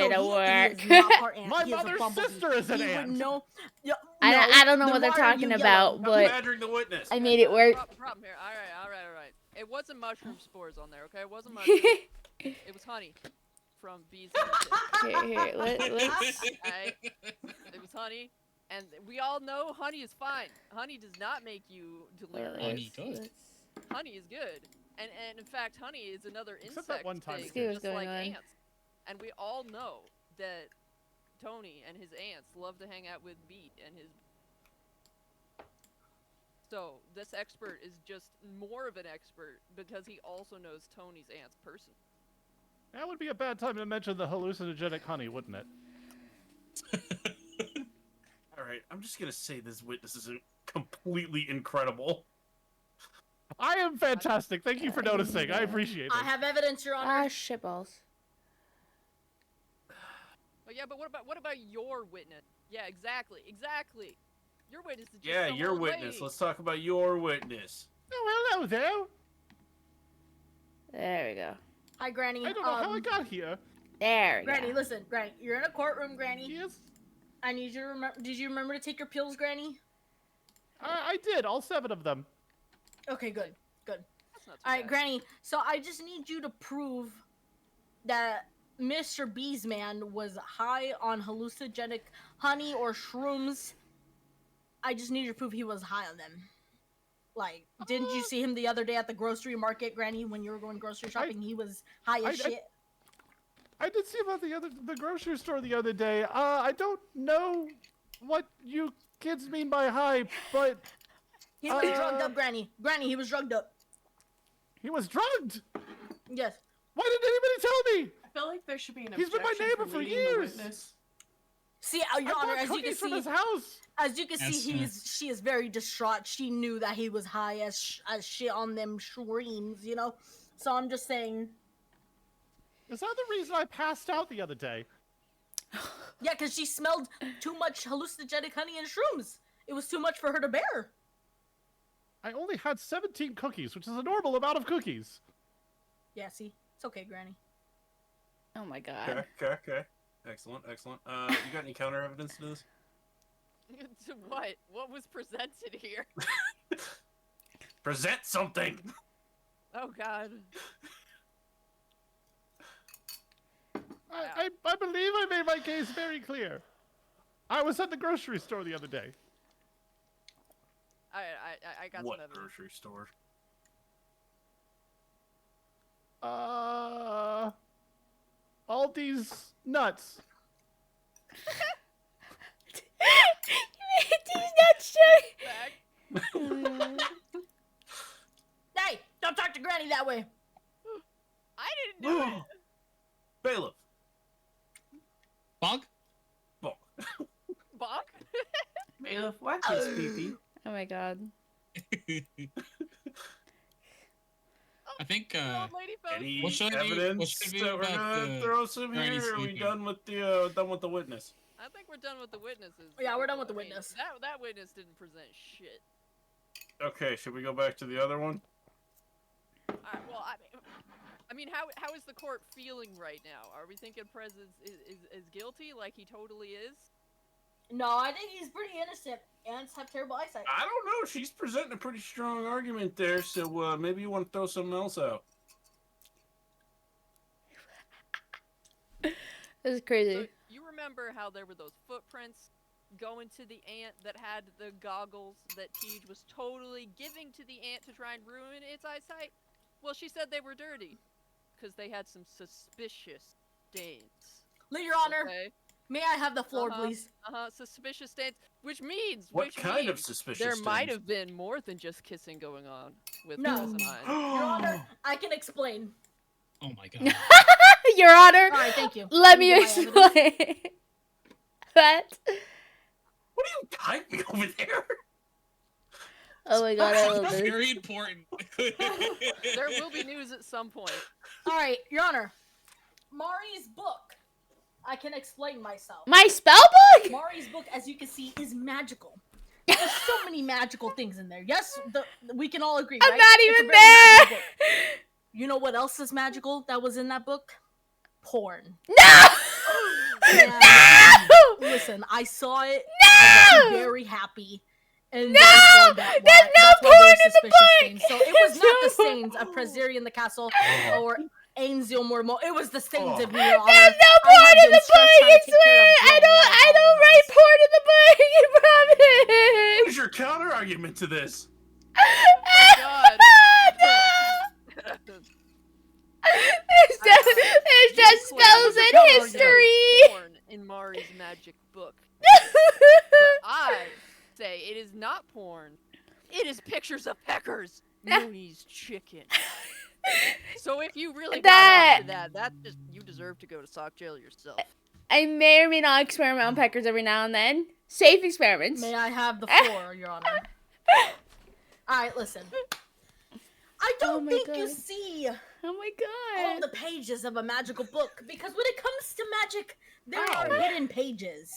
not so in a he work. is not part ant. My He is a mother's bumblebee. sister is an He ant. would know. Yeah, I don't know then what they're why are talking you about, yelling? but Badgering the witness. I made it work. Problem here. All right. It wasn't mushroom spores on there, okay? It wasn't mushroom. It was honey from bees. Here, let's. Alright? It was honey, and we all know honey is fine. Honey does not make you delirious. Honey does. Honey is good, and in fact, honey is another Except that insect one time thing, it did. just like ants. And we all know that Tony and his ants love to hang out with Beat and his. So this expert is just more of an expert because he also knows Tony's ants person. That would be a bad time to mention the hallucinogenic honey, wouldn't it? Alright, I'm just gonna say this witness is completely incredible. I am fantastic. Thank you for noticing. I appreciate it. I have evidence, Your Honor. Ah, shitballs. But yeah, but what about your witness? Yeah, exactly. Your witness is just Yeah, some your old witness. lady. Let's talk about your witness. Oh, hello there. There we go. Hi, Granny. I don't know how I got here. There we Granny, go. listen, Granny. You're in a courtroom, Granny. Yes, I need you to remember. Did you remember to take your pills, Granny? I did. All 7 of them. Okay, good. That's not too All right, bad. Granny. So I just need you to prove that Mr. Beesman was high on hallucinogenic honey or shrooms. I just need you to prove he was high on them. Like, didn't you see him the other day at the grocery market, Granny, when you were going grocery shopping? He was high as shit. I did see him at the grocery store the other day. I don't know what you kids mean by high, but He was drugged up, Granny. Granny, he was drugged up. he was drugged. Yes. Why didn't anybody tell me? I feel like there should be an He's been my objection neighbor for leading the years. witness. See, I Your Honor, bought as you can cookies from see, his house. as you can see, Yes, she is very distraught. She knew that he was high as shit on them shrooms, you know. So I'm just saying, Is that the reason I passed out the other day? yeah, because she smelled too much hallucinogenic honey and shrooms. It was too much for her to bear. I only had 17 cookies, which is a normal amount of cookies. Yeah, see, it's okay, Granny. Oh my god. Okay. Excellent. You got any counter evidence to this? To what? What was presented here? Present something! Oh god. I believe I made my case very clear. I was at the grocery store the other day. I got What some evidence. grocery store? Aldi's nuts. He's not sure. Back. Hey, don't talk to Granny that way. I didn't do it. Bailiff. Bug? Bog. Bach? Bailiff, watch his pee-pee. Oh my god. I think, Old lady phone. Any What should I do- evidence what should I do that we're about gonna the throw some granny here? Or are we sleeping? done with the witness? I think we're done with the witnesses. Yeah, we're done with the I mean, witness. that witness didn't present shit. Okay, should we go back to the other one? Alright, well, I mean, how is the court feeling right now? Are we thinking Prez is guilty, like he totally is? No, I think he's pretty innocent. Ants have terrible eyesight. I don't know. She's presenting a pretty strong argument there, so maybe you want to throw something else out. This is crazy. So, you remember how there were those footprints going to the ant that had the goggles that Tej was totally giving to the ant to try and ruin its eyesight? Well, she said they were dirty because they had some suspicious stains. Your Honor, Okay? may I have the floor, please? Suspicious stains, which means What kind of suspicious there might stains? have been more than just kissing going on with No. Rosamund. Your Honor, I can explain. Oh my god. Your Honor, All right, thank you. let me Give my evidence. explain. What? What are you typing over there? Oh my god, I love That's this. very important. There will be news at some point. All right, Your Honor. Mari's book. I can explain myself. My spell book? Mari's book, as you can see, is magical. There's so many magical things in there. Yes, we can all agree, I'm right? not It's a even very there. magical book. You know what else is magical that was in that book? Porn. No! listen, I saw it. No! I was very happy. And No! therefore There's that's no why porn they're in the suspicious book! stains. So it was There's not the no porn. stains of Preziri in the castle or Ainzil Mormo. It was the stains Oh. of me, Your Honor. There's no I porn have in been the stressed book! trying to I take care of swear! I Joey. don't write apologize. porn in the book! I promise! What is your counter argument to this? God. There's just spells and history! Porn in Mari's magic book. But I say it is not porn. It is pictures of peckers. Mooney's chicken. So if you really got after that's just you deserve to go to sock jail yourself. I may or may not experiment on peckers every now and then. Safe experiments. May I have the floor, Your Honor? Alright, listen. I Oh don't my think God. you see Oh my all god. the pages of a magical book, because when it comes to magic, there are Ow. hidden pages.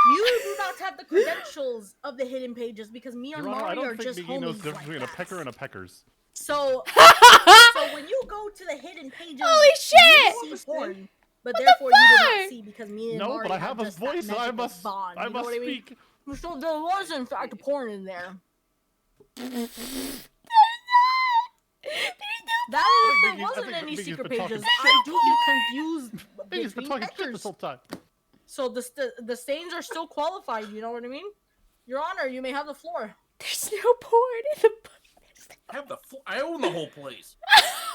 You do not have the credentials of the hidden pages because me and Your Honor, I Mario don't are think just Miggy knows homies the like difference between a that. pecker and a peckers. So when you go to the hidden pages, Holy shit! you see porn, but What the therefore you do fuck? not see because me and No, Mario but I have a just that voice, and I magical must, bond. I You know must what I mean? speak. So there was in fact a porn in there. That I is, think there Miggy's- I wasn't think any Miggy's secret been talking pages. shit. I do get confused Miggy's been between talking shit this peckers. whole time. So the stains are still qualified. You know what I mean? Your Honor, you may have the floor. There's no porn in the book. I own the whole place.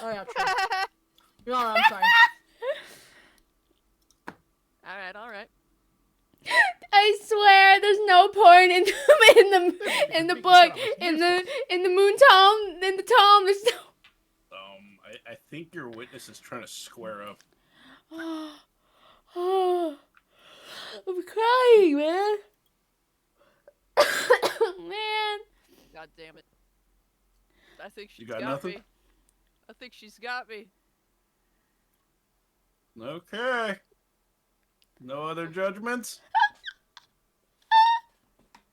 Oh yeah, true. Your Honor, I'm sorry. Alright. I swear, there's no porn in the book, in the moon tome, in the tome. There's no. I think your witness is trying to square up. I'm crying, man. Man. God damn it. I think she's got got nothing? me. I think she's got me. Okay. No other judgments?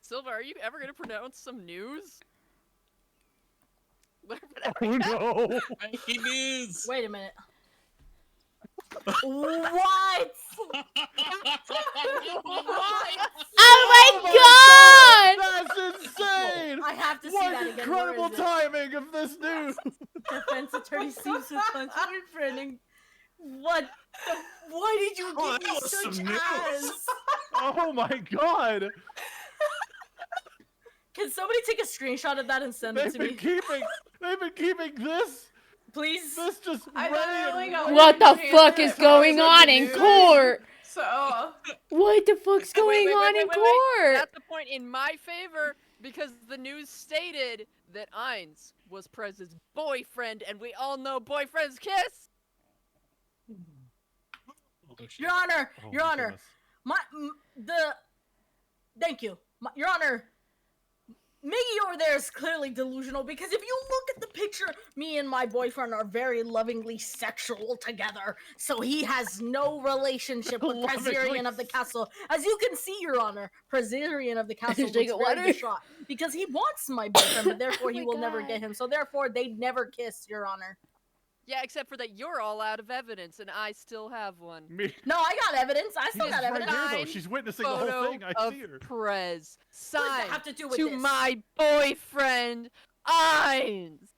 Silva, are you ever gonna pronounce some news? Oh no! Breaking news! Wait a minute. What? Oh my god! That's insane! I have to see What that again. incredible Where is it? timing of this news! Defense attorney seems to punch boyfriend and what the, why did you Oh, give that me was such some news. ass? Oh my god! Can somebody take a screenshot of that and send it They've to been me? keeping this Please? this just I ready thought I only and got What the one fuck hand is that going was on the in news. court? So, What the fuck's going on in court? That's the point in my favor because the news stated that Ainz was Prez's boyfriend, and we all know boyfriends kiss. Oh, shit. Your Honor, Oh Your my Honor, goodness. thank you. Your Honor, Miggy over there is clearly delusional because if you look at the picture, me and my boyfriend are very lovingly sexual together. So he has no relationship with Lovingly Prezirian of the Castle. As you can see, Your Honor, Prezirian of the Castle Drink looks of very water. distraught because he wants my boyfriend, but therefore Oh he my will never God. get him. So therefore they never kiss, Your Honor. Yeah, except for that you're all out of evidence, and I still have one. Me. No, I got evidence. I still He's got right evidence. here though. Signed She's witnessing the whole Photo thing. I of see her. Prez What does signed that have to do with to this? my boyfriend, Ainz.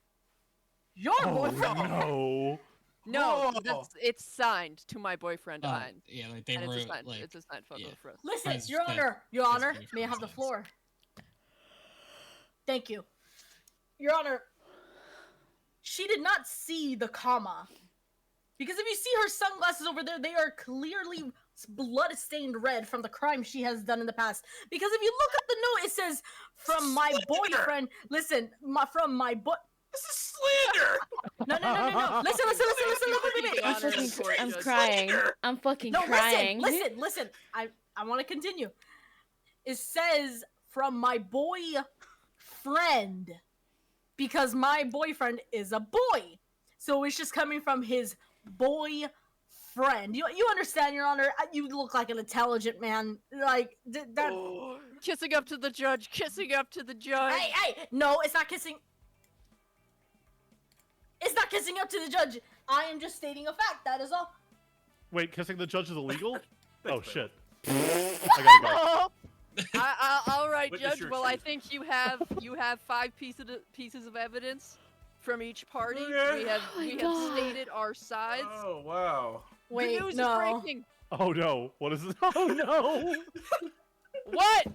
Your Oh boyfriend? no! No, Whoa. it's signed to my boyfriend, Ainz. Yeah, like they And were it's a signed, like. it's a signed photo yeah. of Prez. Listen, Prez Your that Honor, Your is Honor, very may I have the friends. floor? Thank you. Your Honor, she did not see the comma. Because if you see her sunglasses over there, they are clearly blood-stained red from the crime she has done in the past. Because if you look at the note, it says, from my boyfriend, listen, from my boy... This is slander! No. Listen, wait. I'm fucking- I'm crying. I'm fucking No, crying. listen. I want to continue. It says from my boyfriend because my boyfriend is a boy, so it's just coming from his boyfriend. You understand, Your Honor? You look like an intelligent man. Like that. Kissing up to the judge, kissing up to the judge. Hey! No, it's not kissing. It's not kissing up to the judge. I am just stating a fact. That is all. Wait, kissing the judge is illegal? Oh shit! I gotta go. All right, Witness Judge. your Well, I truth. think you have 5 pieces of evidence from each party. Okay. Oh my We have God. stated our sides. Oh wow. Wait, the news no. is breaking. Oh no! What is it? Oh no! What?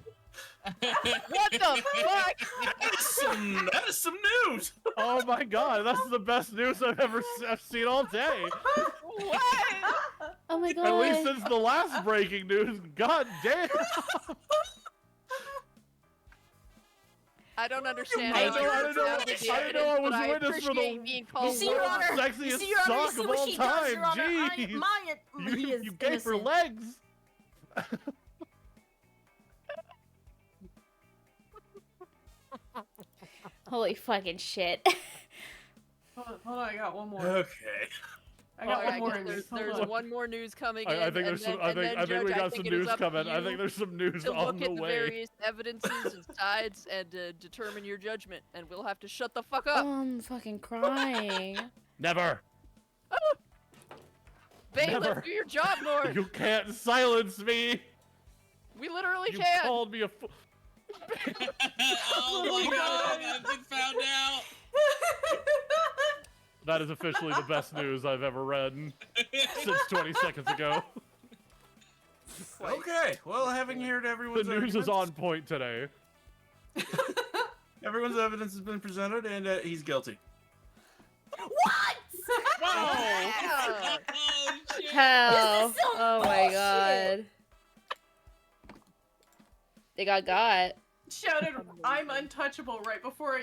What the fuck? That is some news. Oh my God! That's the best news I've seen all day. What? Oh my god. At least since the last breaking news. God damn! I don't understand. I how don't- you I put don't know- down the I didn't know I was evidence, but witness for the- appreciate being the called See, Your world's Honor. sexiest You see, Your Honor. You sock see of what all she does, time. Your Honor. Jeez. Maya, he You is gave her innocent. legs. Holy fucking shit. Hold on, I got one more. Okay. I got Oh, one yeah, more. 'cause news. Hold there's on. one more news coming in. I think there's some. I think we Judge, got think some it is news up to coming. I you think there's some news to on look the at the way. various evidences and sides and determine your judgment, and we'll have to shut the fuck up. Oh, I'm fucking crying. Never. Bailiff, never. do your job, Lord. You can't silence me. We literally You can. called me a fool. Oh my god, I've been found out. That is officially the best news I've ever read since 20 seconds ago. Okay. Well, having heard The everyone's news is arguments, on point today. everyone's evidence has been presented, and he's guilty. What? Yeah. Oh shit. Hell. This is some Oh my bullshit. god. They got. Shouted, "I'm untouchable!" right before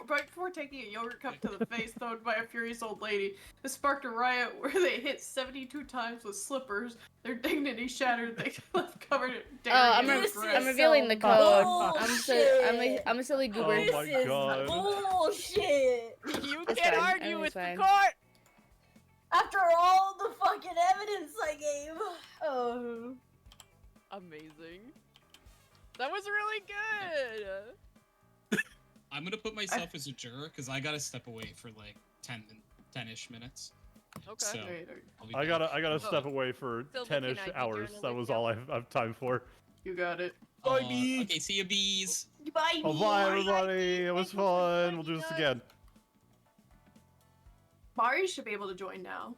right before taking a yogurt cup to the face thrown by a furious old lady. It sparked a riot where they hit 72 times with slippers. Their dignity shattered. They left covered in Oh, dairy I'm, and re- This regret. I'm revealing the code. bullshit. I'm a silly Oh goober. my This is God. bullshit. You It's can't fine, argue with everything's the fine. court. After all the fucking evidence I gave. Oh. Amazing. That was really good. I'm gonna put myself as a juror because I gotta step away for like 10-ish minutes. Okay. So Wait, I'll be I back. gotta step away for Still 10-ish looking at you, hours. That journalist, was yeah. all I have time for. you got it. Bye, bee. Okay, see you, bees. Bye. Oh, bye everybody. It was fun. We'll do this again. Mari should be able to join now.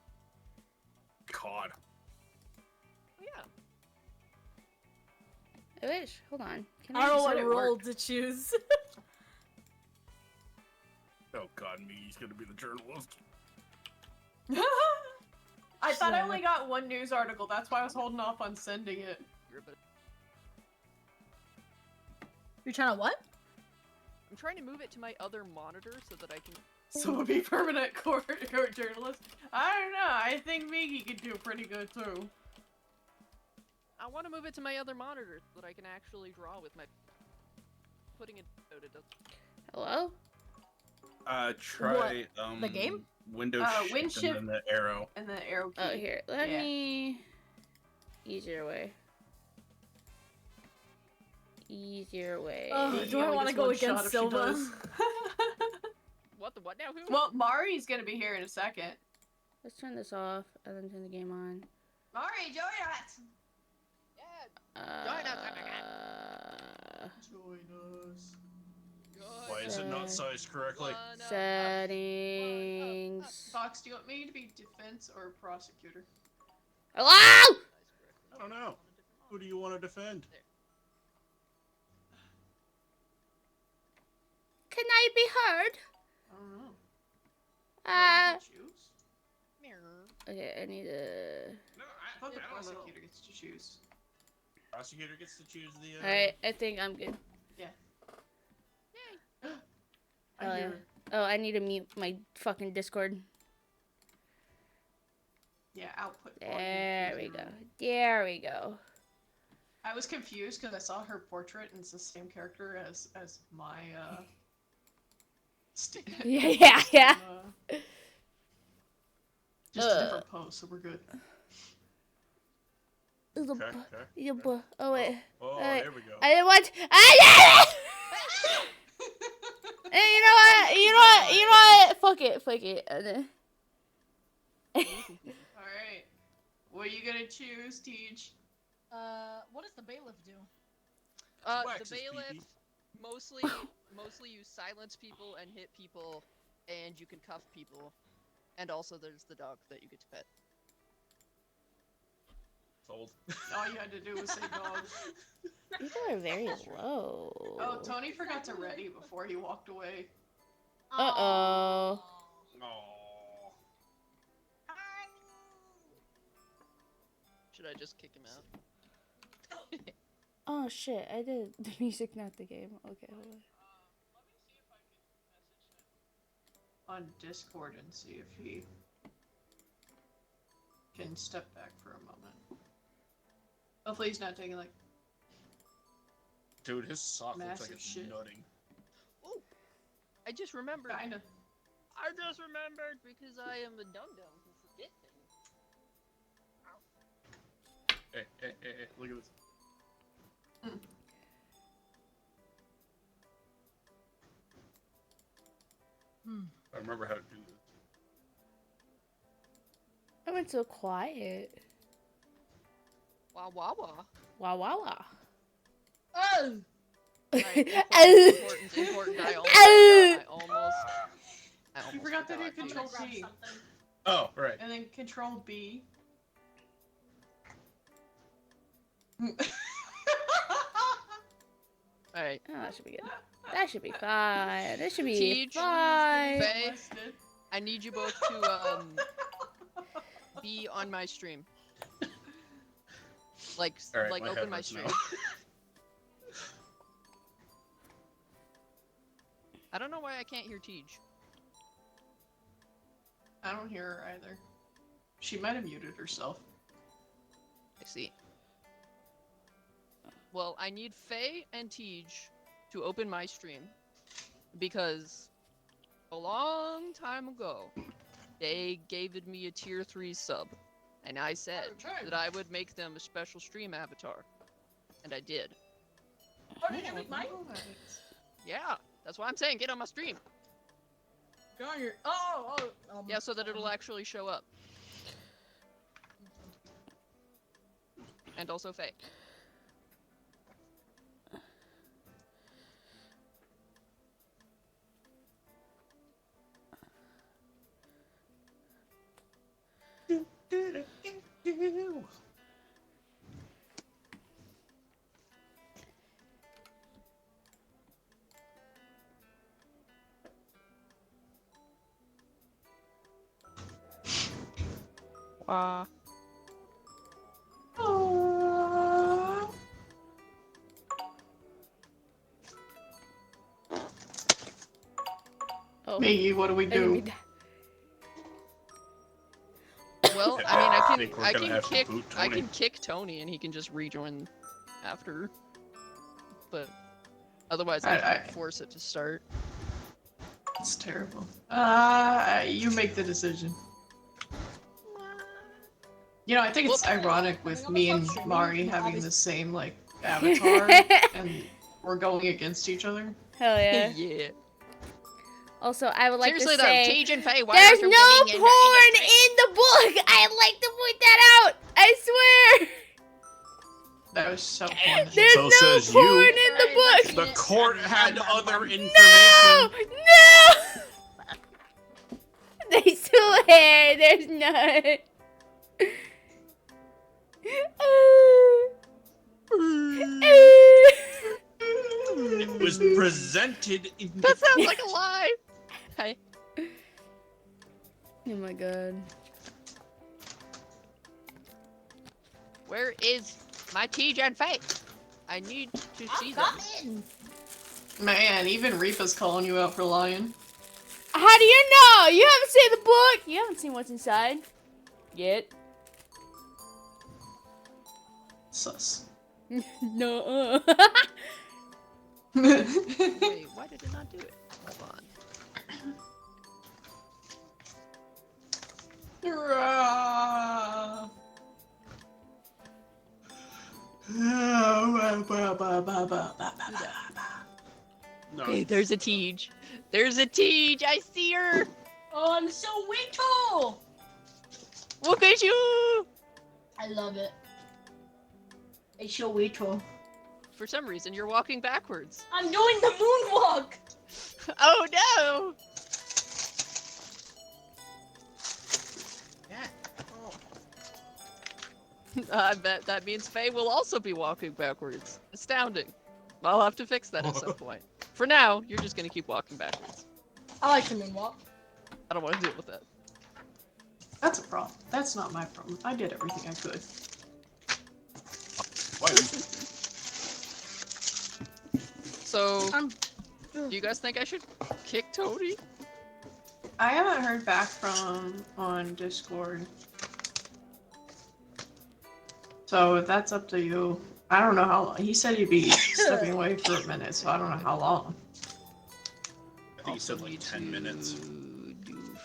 God. Yeah. I wish. Hold on. Can I don't know just- what it role worked. to choose. Oh God, me. He's gonna be the journalist. I thought I Shit. only got one news article. That's why I was holding off on sending it. You're a bit- You're trying to what? I'm trying to move it to my other monitor so that I can. So we'll be permanent court journalist. I don't know. I think Miki could do pretty good too. I want to move it to my other monitor so that I can actually draw with my. Putting it. It does. Hello? Try The game? Window Wind shift shift. and then the arrow. And the arrow key. Oh, here. Let Yeah. me. Easier way. Easier way. Oh, Miki do I only want to gets go one shot against if she Silva? does. What the what now? Who? Well, Mari's gonna be here in a second. Let's turn this off and then turn the game on. Mari, join us! Yeah. Join us. Join us. Why is it not sized correctly? Settings. Fox, do you want me to be defense or prosecutor? Hello? I don't know. Who do you want to defend? Can I be heard? I don't know. Choose? Okay, I need a. No, I thought the I don't know. prosecutor gets to choose. Prosecutor gets to choose the. Alright, I think I'm good. I Oh, yeah. hear. Oh, I need to mute my fucking Discord. Yeah, output. volume There we is go. zero. There we go. I was confused because I saw her portrait and it's the same character as my Yeah. just a different pose, so we're good. Okay, okay. Oh wait. Oh, Alright. here we go. I didn't want. Hey, you know what? You know what? You know what? Fuck it. Fuck it. All right, what are you gonna choose, Teach? What does the bailiff do? The Waxes bailiff pee-pee. mostly you silence people and hit people, and you can cuff people, and also there's the dog that you get to pet. Sold. All you had to do was say dog. People are very low. Oh, Tony forgot to ready before he walked away. Uh-oh. Aww. Should I just kick him out? Oh shit, I did the music, not the game. Okay, hold on. On Discord and see if he can step back for a moment. Hopefully he's not taking like Dude, his sock looks massive like it's shit. nutting. Oh, I just remembered. Kinda. I just remembered because I am a dum-dum who forget things. Hey, look at this. I remember how to do this. I went so quiet. Wah wah wah. Wah wah wah. Oh! Right, important. I almost You forgot to do dude. Control Grab C. something. Oh, right. And then Control B. Alright. Oh, that should be good. That should be fine. That should be Teach. fine. Faye. Listed. I need you both to be on my stream. Like Alright, like open my headphones stream. now. I don't know why I can't hear Tej. I don't hear her either. She might have muted herself. I see. Well, I need Faye and Tej to open my stream because a long time ago they gave me a tier 3 sub, and I said that I would make them a special stream avatar, and I did. Oh, did you make mine? Yeah, that's why I'm saying get on my stream. Go on your. Oh. Yeah, so that it'll actually show up. And also Faye. Wow. Oh, Miggy, what do we I didn't do? read that. Well, Yeah, I mean, I think we're I gonna can have to kick, boot I Tony. can kick Tony, and he can just rejoin after. But otherwise, I I- can force it to start. It's terrible. You make the decision. You know, I think it's ironic with me and Mari having the same, like, avatar, and we're going against each other. Hell yeah. Yeah. Also, I would like Seriously to though, say Tej and Faye, why there's aren't you no getting porn in the book. I'd like to point that out. I swear. That was so funny. There's So no says porn you. in the book. The court had other information. No! No! They swear there's none. It was presented in That sounds like a lie. Hi. Oh my god. Where is my Tej and Faye? I need to see them. Coming. Man, even Reapa's calling you out for lying. How do you know? You haven't seen the book. You haven't seen what's inside yet. Sus. No. Wait, why did it not do it? Hold on. Hurrah! No. Hey, there's a Tej. There's a Tej. I see her. Oh, I'm so wiggle. Look at you. I love it. I shall wait till. For some reason, you're walking backwards. I'm doing the moonwalk! Oh no! Yeah. I bet that means Faye will also be walking backwards. Astounding. I'll have to fix that at some point. For now, you're just gonna keep walking backwards. I like the moonwalk. I don't want to deal with that. That's a problem. That's not my problem. I did everything I could. Why? So, I'm. do you guys think I should kick Toady? I haven't heard back from on Discord. So that's up to you. I don't know how long. He said he'd be stepping away for a minute, so I don't know how long. I think he said like 10 minutes.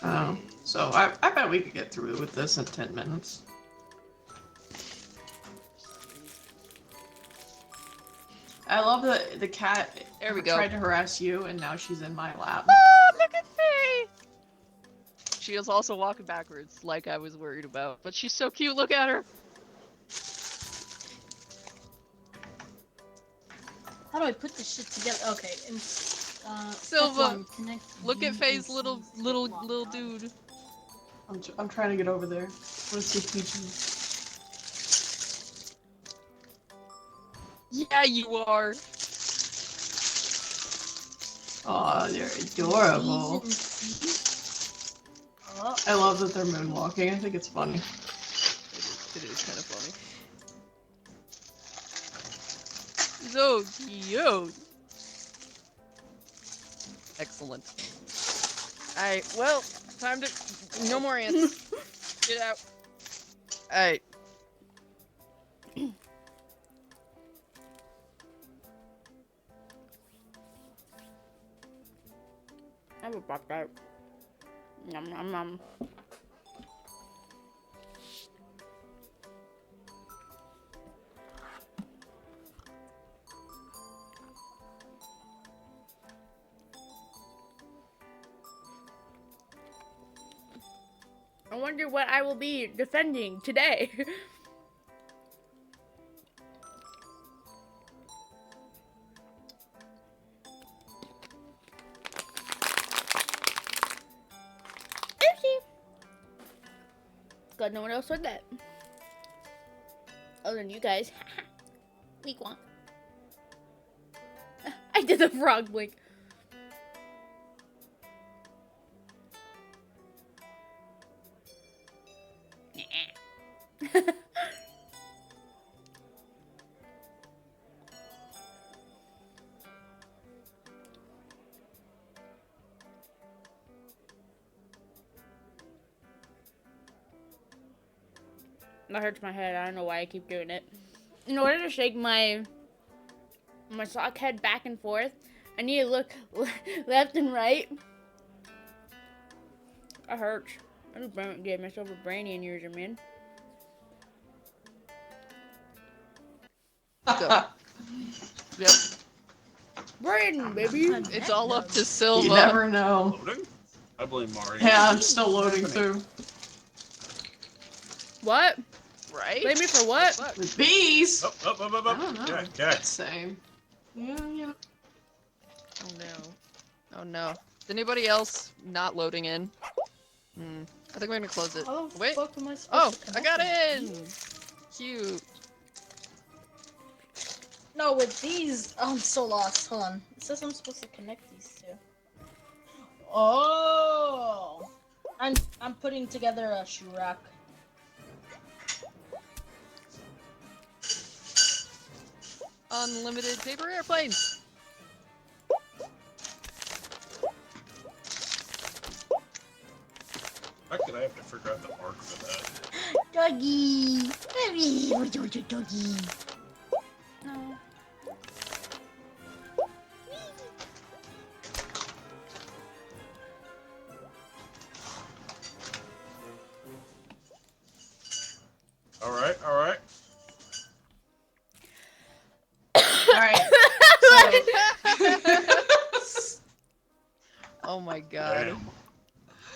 Oh, so I bet we could get through with this in 10 minutes. I love that the cat There we go. tried to harass you, and now she's in my lap. Oh, look at Faye! She is also walking backwards, like I was worried about. But she's so cute, look at her! How do I put this shit together? Okay, and Silva, look at Faye's little dude. I'm trying to get over there. Let's see Peachy. Yeah, you are. Aw, they're adorable. I love that they're moonwalking. I think it's funny. It is kind of funny. So cute. Excellent. Alright, well, time to... No more ants. Get out. Alright. I would pop that. Nom nom nom. I wonder what I will be defending today. God, no one else heard that. Other than you guys. Weak one. I did the frog blink. That hurts my head. I don't know why I keep doing it. In order to shake my sock head back and forth, I need to look left and right. That hurts. I just gave myself a brain aneurysm, man. Go. Yep. Brain, baby. It's all up to Silva. You never know. Loading? I blame Mario. Yeah, I'm still loading too. What? Right? Blame me for what? The bees! Up. I don't know. Yeah, That's same. Yeah. Oh no. Oh no. Is anybody else not loading in? I think we're gonna close it. How the Wait. fuck am I supposed Oh, to I connect got this? in! Cute. No, with these, I'm so lost. Hold on. It says I'm supposed to connect these two. Oh! I'm putting together a shoe rack. Unlimited paper airplanes! How could I have to figure out the arc for that? Doggy! Doggy! No. Alright. Alright. Oh my god. Damn.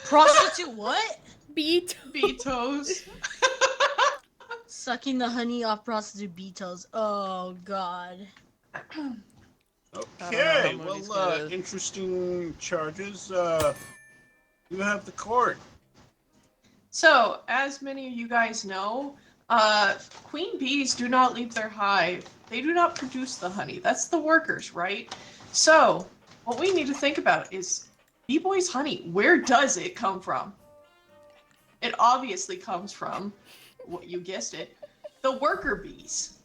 Prostitute what? Beat. Bee toes. Sucking the honey off prostitute beetles. Oh god. Okay, Moody's well, gonna- interesting charges. You have the court. So, as many of you guys know, queen bees do not leave their hive. They do not produce the honey. That's the workers, right? So, what we need to think about is bee boy's honey. Where does it come from? It obviously comes from, what you guessed it, the worker bees.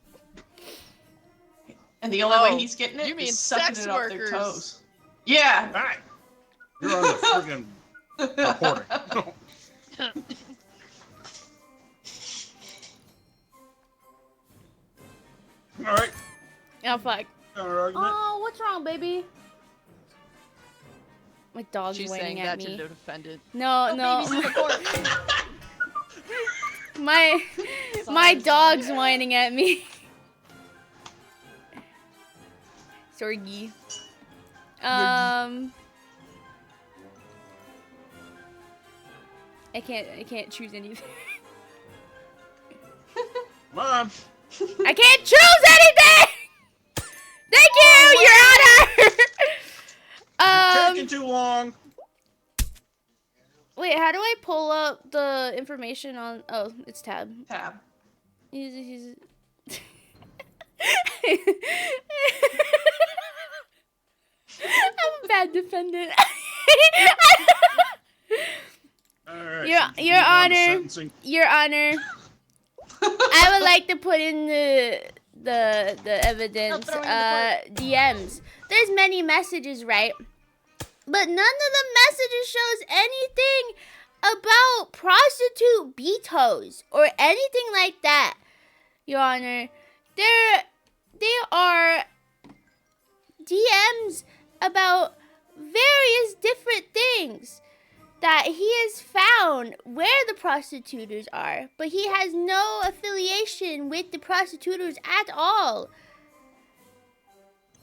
And the only Oh, way he's getting it you mean is sucking sex it up workers. their toes. Yeah. All right. You're on the friggin' recording. All right. Oh fuck. Our argument. Oh, what's wrong, baby? My dog's She's whining saying at that me. to the defendant. No, no. Babies in the court. My Sorry. dog's whining at me. Sorgy. I can't choose anything. Come on. I can't choose anything. Thank you, Your Honor. Taking too long. Wait, how do I pull up the information on? Oh, it's tab. Tab. He's I'm a bad defendant. All right. Your so Your move on to Honor. sentencing. Your Honor, I would like to put in the evidence. throwing the DMs. There's many messages, right? But none of the messages shows anything about prostitute betos or anything like that, Your Honor. There are DMs about various different things that he has found where the prostitutors are, but he has no affiliation with the prostitutors at all.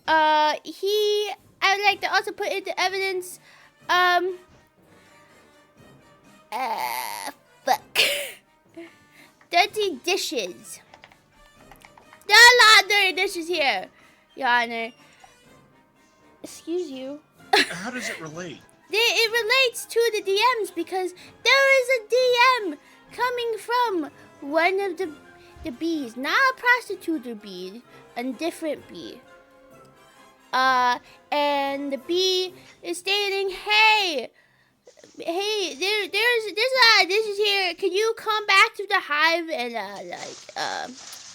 I would like to also put into evidence, fuck. Dirty dishes. There are a lot of dirty dishes here, Your Honor. Excuse you. How does it relate? It relates to the DMs because there is a DM coming from one of the bees, not a prostitute bee, a different bee. And the bee is stating, hey, there's a lot of dishes here. Can you come back to the hive and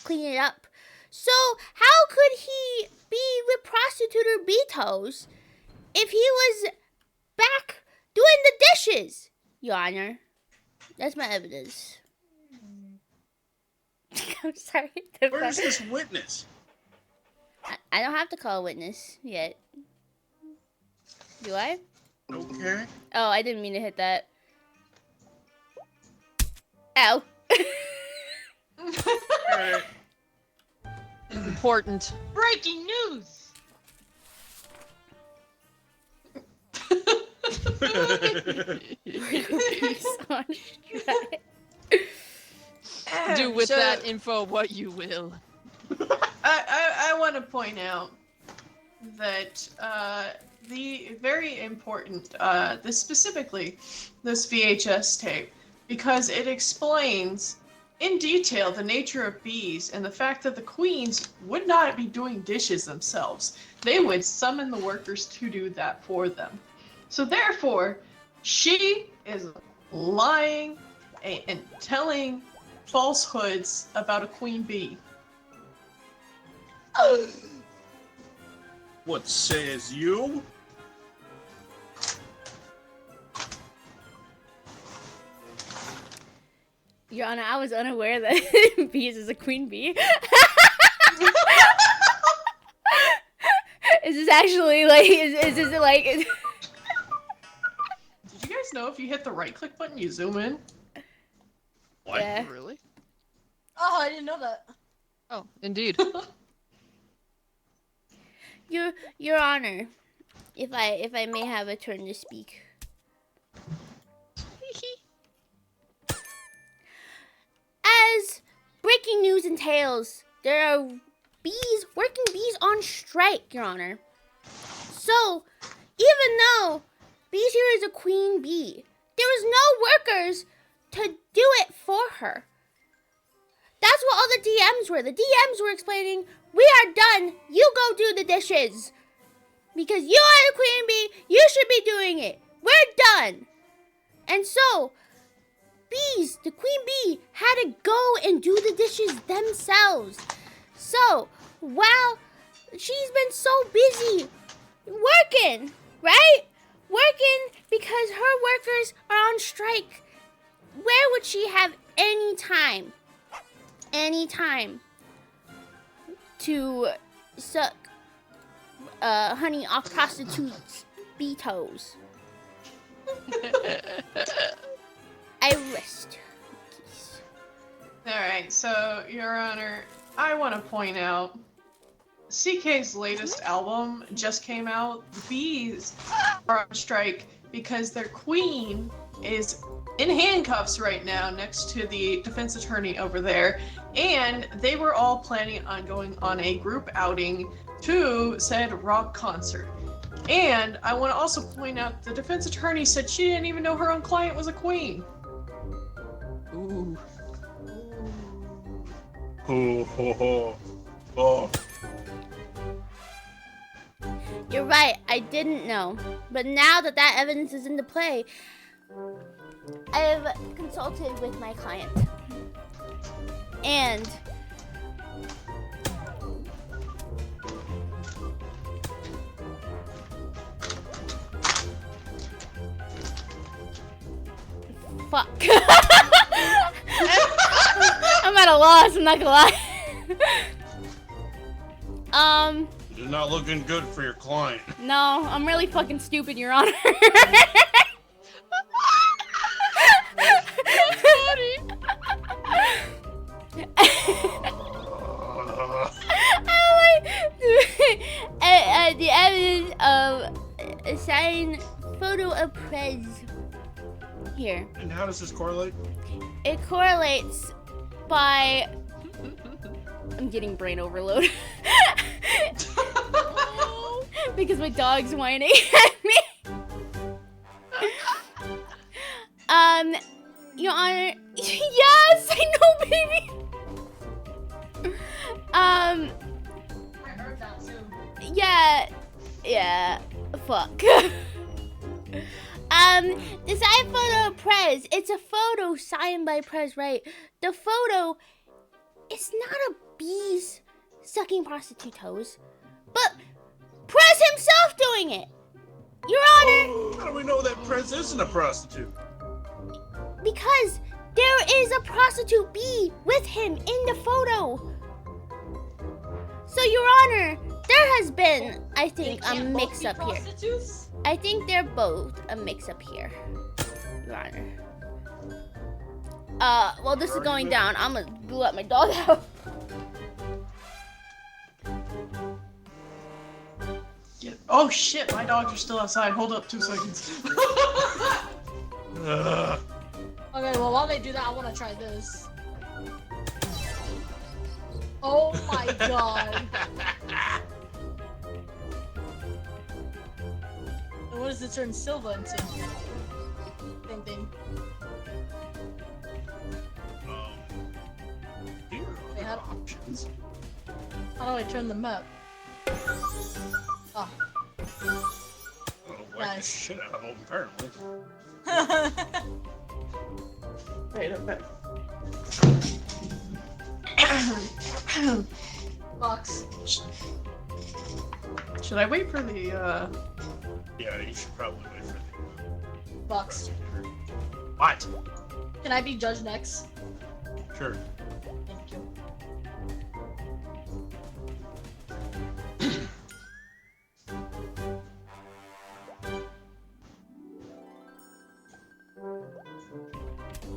clean it up? So how could he be with prostitute beetos if he was back doing the dishes, Your Honor? That's my evidence. I'm sorry. Where's this witness? I don't have to call a witness yet. Do I? Okay. Oh, I didn't mean to hit that. Ow. All right. Important. Breaking news! Do with So- that info what you will. I want to point out that the very important, this specifically, this VHS tape, because it explains in detail the nature of bees and the fact that the queens would not be doing dishes themselves. They would summon the workers to do that for them. So therefore, she is lying and telling falsehoods about a queen bee. What says you? Your Honor, I was unaware that bees is a queen bee. Is this actually like? Is this like? Did you guys know if you hit the right click button, you zoom in? What? Yeah. Really? Oh, I didn't know that. Oh, indeed. Your Honor, if I may have a turn to speak. As breaking news entails there are working bees on strike, Your Honor. So, even though Bees here is a queen bee, there was no workers to do it for her. That's what all the DMs were. The DMs were explaining, we are done, you go do the dishes. Because you are the queen bee, you should be doing it. We're done. And so, bees, the queen bee, had to go and do the dishes themselves. So, while she's been so busy working, right? Working because her workers are on strike. Where would she have any time to suck honey off prostitutes' bee toes? I rest. Alright, so, Your Honor, I want to point out CK's latest album just came out. The bees are on strike because their queen is in handcuffs right now next to the defense attorney over there, and they were all planning on going on a group outing to said rock concert. And I want to also point out the defense attorney said she didn't even know her own client was a queen. Ooh. Ho ho ho. Oh. You're right, I didn't know. But now that evidence is into play, I have consulted with my client. And fuck. I'm at a loss, I'm not gonna lie. You're not looking good for your client. No, I'm really fucking stupid, Your Honor. The evidence of a signed photo of Prez here. And how does this correlate? It correlates by... I'm getting brain overload. Because my dog's whining at me. Your Honor... Yes, I know, baby! I heard that too. Yeah, fuck. The signed photo of Prez, it's a photo signed by Prez, right? The photo, it's not a bees sucking prostitute toes, but Prez himself doing it. Your Honor. How do we know that Prince isn't a prostitute? Because there is a prostitute bee with him in the photo. So, Your Honor, there has been, I think, a mix-up here. Prostitutes? I think they're both a mix-up here, Your Honor. Well, this is going down. I'm gonna let my dog out. Oh shit, my dogs are still outside. Hold up 2 seconds. Okay, well, while they do that, I want to try this. Oh my god. And what does it turn Silva into? Same thing. Here They are had- options. How do I turn them up? Oh. Oh, whack the Nice. shit out of them, apparently. Wait, okay. Box. Should I wait for the, Yeah, you should probably wait for the... Box. What? Can I be judge next? Sure. Thank you.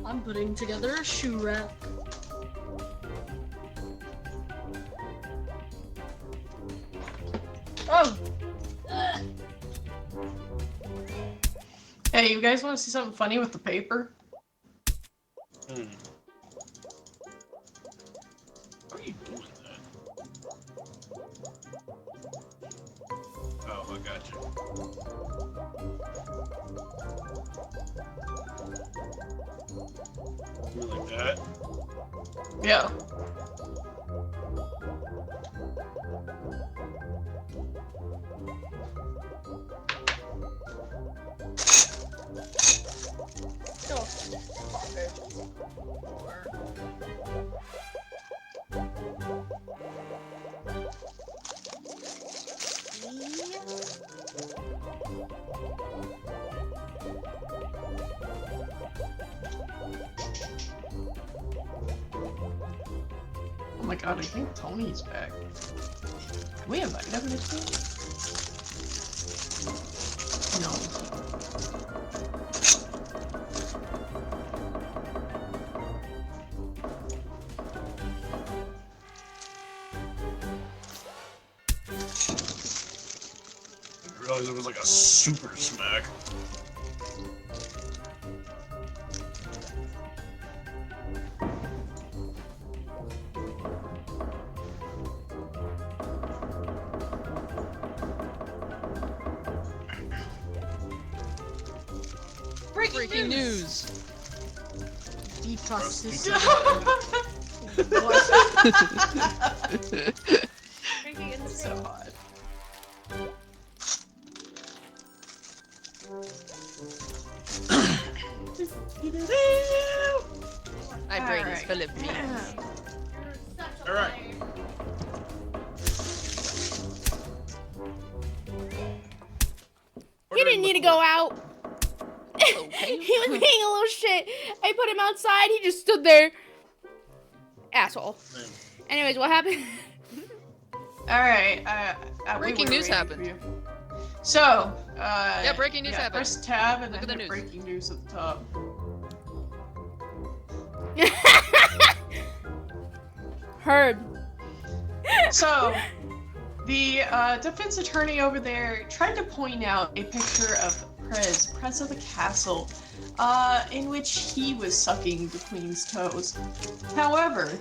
I'm putting together a shoe rack. Oh! Hey, you guys want to see something funny with the paper? Hmm. Gotcha. You like that? Yeah. Oh my god, I think Tony's back. Can we invite him to team? No. I didn't realize it was like a super smack. Breaking news. Deep process. So hot. My brain is Alright. full of memes. All right. He didn't need to go out. Okay. He was being a little shit. I put him outside. He just stood there. Asshole. Anyways, what happened? Alright, Breaking news happened. So, Yeah, breaking news happened. First tab and Look then at the hit news. breaking news at the top. Heard. So, the defense attorney over there tried to point out a picture of Prez of the castle, in which he was sucking the queen's toes. However,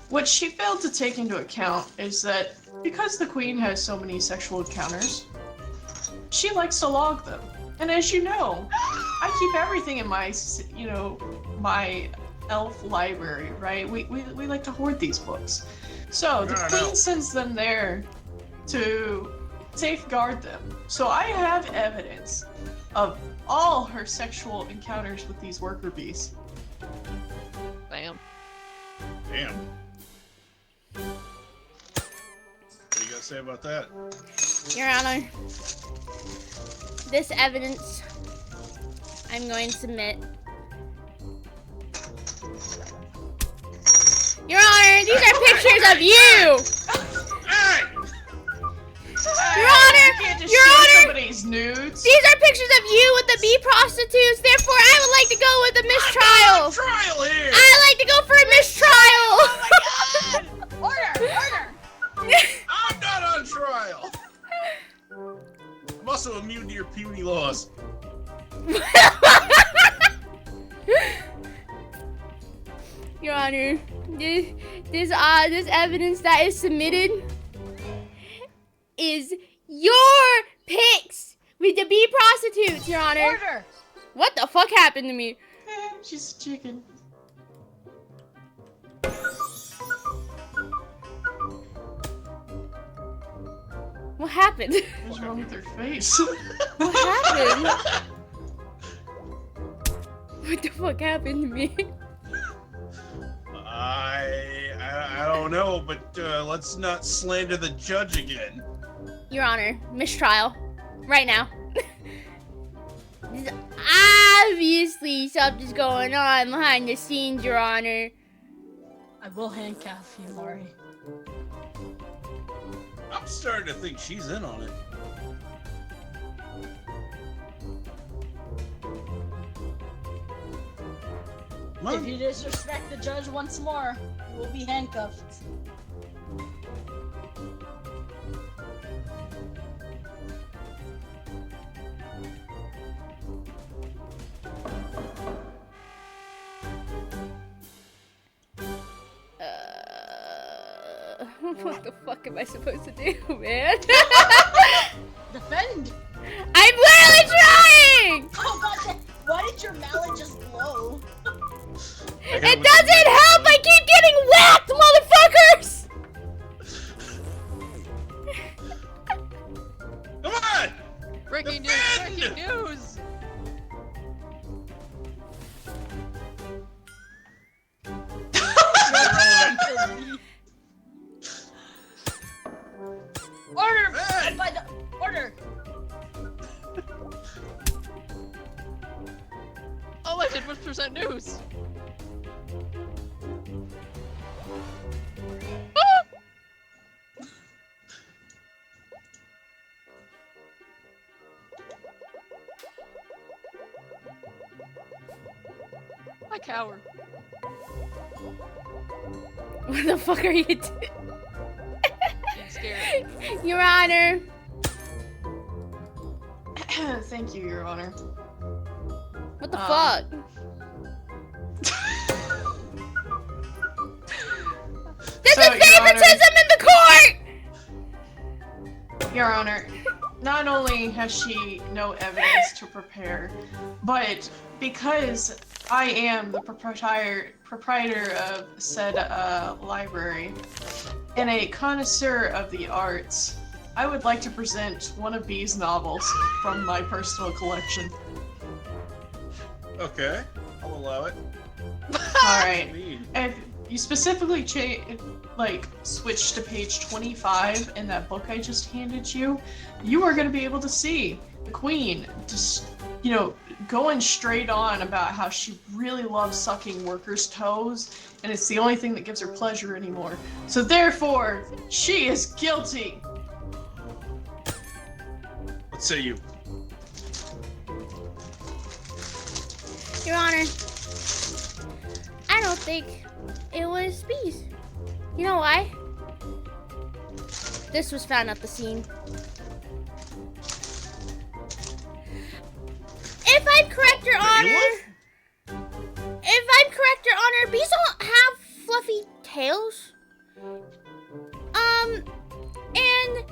what she failed to take into account is that because the queen has so many sexual encounters, she likes to log them. And as you know, I keep everything in my, my elf library, right? We like to hoard these books. So the Yeah, I queen know. sends them there to safeguard them. So I have evidence of all her sexual encounters with these worker bees. Bam. Damn. What do you gotta say about that? Your Honor, this evidence I'm going to submit. Your Honor, these are pictures of you! Hey! Your Honor! You can't just Your share Honor! somebody's nudes. These are pictures of you with the bee prostitutes, therefore I would like to go with a mistrial! Trial here! I like to go for a mistrial! Order! I'm not on trial! I'm also immune to your puny laws. Your Honor, this evidence that is submitted is your pics with the bee prostitutes, Your Honor. Order! What the fuck happened to me? She's a chicken. What happened? What's wrong with her face? What happened? What the fuck happened to me? I don't know, but let's not slander the judge again. Your Honor, mistrial. Right now. There's obviously something's going on behind the scenes, Your Honor. I will handcuff you, Mari. I'm starting to think she's in on it. Come If on. you disrespect the judge once more, you will be handcuffed. What the fuck am I supposed to do, man? Defend! I'm literally trying! Oh god, why did your mallet just glow? It doesn't help! I keep getting whacked, motherfuckers! Come on! Breaking news! Defend! Breaking news! Order! Defend! By the order! All I did was present news. I cower. What the fuck are you doing? I'm scared. Your Honor. Thank you, Your Honor. What the fuck? There's So, a Your Honor- favoritism in the court! Your Honor, not only has she no evidence to prepare, but because I am the proprietor of said library and a connoisseur of the arts, I would like to present one of B's novels from my personal collection. Okay, I'll allow it. Alright. Neat. If you specifically switch to page 25 in that book I just handed you, you are going to be able to see the queen just, going straight on about how she really loves sucking workers' toes, and it's the only thing that gives her pleasure anymore. So therefore, she is guilty. What say you? Your Honor, I don't think it was bees. You know why? This was found at the scene. If I'm correct, Your Honor. If I'm correct, Your Honor, bees don't have fluffy tails. And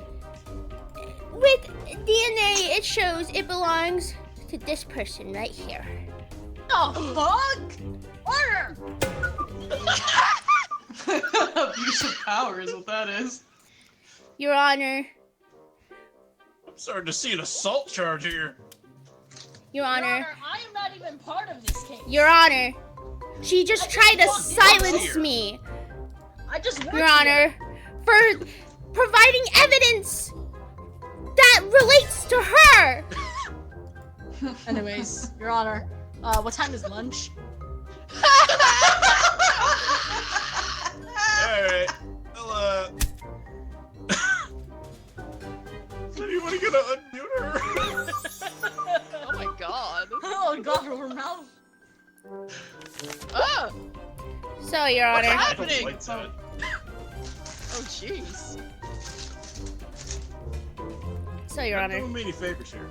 with DNA, it shows it belongs to this person right here. The fuck? Order! Abuse of power is what that is. Your Honor, I'm starting to see an assault charge here. Your Your Honor, Honor, I am not even part of this case. Your Honor. She just I tried to just walked in silence here. me, I just work Your here. Honor, for providing evidence that relates to her. Anyways, Your Honor, what time is lunch? Alright, well, is anybody gonna unmute her? Oh my god. Oh god, her mouth. Oh! So, Your What's Honor, happening? Like that. Oh jeez. so Your Not Honor. doing me any favors here.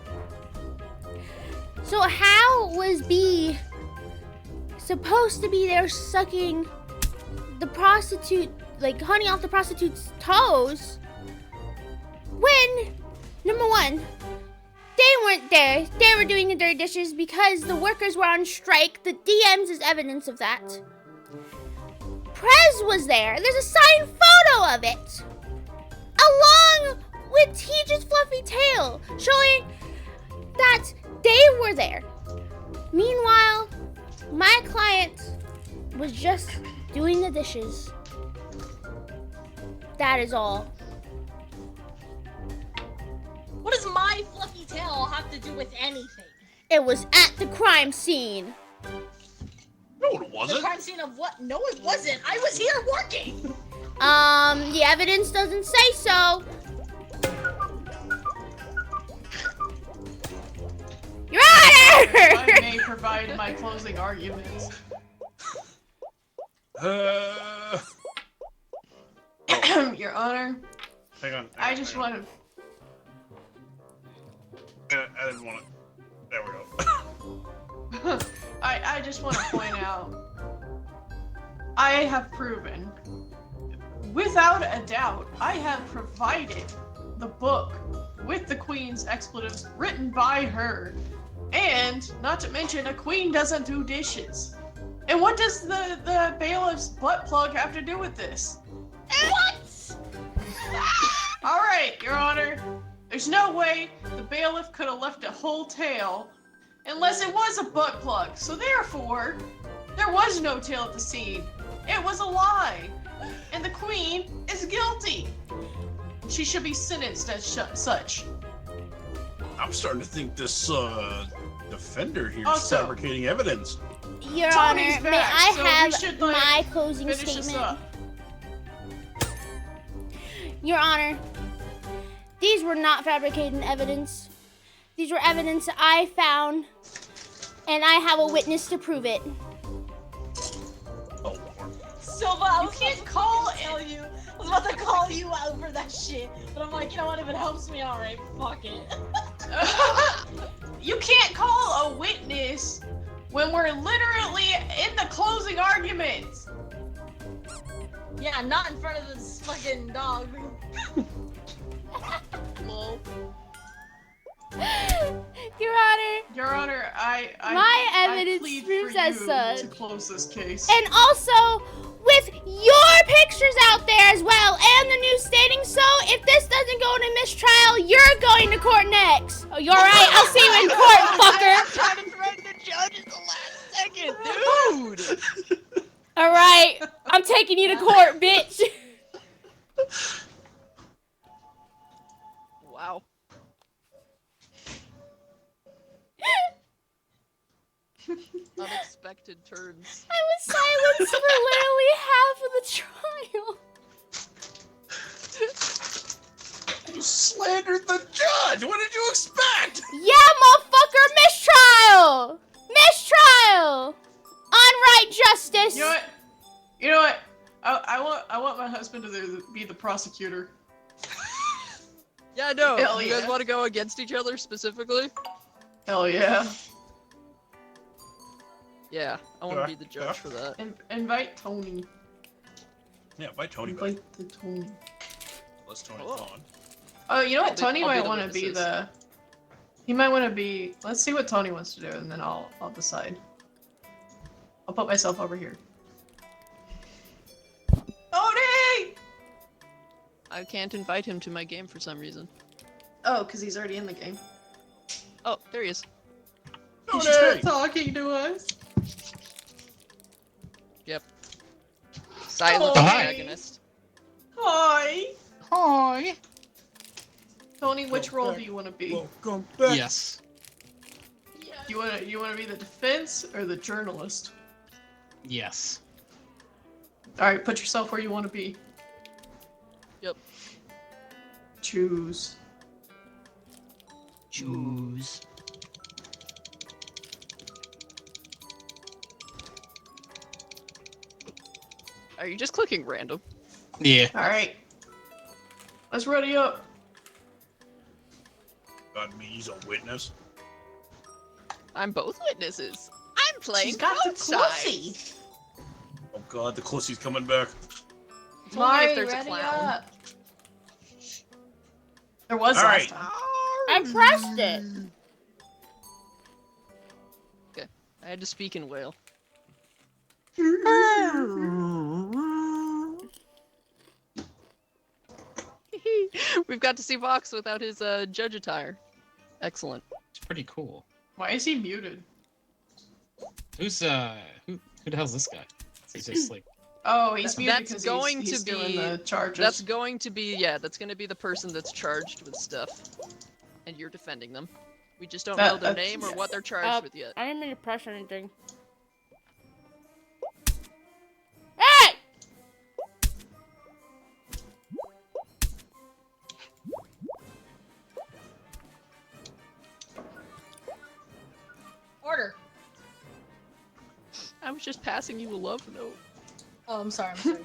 So how was B supposed to be there sucking the prostitute, like honey off the prostitute's toes, when, number one, they weren't there. They were doing the dirty dishes because the workers were on strike. The DMs is evidence of that. Prez was there. There's a signed photo of it, along with Teach's fluffy tail, showing that they were there. Meanwhile, my client was just doing the dishes. That is all. What does my fluffy tail have to do with anything? It was at the crime scene. No, it The wasn't. crime scene of what? No, it wasn't. I was here working. The evidence doesn't say so. Your I Honor! may provide my closing arguments. Your Honor, Hang on. I just want to. I didn't want to. There we go. I just want to point out. I have proven, without a doubt, I have provided the book with the queen's expletives written by her. And, not to mention, a queen doesn't do dishes. And what does the bailiff's butt plug have to do with this? What? Alright, Your Honor. There's no way the bailiff could have left a whole tail unless it was a butt plug. So therefore, there was no tail at the scene. It was a lie. And the queen is guilty. She should be sentenced as such. I'm starting to think this defender here is Also- fabricating evidence. Your Tony's Honor, may back, I so we have should, like, my closing Finish this statement? up. Your Honor, these were not fabricated evidence. These were evidence I found, and I have a witness to prove it. Oh, Lord. Silva, I You was can't about to call tell you. I was about to call you out for that shit, but I'm like, you know what? If it helps me, alright, fuck it. You can't call a witness when we're literally in the closing arguments. Yeah, not in front of this fucking dog. Lol. Your Honor, Your Honor, My evidence plead proves for as you such. to close this case. and also with your pictures out there as well, and the news stating so, if this doesn't go to mistrial, you're going to court next. Oh, you're right. I'll see you in court, fucker. Trying to threaten the judge at the last second, dude. All right, I'm taking you to court, bitch. Wow. Unexpected turns. I was silenced for literally half of the trial. You slandered the judge! What did you expect? Yeah, motherfucker, mistrial! Mistrial! On right justice! You know what? You know what? I want my husband to be the prosecutor. Yeah, no. Hell You guys yeah. want to go against each other specifically? Hell yeah. Yeah, I want to Yeah, be the judge for that. Invite Tony. Yeah, by Tony back. Invite the Tony. Let's Tony Oh. on. Oh, you know what? I'll Tony be might the want to be witnesses. the. He might want to be. Let's see what Tony wants to do, and then I'll decide. I'll put myself over here. Tony! I can't invite him to my game for some reason. Oh, because he's already in the game. Oh, there he is. He Tony! should start talking to us. Silent Oh, hi. protagonist. Hi. Hi. Tony, which Welcome role back. do you want to be? Welcome back. Yes. You want to be the defense or the journalist? Yes. All right, put yourself where you want to be. Yep. Choose. Choose. Are you just clicking random? Yeah. All right. Let's ready up. God, me, he's a witness. I'm both witnesses. I'm playing She's got the both sides. clussy. Oh God, the clussy's coming back. It's only if there's a ready clown. up. There was All last right. time. I pressed it. I had to speak in whale. We've got to see Vox without his judge attire. Excellent. It's pretty cool. Why is he muted? Who's who the hell's this guy? He's just like Oh, he's muted That's because going he's to doing be- the charges. That's going to be that's going to be the person that's charged with stuff, and you're defending them. We just don't know their That's- name or what they're charged Uh, with yet. I didn't mean to press anything. Hey! Order. I was just passing you a love note. Oh, I'm sorry. I'm sorry.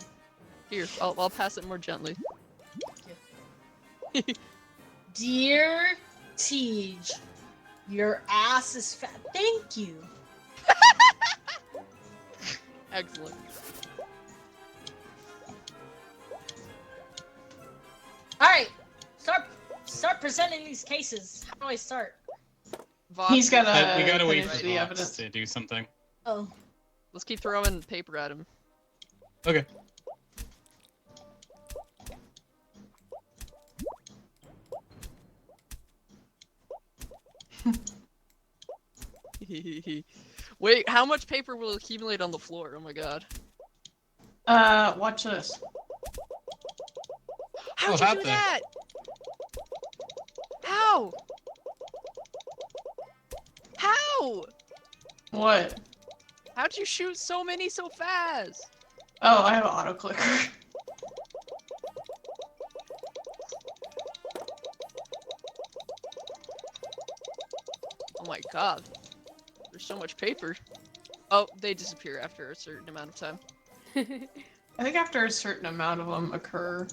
Here, I'll pass it more gently. Dear Tej, your ass is fat. Thank you. Excellent. All right, start Start presenting these cases. How do I start? Vox, He's gotta we gotta wait finish for the Vox evidence. to do something. Oh. let's keep throwing paper at him. Okay. Wait, how much paper will accumulate on the floor? Oh my god. Watch this. How'd how'd you do that? that? How? How? What? How'd you shoot so many so fast? Oh, I have an auto clicker. Oh my god. There's so much paper. Oh, they disappear after a certain amount of time. I think after a certain amount of them occur.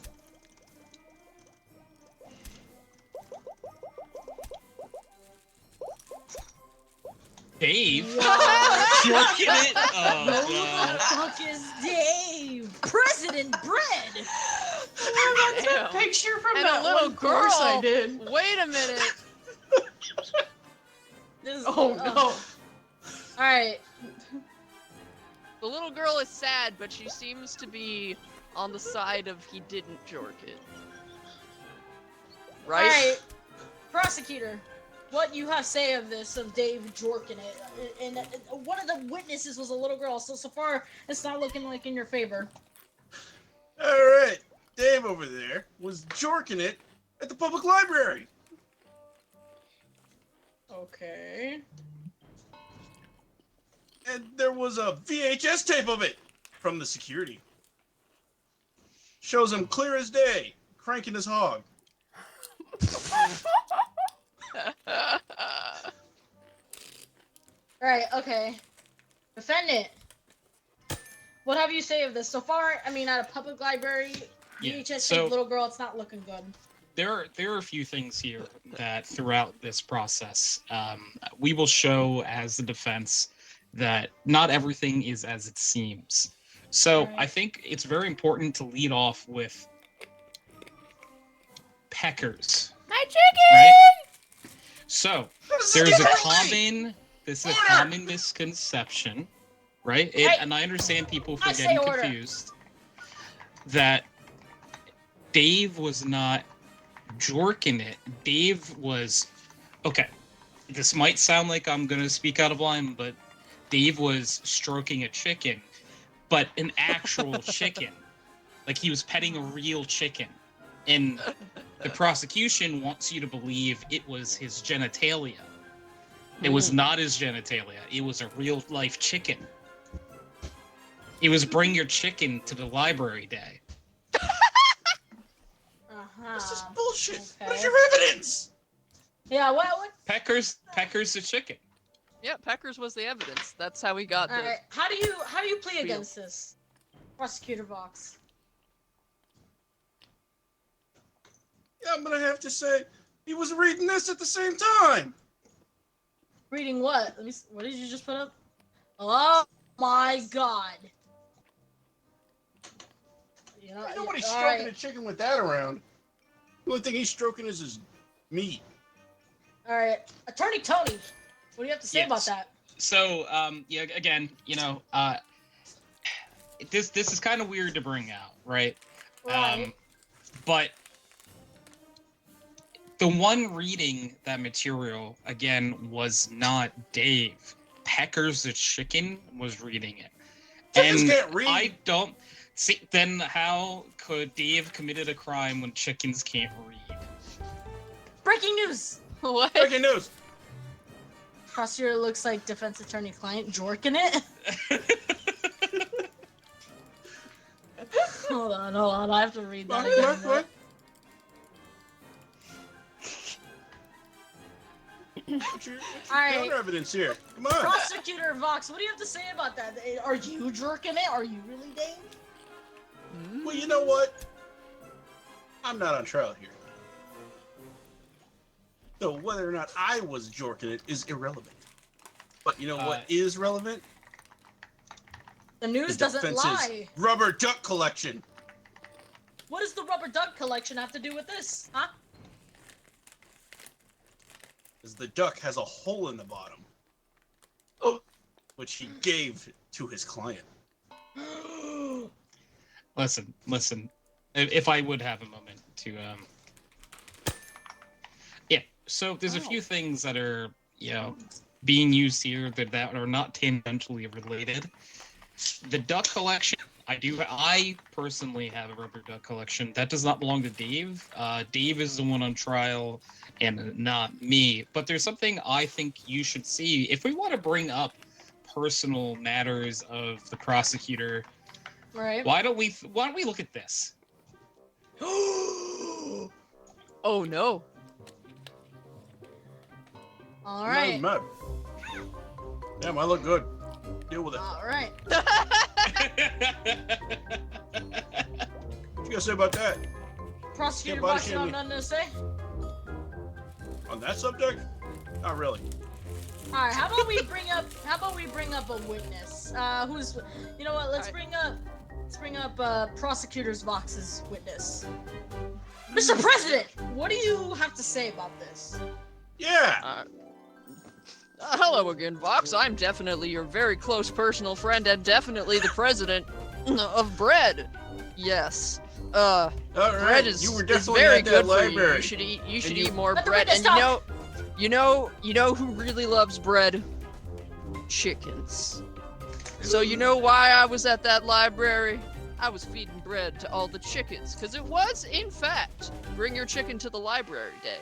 Dave? What? Jorking it? Who Oh, the fuck is Dave? President Bread! Oh, that's Damn. a picture from And that a little one course I girl. did. Wait a minute. This, Oh no. Alright. The little girl is sad, but she seems to be on the side of he didn't jork it. Right? Alright. Prosecutor, what you have say of this, of Dave jorking it? And one of the witnesses was a little girl, so far it's not looking like in your favor. Alright, Dave over there was jorking it at the public library. Okay. And there was a VHS tape of it from the security. Shows him clear as day, cranking his hog. Alright, okay. Defendant, what have you say of this? So far, I mean, at a public library, Yeah, VHS so- tape, little girl, it's not looking good. there are a few things here that throughout this process, we will show as the defense that not everything is as it seems. So Right. I think it's very important to lead off with Peckers, My chicken! right? So This there's is a getting common misconception, right? Hey, And I understand people I for say getting order. confused that Dave was not jorking it. Dave was okay. This might sound like I'm gonna speak out of line, but Dave was stroking a chicken, but an actual chicken. Like he was petting a real chicken. And the prosecution wants you to believe it was his genitalia. It was not his genitalia. It was a real life chicken. It was bring your chicken to the library day. This is bullshit. Okay. Where's your evidence? Yeah, what? Pecker's the chicken. Yeah, Peckers was the evidence. That's how we got Alright, the. how do you plead Spiel. against this? Prosecutor Vox. Yeah, I'm gonna have to say he was reading this at the same time. Reading what? Let me see. What did you just put up? Oh my god. You know, Nobody's all stroking right. a chicken with that around. The only thing he's stroking is his meat. Alright. Attorney Tony, what do you have to say about Yes. that? So, yeah, again, this is kind of weird to bring out, right? Right. But the one reading that material again was not Dave. Peckers the chicken was reading it, Chickens and can't read. I don't see. Then how could Dave committed a crime when chickens can't read? Breaking news! What? Breaking news. Prosecutor looks like defense attorney client jorking it. Hold on, I have to read that again. What? What's your Alright. counter evidence here? Come on. Prosecutor Vox, what do you have to say about that? Are you jerking it? Are you really, Dave? Well, you know what? I'm not on trial here. So whether or not I was jorking it is irrelevant. But you know what is relevant? The news The doesn't defense's lie. rubber duck collection. What does the rubber duck collection have to do with this, huh? is the duck has a hole in the bottom, which he gave to his client. Listen. If I would have a moment to, yeah. So there's a few things that are, being used here that are not tangentially related. The duck collection, I personally have a rubber duck collection. That does not belong to Dave. Dave is the one on trial and not me. But there's something I think you should see. If we want to bring up personal matters of the prosecutor, Right. why don't we look at this? Oh no. All I'm right. not even mad. Damn, I look good. Deal with it. All right. What you gotta say about that? Prosecutor Yeah, body Boxing on shaming. nothing to say. On that subject? Not really. All right. How about we bring up a witness? Who's? You know what? Let's bring up Prosecutor's Vox's witness. Mr. President, what do you have to say about this? Yeah. Hello again, Vox. I'm definitely your very close personal friend and definitely the president of bread. Yes. All Bread right. is, You were is definitely very at that good for you. library. You should you- eat more Let the bread. witness And talk. you know who really loves bread? Chickens. So you know why I was at that library? I was feeding bread to all the chickens, because it was, in fact, bring your chicken to the library day.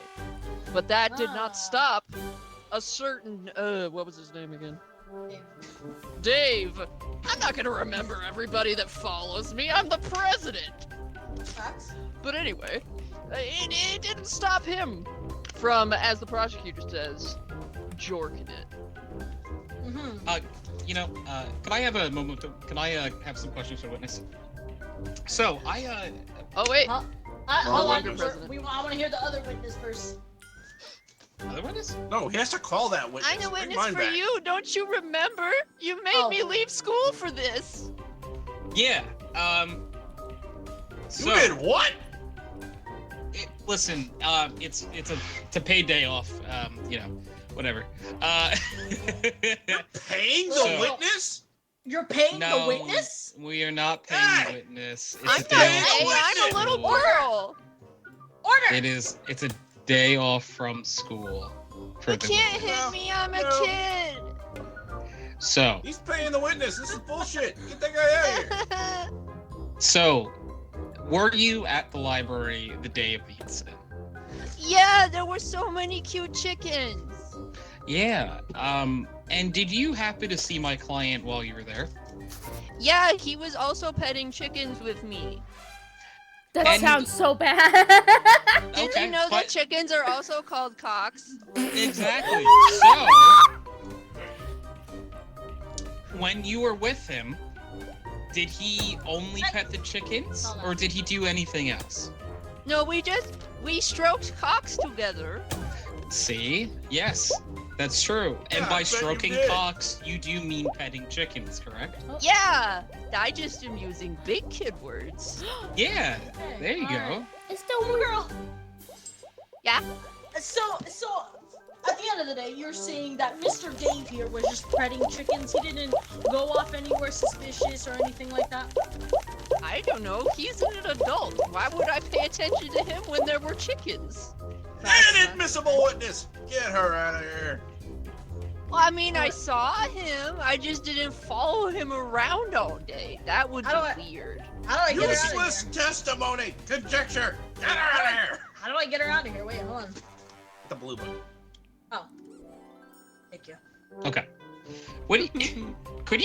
But that did Ah. not stop a certain, what was his name again? Dave. I'm not gonna remember everybody that follows me. I'm the president. Facts. But anyway, it didn't stop him from, as the prosecutor says, jorking it. Mm-hmm. Can I have a moment? Can I have some questions for the witness? So Oh wait, Hold on. Mr. President. I want to hear the other witness first. other witness? No, he has to call that witness. I'm a Bring witness mine for back. you. Don't you remember? You made Oh. me leave school for this. Yeah. You So did what? listen, it's a paid day off. Whatever. Paying the So- witness? You're paying No, the witness? we are not paying Hey! the witness. It's I'm a not day off gay. from I'm a little school. girl. Order! It's a day off from school. For You the can't witness. hit me. I'm a No. kid. So He's paying the witness. This is bullshit. Get that guy out of here. So, were you at the library the day of the incident? Yeah, there were so many cute chickens. Yeah. And did you happen to see my client while you were there? Yeah, he was also petting chickens with me. That And- sounds so bad. Did Okay, you know that but- chickens are also called cocks? Exactly. So, when you were with him, did he only pet the chickens, or did he do anything else? No, we stroked cocks together. See? Yes, that's true. And Yeah, I by bet you stroking did. cocks, you do mean petting chickens, correct? Yeah, I just am using big kid words. Yeah, there you Alright. go. It's still weird. Girl. Yeah. So, at the end of the day, you're saying that Mr. Dave here was just petting chickens. He didn't go off anywhere suspicious or anything like that. I don't know. He's an adult. Why would I pay attention to him when there were chickens? Inadmissible witness. Get her out of here. Well, I mean, I saw him. I just didn't follow him around all day. That would How do be weird. How do I get her out of Useless here? testimony. Conjecture. Get her out of here. How do I get her out of here? Wait, hold on. The blue button. Oh. Thank you. Okay. What do you, could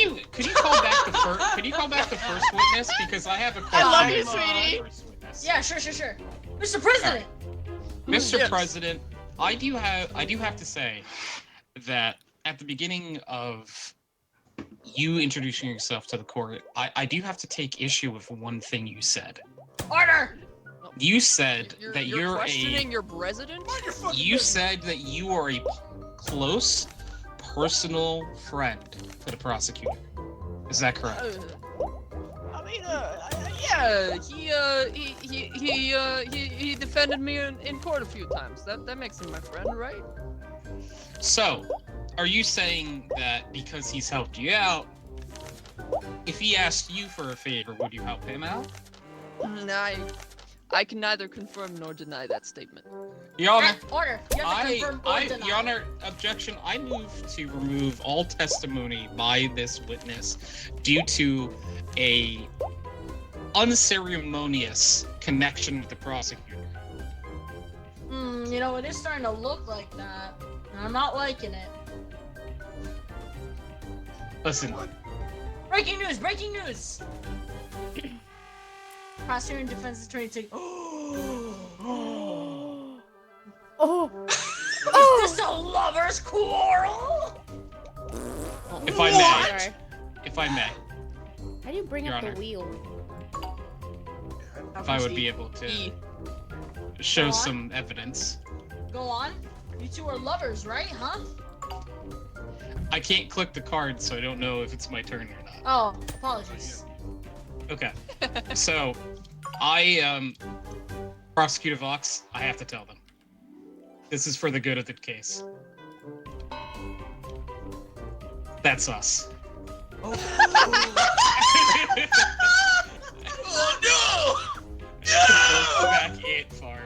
you call back the first? Could you call back the first witness, because I have a question. love you, about the sweetie. first witness. Yeah, sure. Mr. President! Mr. Yes. President, I do have to say that at the beginning of you introducing yourself to the court, I do have to take issue with one thing you said. Order! You said that you're you're questioning your president? Mind your fucking you business. said that you are a close personal friend to the prosecutor. Is that correct? I mean, yeah, he defended me in court a few times. That makes him my friend, right? So, are you saying that because he's helped you out, if he asked you for a favor, would you help him out? I can neither confirm nor deny that statement. Your Honor, Order. You have to confirm or deny. Your Honor, objection. I move to remove all testimony by this witness due to a unceremonious connection with the prosecutor. You know, it is starting to look like that. And I'm not liking it. Listen, Breaking news! Breaking news! Prosecutor and defense attorney take. Oh. Is this a lover's quarrel? if I may, if I may, How do you bring Your up Honor. the wheel? if I would be able to show Go on. some evidence. Go on. You two are lovers, right? Huh? I can't click the card, so I don't know if it's my turn or not. Oh, apologies. Okay. So, Prosecutor Vox, I have to tell them. This is for the good of the case. That's us. Oh no! Go back 8 far.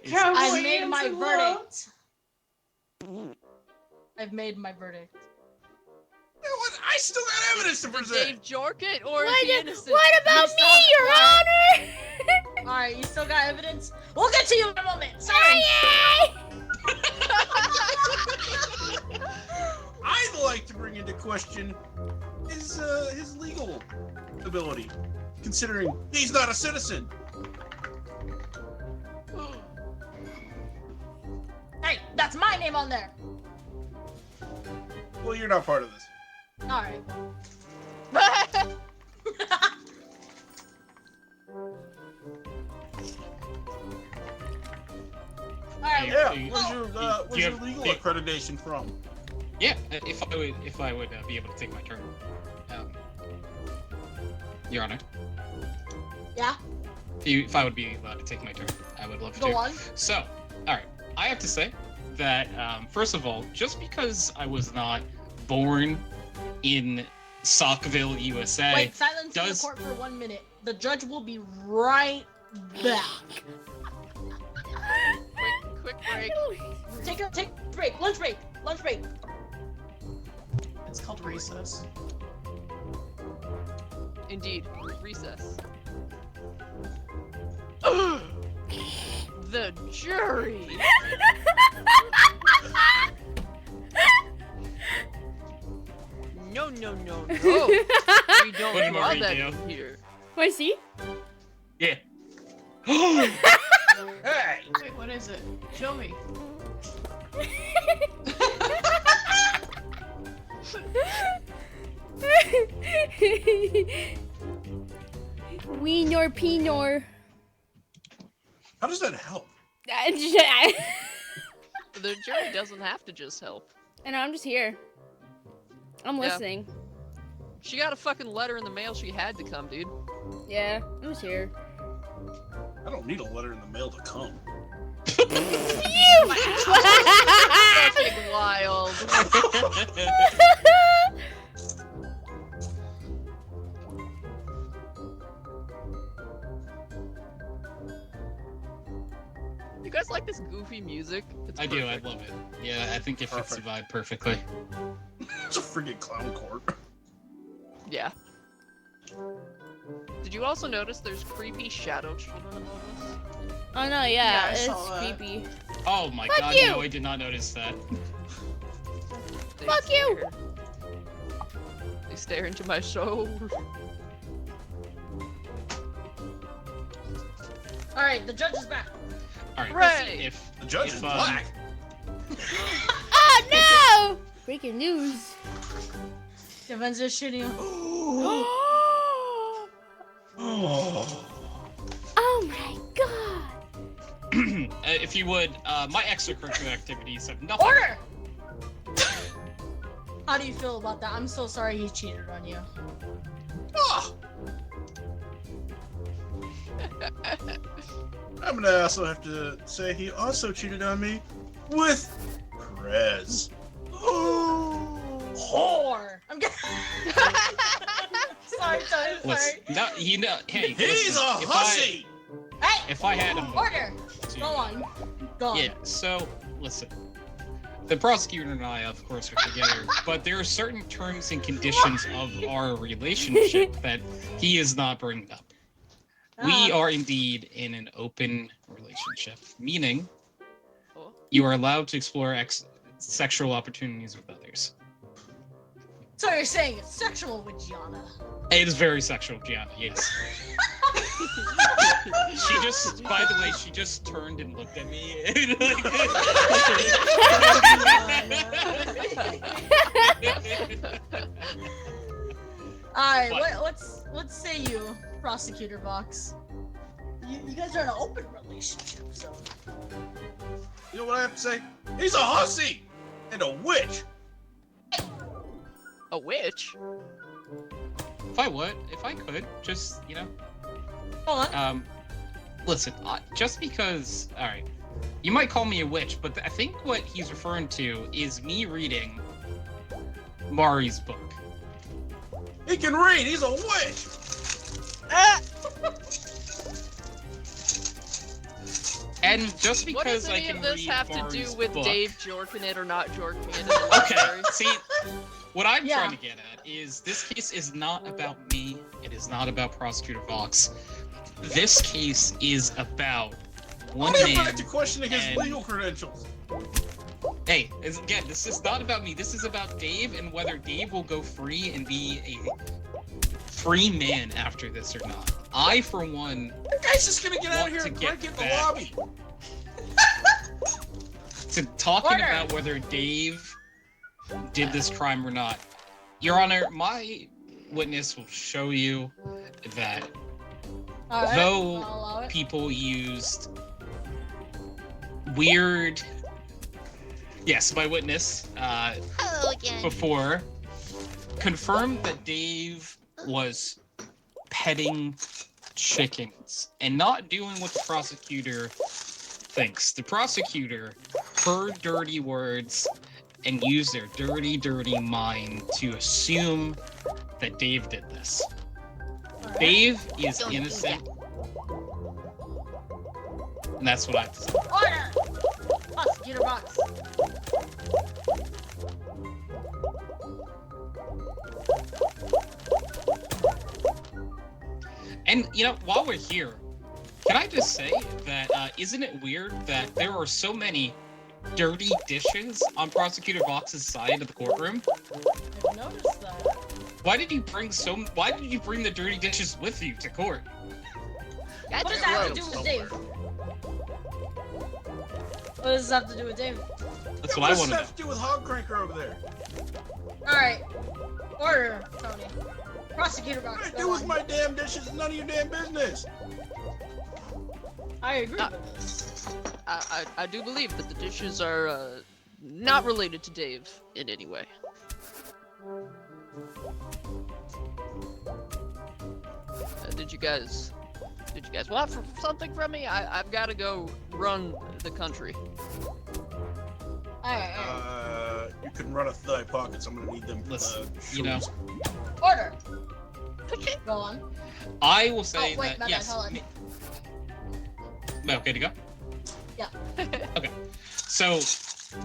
Cowboy I've made my ants in love. verdict. I've made my verdict. Yeah, what? I still got evidence to present. Dave Jork it, or is What, he innocent? what about You me, stop Your that. Honor? Alright, you still got evidence? We'll get to you in a moment. Sorry. Yay! I'd like to bring into question his legal ability, considering he's not a citizen. Hey, that's my name on there. Well, you're not part of this. Alright. Alright. Yeah. You- Where's you your have- legal you- accreditation from? Yeah, if I would be able to take my turn. Your Honor, Yeah, if I would be allowed to take my turn, I would love to. go on. So, all right, I have to say that first of all, just because I was not born in Saukville, USA, Wait, silence in the does- court for 1 minute. The judge will be right back. Quick break. Take break, lunch break, lunch break. It's called recess. Indeed, recess. The jury. No, no, no, no. We don't What want do that you do? here. Want to see? yeah. Hey! Wait, what is it? Show me. Weenor Pinor. How does that help? And The jury doesn't have to just help. I'm just here. I'm Yeah. listening. She got a fucking letter in the mail. She had to come, dude. Yeah, I'm just here. I don't need a letter in the mail to come. Fucking wild. You guys like this goofy music? It's I do. I perfect. love it. Yeah, I think it fits the Perfect. vibe perfectly. It's a friggin' clown court. Yeah. Did you also notice there's creepy shadow children among us? Oh no, yeah, Yeah, I it's saw that. creepy. Oh my Fuck god, you! no, I did not notice that. They Fuck you! stare. They stare into my soul. Alright, the judge is back. All right, Hooray! if The judge If, is um, black. Oh no! Breaking news. Defense is shooting. Oh Oh. my god. if you would, my extracurricular activities have nothing. Order! How do you feel about that? I'm so sorry he cheated on you. Oh. I'm gonna also have to say he also cheated on me with Perez. Whore. I'm getting. sorry. Listen, no, hey, He's listen, a hussy! If I had a Order. to- Go on. Go on. Yeah, so, listen. The prosecutor and I, of course, are together, but there are certain terms and conditions of our relationship that he is not bringing up. We are indeed in an open relationship, meaning Oh. you are allowed to explore sexual opportunities with others. So you're saying it's sexual with Gianna? It is very sexual, Gianna, yes. She just, by the way, she just turned and looked at me. Alright, But- what say you, Prosecutor Vox? You guys are in an open relationship, so. You know what I have to say? He's a hussy! And a witch! A witch? If I could, just, Go on. listen, just because, alright, you might call me a witch, but I think what he's referring to is me reading Mari's book. He can read! He's a witch! And just What does because I any can of this read have to do Mari's with book, Dave jorking it or not jorking it? In the Okay, library? see, what I'm Yeah. trying to get at is this case is not about me. It is not about Prosecutor Vox. This case is about one I'll get man. back to questioning his and- legal credentials. Hey, again, this is not about me. This is about Dave and whether Dave will go free and be a free man after this or not. I, for one, That guy's just gonna get out Want of here to and get break in the back. lobby. to talking Order. about whether Dave did this crime or not. Your Honor, my witness will show you that Alright, though I'll allow it. people used weird. Yes, my witness Hello again. before confirmed that Dave was petting chickens and not doing what the prosecutor thinks. The prosecutor heard dirty words and used their dirty, dirty mind to assume that Dave did this. Alright. Dave is Don't do innocent. And that's what I have to say. Order! Prosecutor Vox. And, while we're here, can I just say that, isn't it weird that there are so many dirty dishes on Prosecutor Vox's side of the courtroom? I've noticed that. Why did you bring the dirty dishes with you to court? What does that have to do with Dave? What does this have to do with Dave? That's What what I does want this to know. have to do with Hog Cranker over there? Alright. Order, Tony. Prosecutor What Vox. do I do Go with on. my damn dishes? None of your damn business. I agree with this. I do believe that the dishes are not related to Dave in any way. Did you guys want something from me? I've got to go run the country. Alright. You can run a thigh pockets. I'm gonna need them. Listen, shoes. Order. Go on. I will say Oh, wait, that, my bad, yes. hold on. Am I okay to go? Yeah. Okay. So,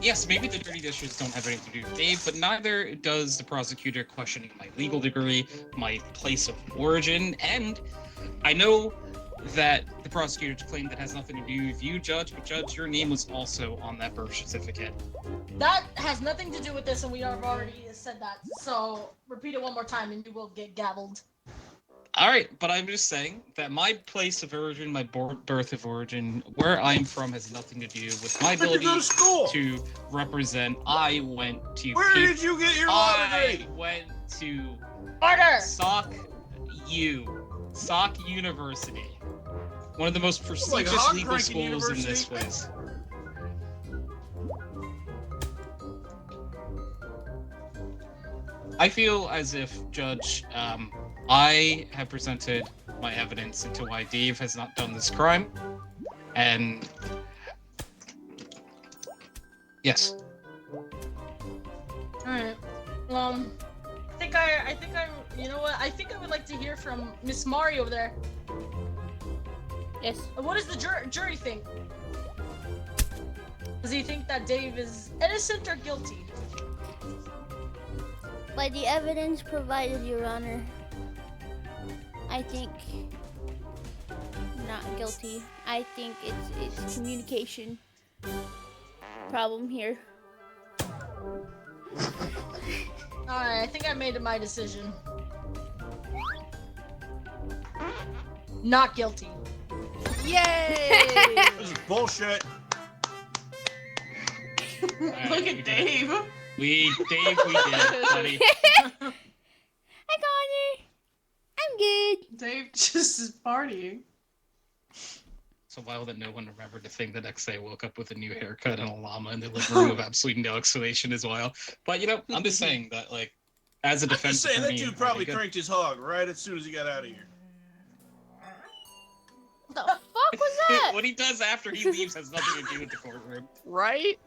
yes, maybe the dirty dishes don't have anything to do with Dave, but neither does the prosecutor questioning my legal degree, my place of origin, and I know that the prosecutor claimed that has nothing to do with you, Judge, but Judge, your name was also on that birth certificate. That has nothing to do with this, and we have already said that. So repeat it one more time, and you will get gavelled. All right, but I'm just saying that my place of origin, my birth of origin, where I'm from has nothing to do with my Where'd you ability go to school? to represent. I went to Where did you get your law I degree? went to Order. Sock University. One of the most prestigious Hog legal Cranking schools in this University? place. I feel as if, Judge, I have presented my evidence into why Dave has not done this crime. And yes. Alright. You know what? I think I would like to hear from Miss Mari over there. Yes. What does the jury think? Does he think that Dave is innocent or guilty? By the evidence provided, Your Honor, I think not guilty. I think it's communication problem here. Alright, I think I made my decision. Not guilty. Yay! This is bullshit. Look at Dave. We did it, buddy. Hi, Connor. I'm good. Dave just is partying. So wild that no one remembered the thing the next day. I woke up with a new haircut and a llama in the living room of absolutely no explanation as well. But I'm just saying that, like, as a I'm defense just saying, that attorney, dude probably cranked his hog right as soon as he got out of here. What the fuck was that? What he does after he leaves has nothing to do with the courtroom. Right?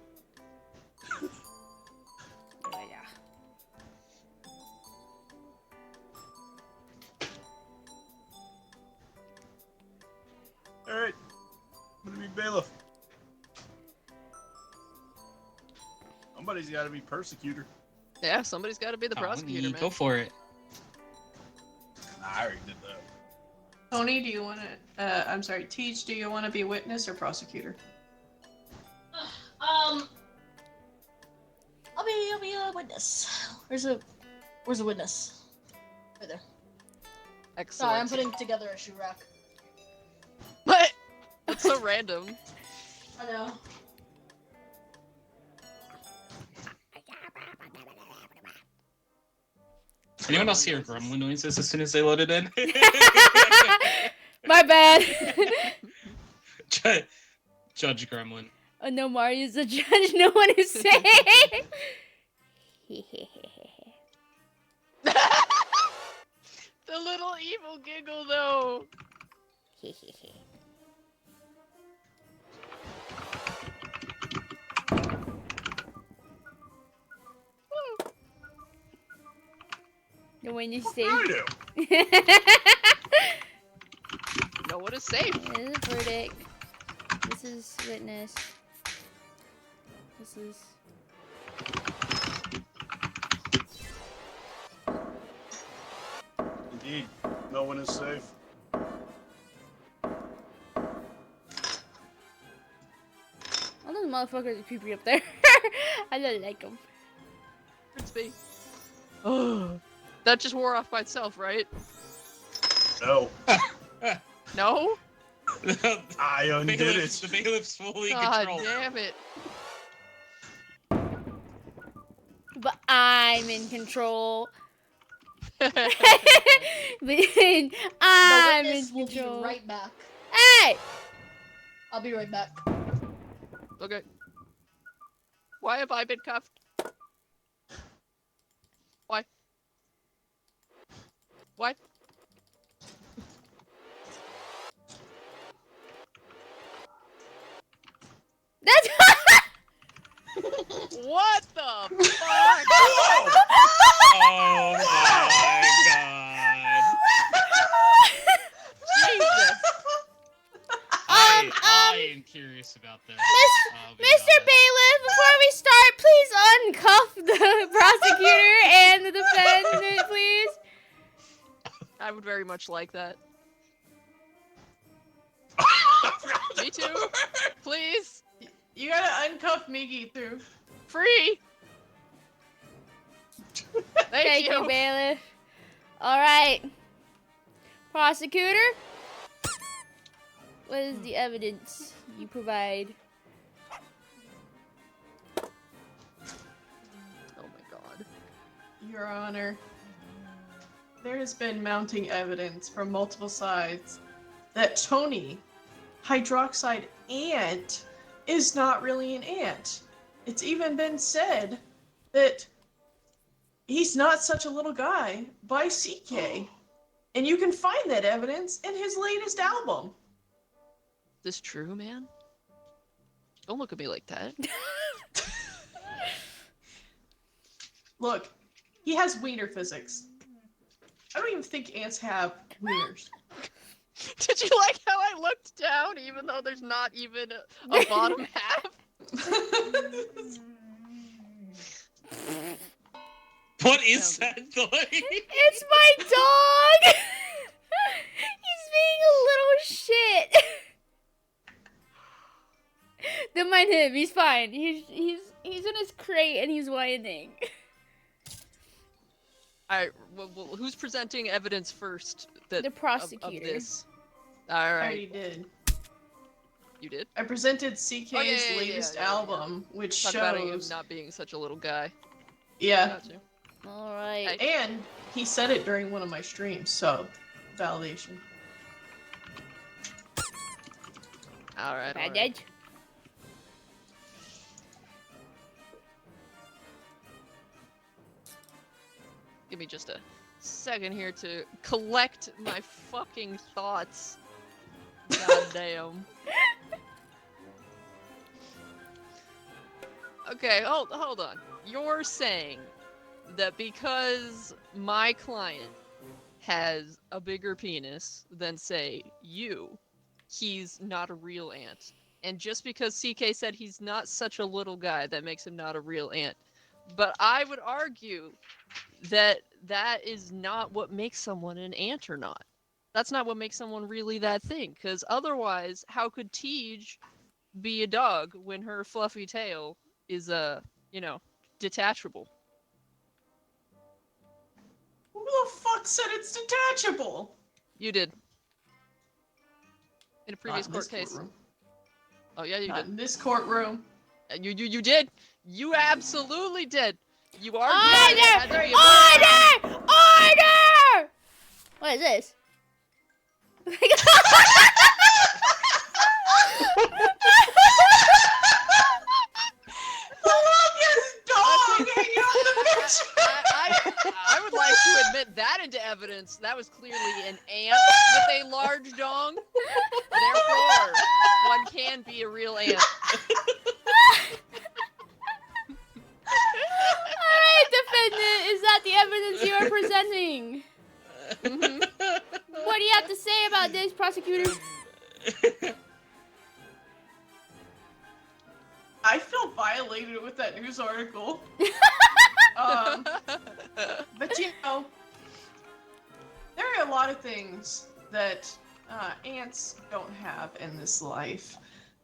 Alright. I'm gonna be bailiff. Somebody's gotta be persecutor. Yeah, somebody's got to be the prosecutor, man. Go for it. I already did that. Tony, do you want to? I'm sorry, Teach. Do you want to be witness or prosecutor? I'll be a witness. Where's a witness? Right there. Excellent. Sorry, I'm putting together a shoe rack. What? That's so random. I know. Anyone else hear gremlin noises as soon as they loaded in? My bad. Judge Gremlin. Oh no, Mario's the judge. No one is saying. The little evil giggle, though. No one is What saying. I do? No one is safe. This is a verdict. This is witness. This is. Indeed, no one is safe. All those motherfuckers are creepy up there. I don't like them. It's me. Oh, that just wore off by itself, right? No. No? I undid The it. bailiff's fully in God control. damn it. But I'm in control. But I'm The in witness will be control. right back. Hey! I'll be right back. Okay. Why have I been cuffed? Why? Why? That's. What the fuck? Oh my god. Jesus. I am curious about this. I'll be Mr. honest. Bailiff, before we start, please uncuff the prosecutor and the defendant, please. I would very much like that. Me too. Please. You gotta uncuff Miggy through. Free. Thank you. Bailiff. Alright. Prosecutor? What is the evidence you provide? Oh my god. Your Honor, there has been mounting evidence from multiple sides that Tony, hydroxide ant, is not really an ant. It's even been said that he's not such a little guy by CK. And you can find that evidence in his latest album. This true, man? Don't look at me like that. Look, he has wiener physics. I don't even think ants have wieners. Did you like how I looked down, even though there's not even a bottom half? What is that noise? It's my dog! He's being a little shit. Don't mind him, he's fine. He's in his crate and he's whining. Alright, well, who's presenting evidence first? The prosecutor. Of this? I Alright. already did. You did? I presented CK's yeah, latest yeah. album, which Talk about him shows. not being such a little guy. Yeah. Gotcha. Alright. And he said it during one of my streams, so validation. Alright. Bad alright. edge. Give me just a second here to collect my fucking thoughts. God damn. Okay, hold on. You're saying that because my client has a bigger penis than, say, you, he's not a real ant. And just because CK said he's not such a little guy, that makes him not a real ant. But I would argue that that is not what makes someone an ant or not. That's not what makes someone really that thing. Because otherwise, how could Tej be a dog when her fluffy tail is, detachable? Who the fuck said it's detachable? You did. In a previous Not in this court case. courtroom. Oh yeah, you Not did. in this courtroom. You did. You absolutely did. You are Order! right. Order! Order! What is this? The longest dog hanging on the picture. I would like to admit that into evidence. That was clearly an ant with a large dong. Therefore, one can be a real ant. Alright, defendant, is that the evidence you are presenting? What do you have to say about this, prosecutor? I feel violated with that news article. But you know, there are a lot of things that ants don't have in this life.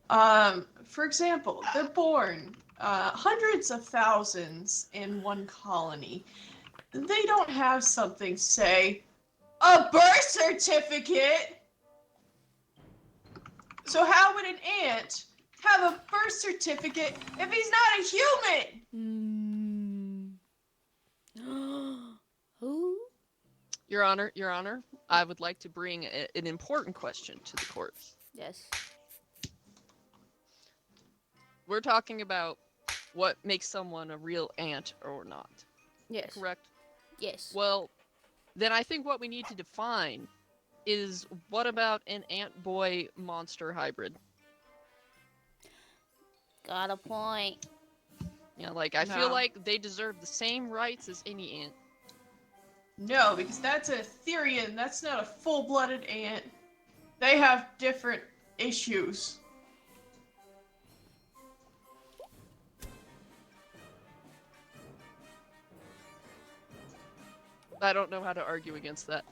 For example, they're born hundreds of thousands in one colony. They don't have something, say, a birth certificate. So how would an ant have a birth certificate if he's not a human? Who? Your Honor, I would like to bring an important question to the court. Yes. We're talking about what makes someone a real ant or not, Yes. correct? Yes. Well, then I think what we need to define is, what about an ant-boy monster hybrid? Got a point. You know, like, I feel No. like they deserve the same rights as any ant. No, because that's a Therian. That's not a full-blooded ant. They have different issues. I don't know how to argue against that.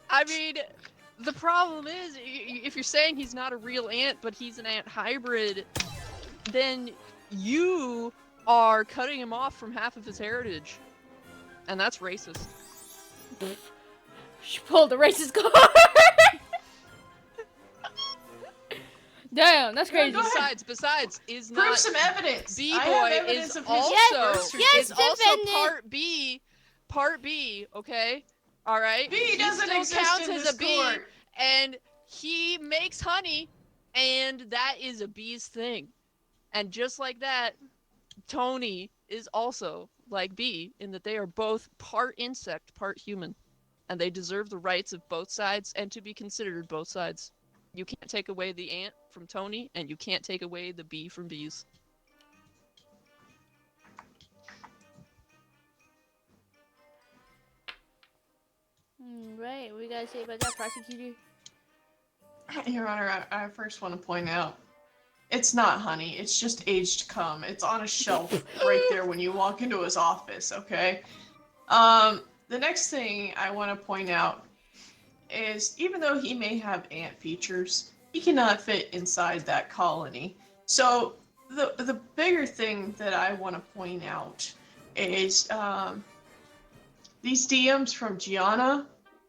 I mean, the problem is, if you're saying he's not a real ant, but he's an ant hybrid, then you are cutting him off from half of his heritage. And that's racist. She pulled the racist card. Damn, that's crazy. Go ahead. Besides, is Prove not some evidence. I have B-boy evidence is of his also birth Yes, is also defendant. part B, okay? All right. B He doesn't still exist counts in as this a bee, court. and he makes honey, and that is a bee's thing. And just like that, Tony is also like bee in that they are both part insect, part human, and they deserve the rights of both sides and to be considered both sides. You can't take away the ant from Tony, and you can't take away the bee from bees. Right, what you gotta say about that, prosecutor? Your Honor, I first want to point out, it's not honey. It's just aged cum. It's on a shelf right there when you walk into his office. Okay. The next thing I want to point out is, even though he may have ant features, he cannot fit inside that colony. So the bigger thing that I want to point out is these DMs from Gianna,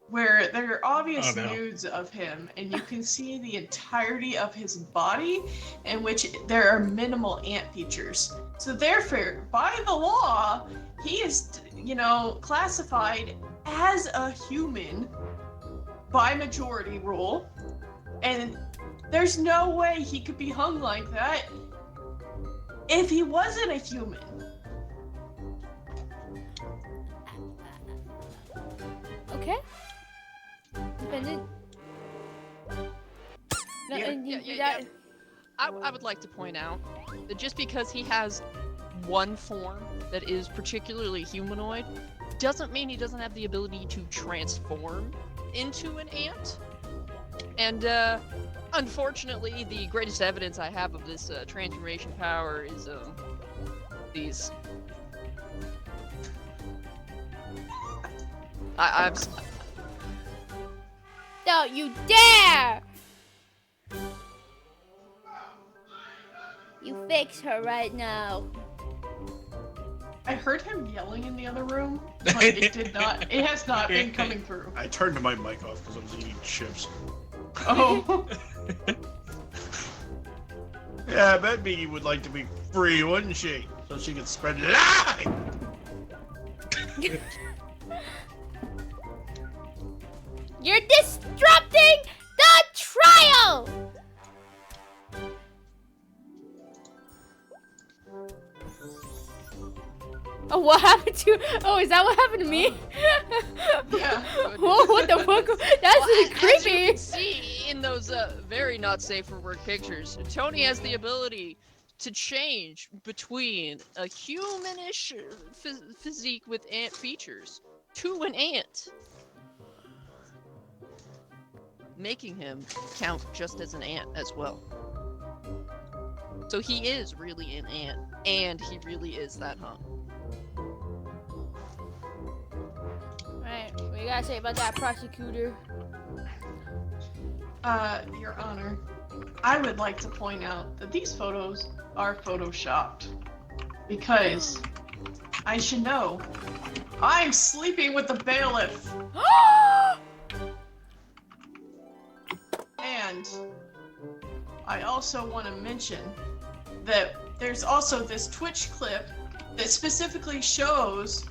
where there are obvious Oh, no. nudes of him, and you can see the entirety of his body, in which there are minimal ant features. So therefore, by the law, he is, classified as a human by majority rule, and there's no way he could be hung like that if he wasn't a human. Okay. Defendant. No, Yeah. and you Yeah. I would like to point out that just because he has one form that is particularly humanoid doesn't mean he doesn't have the ability to transform into an ant. And unfortunately, the greatest evidence I have of this transformation power is these. I'm. Don't you dare! You fix her right now. I heard him yelling in the other room, but it has not been coming through. I turned my mic off because I was eating chips. Oh. Yeah, I bet Biggie would like to be free, wouldn't she? So she could spread lies! You're disrupting the trial! Oh, what happened to? Oh, is that what happened to me? Yeah. Whoa, what the fuck? That's Well, as you creepy. can see in those very not safe for work pictures, Tony has the ability to change between a humanish physique with ant features to an ant, making him count just as an ant as well. So he is really an ant, and he really is that hung. Right, what you gotta say about that, prosecutor? Your Honor, I would like to point out that these photos are photoshopped because I should know I'm sleeping with the bailiff. And I also want to mention that there's also this Twitch clip that specifically shows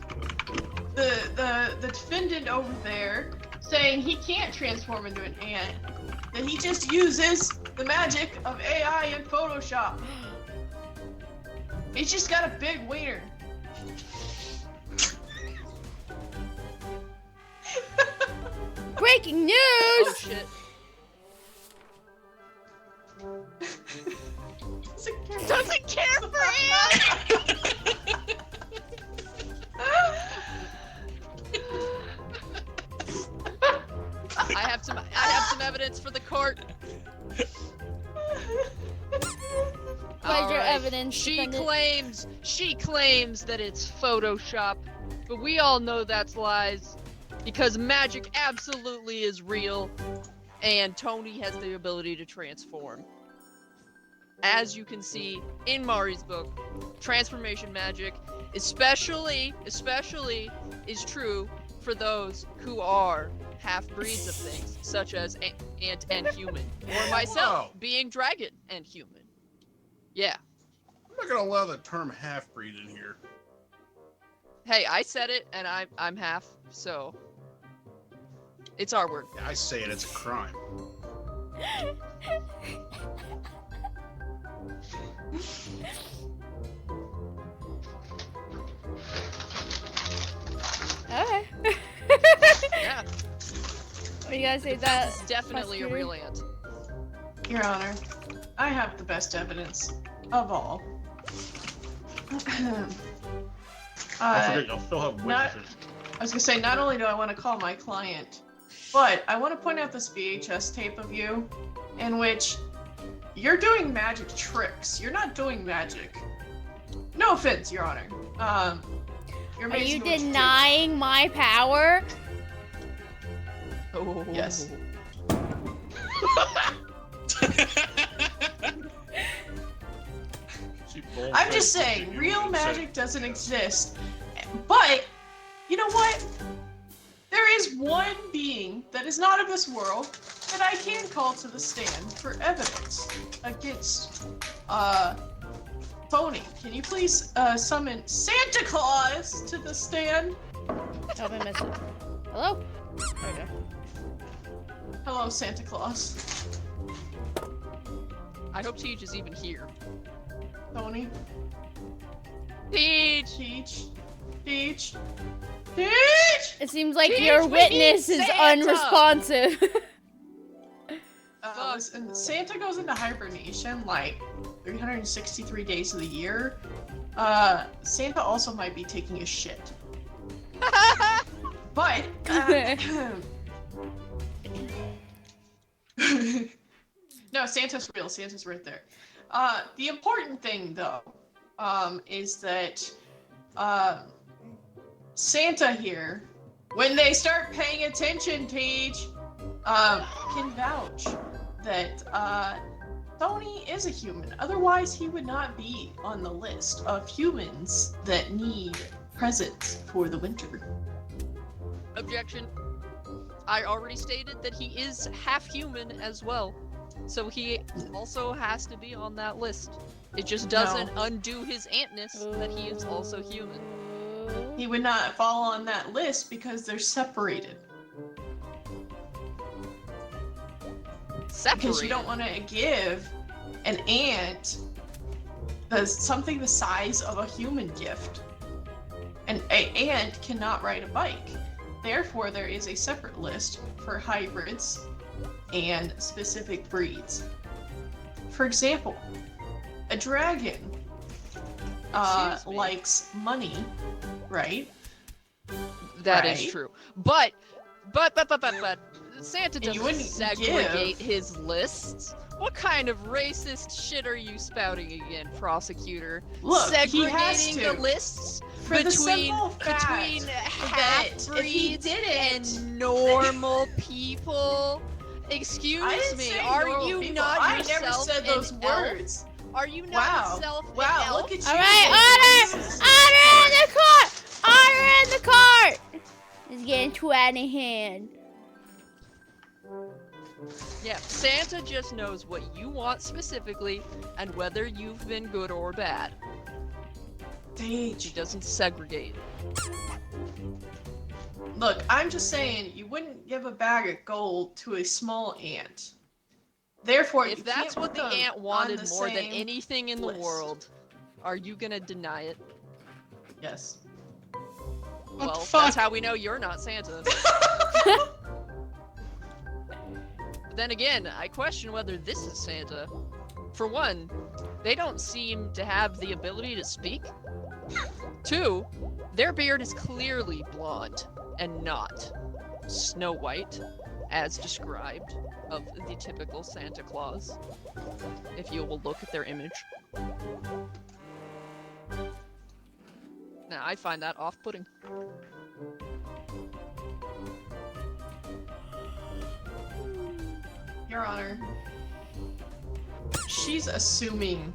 the defendant over there saying he can't transform into an ant, that he just uses the magic of AI and Photoshop. He's just got a big wiener. Breaking news! Oh shit. Doesn't care for ants! I have some evidence for the court. Where's your Alright. evidence, She defendant? claims that it's Photoshop, but we all know that's lies because magic absolutely is real, and Tony has the ability to transform. As you can see in Mari's book, transformation magic, especially is true for those who are half-breeds of things, such as ant and human, or myself, Wow. being dragon and human. Yeah. I'm not gonna allow the term half-breed in here. Hey, I said it, and I'm half, so it's our word. I say it, it's a crime. Are you gonna say that? This is definitely a real ant. Your Honor, I have the best evidence of all. I forget, y'all still have not- witnesses. I was gonna say, not only do I want to call my client, but I want to point out this VHS tape of you, in which you're doing magic tricks. You're not doing magic. No offense, Your Honor. You're Are you amazing at what do. denying my power? Oh. Yes. I'm just saying, real magic doesn't exist. But, you know what? There is one being that is not of this world that I can call to the stand for evidence against, Tony. Can you please, summon Santa Claus to the stand? Tell me, miss it. Hello? Okay. Hello, Santa Claus. I hope Teach is even here. Tony? Teach! Teach? Teach? Teach? It seems like Teach, your we witness need is Santa! unresponsive. Listen, Santa goes into hibernation like 363 days of the year. Santa also might be taking a shit. But, no, Santa's real. Santa's right there. The important thing, though, is that, Santa here, when they start paying attention, Teach, can vouch that, Tony is a human. Otherwise, he would not be on the list of humans that need presents for the winter. Objection. I already stated that he is half human as well. So he also has to be on that list. It just doesn't undo his antness that he is also human. He would not fall on that list because they're separated. Separated? Because you don't want to give an ant something the size of a human gift. An ant cannot ride a bike. Therefore, there is a separate list for hybrids and specific breeds. For example, a dragon likes money, right? That is Right. true. But Santa And you doesn't wouldn't segregate his lists. What kind of racist shit are you spouting again, prosecutor? Look, he has Segregating to. the lists For the between simple fact between that if he half-breeds didn't, and normal people? Excuse I didn't me, say are normal you people. not I yourself never said an those elf? words. Are you not Wow. yourself an Wow, elf? look at you. Alright, order in the cart! Order in the cart! It's getting too out of hand. Yeah, Santa just knows what you want specifically and whether you've been good or bad. He Stage. doesn't segregate. Look, I'm just saying, you wouldn't give a bag of gold to a small ant. Therefore, If you that's can't what put the them ant on wanted the more than same anything in the list. world, are you gonna deny it? Yes. Well, the fuck? that's how we know you're not Santa. But then again, I question whether this is Santa. For one, they don't seem to have the ability to speak. Two, their beard is clearly blonde and not Snow White, as described of the typical Santa Claus, if you will look at their image. Now, I find that off-putting. Your Honor, she's assuming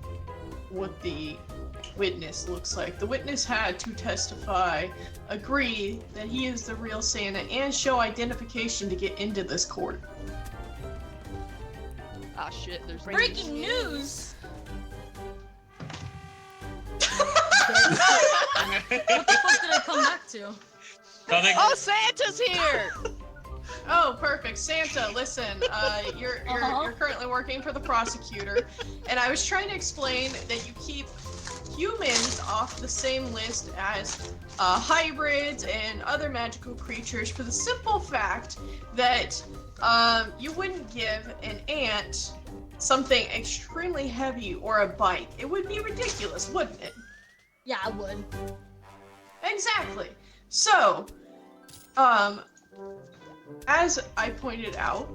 what the witness looks like. The witness had to testify, agree that he is the real Santa, and show identification to get into this court. Ah, shit, there's Breaking news! What the fuck did I come back to? Nothing. Oh, Santa's here! Oh, perfect. Santa, listen, you're currently working for the prosecutor, and I was trying to explain that you keep humans off the same list as hybrids and other magical creatures for the simple fact that You wouldn't give an ant something extremely heavy or a bite. It would be ridiculous, wouldn't it? Yeah, I would. Exactly. So, as I pointed out,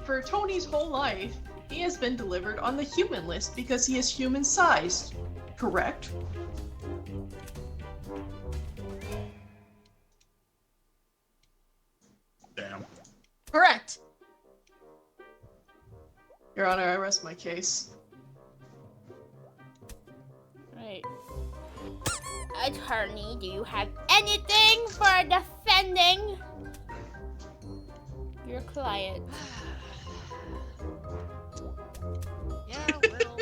for Tony's whole life, he has been delivered on the human list because he is human-sized. Correct? Damn. Correct. Your Honor, I rest my case. Right. Attorney, do you have anything for defending your client? Yeah, well.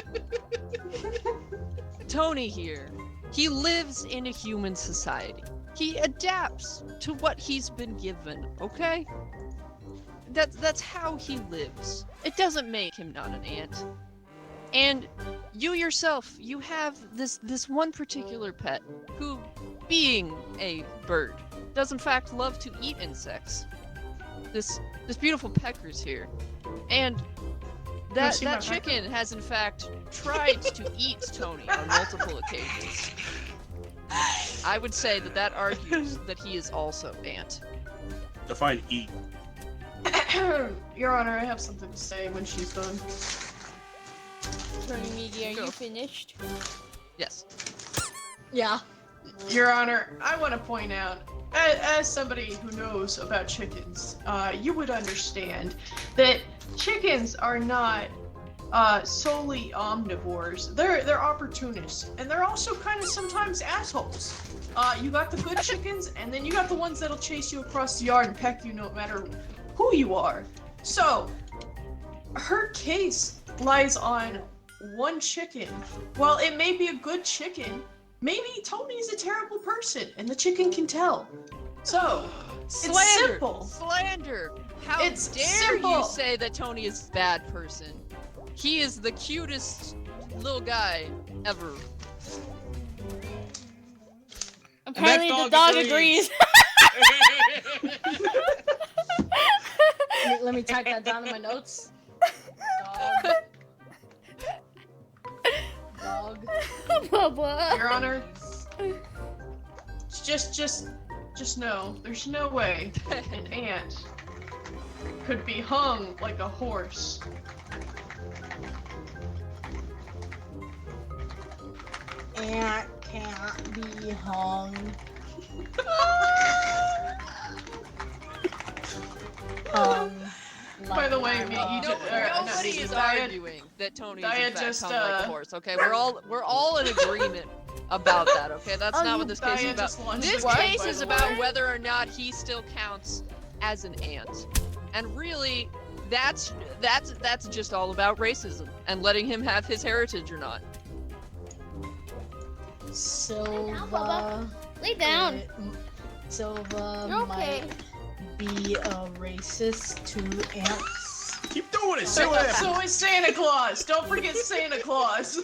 Tony here. He lives in a human society. He adapts to what he's been given, okay? That's how he lives. It doesn't make him not an ant. And you yourself, you have this one particular pet who, being a bird, does in fact love to eat insects. This beautiful pecker's here. And that chicken has in fact tried to eat Tony on multiple occasions. I would say that argues that he is also ant. Define eat. Your Honor, I have something to say when she's done. Attorney Migi, are Go. you finished? Yes. Yeah. Your Honor, I want to point out, as somebody who knows about chickens, you would understand that chickens are not solely omnivores. They're opportunists, and they're also kind of sometimes assholes. You got the good chickens, and then you got the ones that'll chase you across the yard and peck you no matter who you are. So, her case lies on one chicken. While it may be a good chicken, maybe Tony's a terrible person, and the chicken can tell. So, it's simple. Slander! How It's dare simple. you say that Tony is a bad person? He is the cutest little guy ever. Apparently the dog dog agrees. agrees. Let me type that down in my notes. Dog. Bubba. Your Honor, just know, there's no way an ant could be hung like a horse. Ant can't be hung. By the way, like me, a- you No, just, nobody is arguing that Tony is in Diet fact just, hung like a uh, horse. Okay, we're all in agreement about that. Okay, that's not what this case is Diet about. just launched This the what, case by is the about way? whether or not he still counts as an ant, and really, that's just all about racism and letting him have his heritage or not. Silva. Lay down. Silva You're okay. might be a racist to ants. Keep doing it. See So, what happens. so is Santa Claus. Don't forget Santa Claus.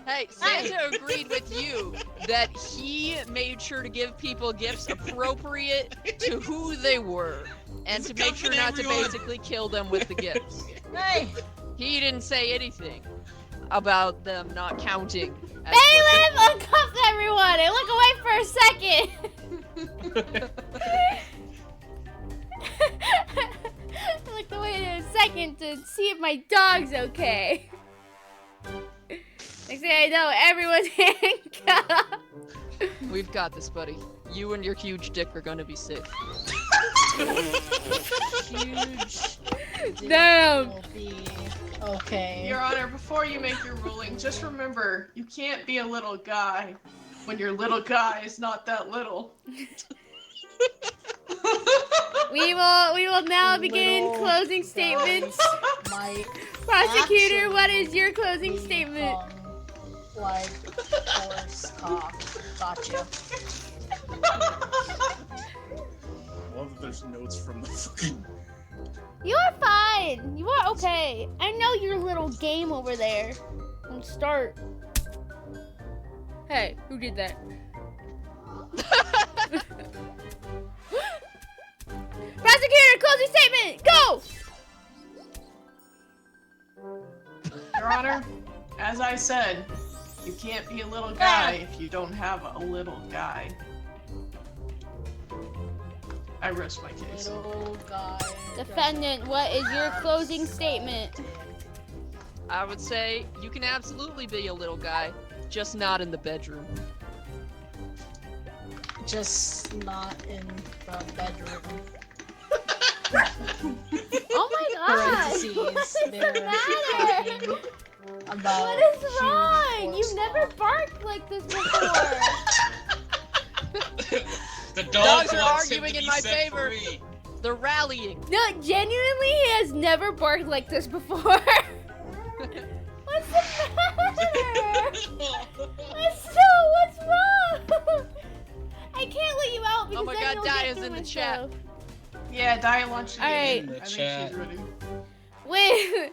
Hey, Santa agreed with you that he made sure to give people gifts appropriate to who they were, and to make sure not to basically kill them with the gifts. Hey! He didn't say anything about them not counting. As Bailiff, uncuff everyone! And look away for a second! I looked away in a second to see if my dog's okay. Next thing I know, everyone's handcuffed. We've got this, buddy. You and your huge dick are gonna be safe. Huge. Damn. Will be okay. Your Honor, before you make your ruling, just remember, you can't be a little guy when your little guy is not that little. We will now begin Little closing statements. Might Prosecutor, what is your closing be statement? hung like horse cock. Gotcha. I love that there's notes from the fucking. You are fine. You are okay. I know your little game over there. Don't start. Hey, who did that? Prosecutor, Prosecutor, closing statement. Go. Your Honor, as I said, you can't be a little guy if you don't have a little guy. I rest my case. Little guy. Defendant, what is your closing statement? I would say you can absolutely be a little guy, just not in the bedroom. Just not in the bedroom. Oh my gosh. Parentheses. What's the They're matter? talking about What is huge wrong? horse You've never dog. barked like this before. The Dogs are wants him arguing to in be my set favor. free. They're rallying. No, genuinely, he has never barked like this before. What's the matter? What's wrong? I can't let you out because Oh my then God, you'll Daya's get through in my the chat. stuff. Yeah, Dia wants you to Alright. get in. In the I think chat. she's ready. With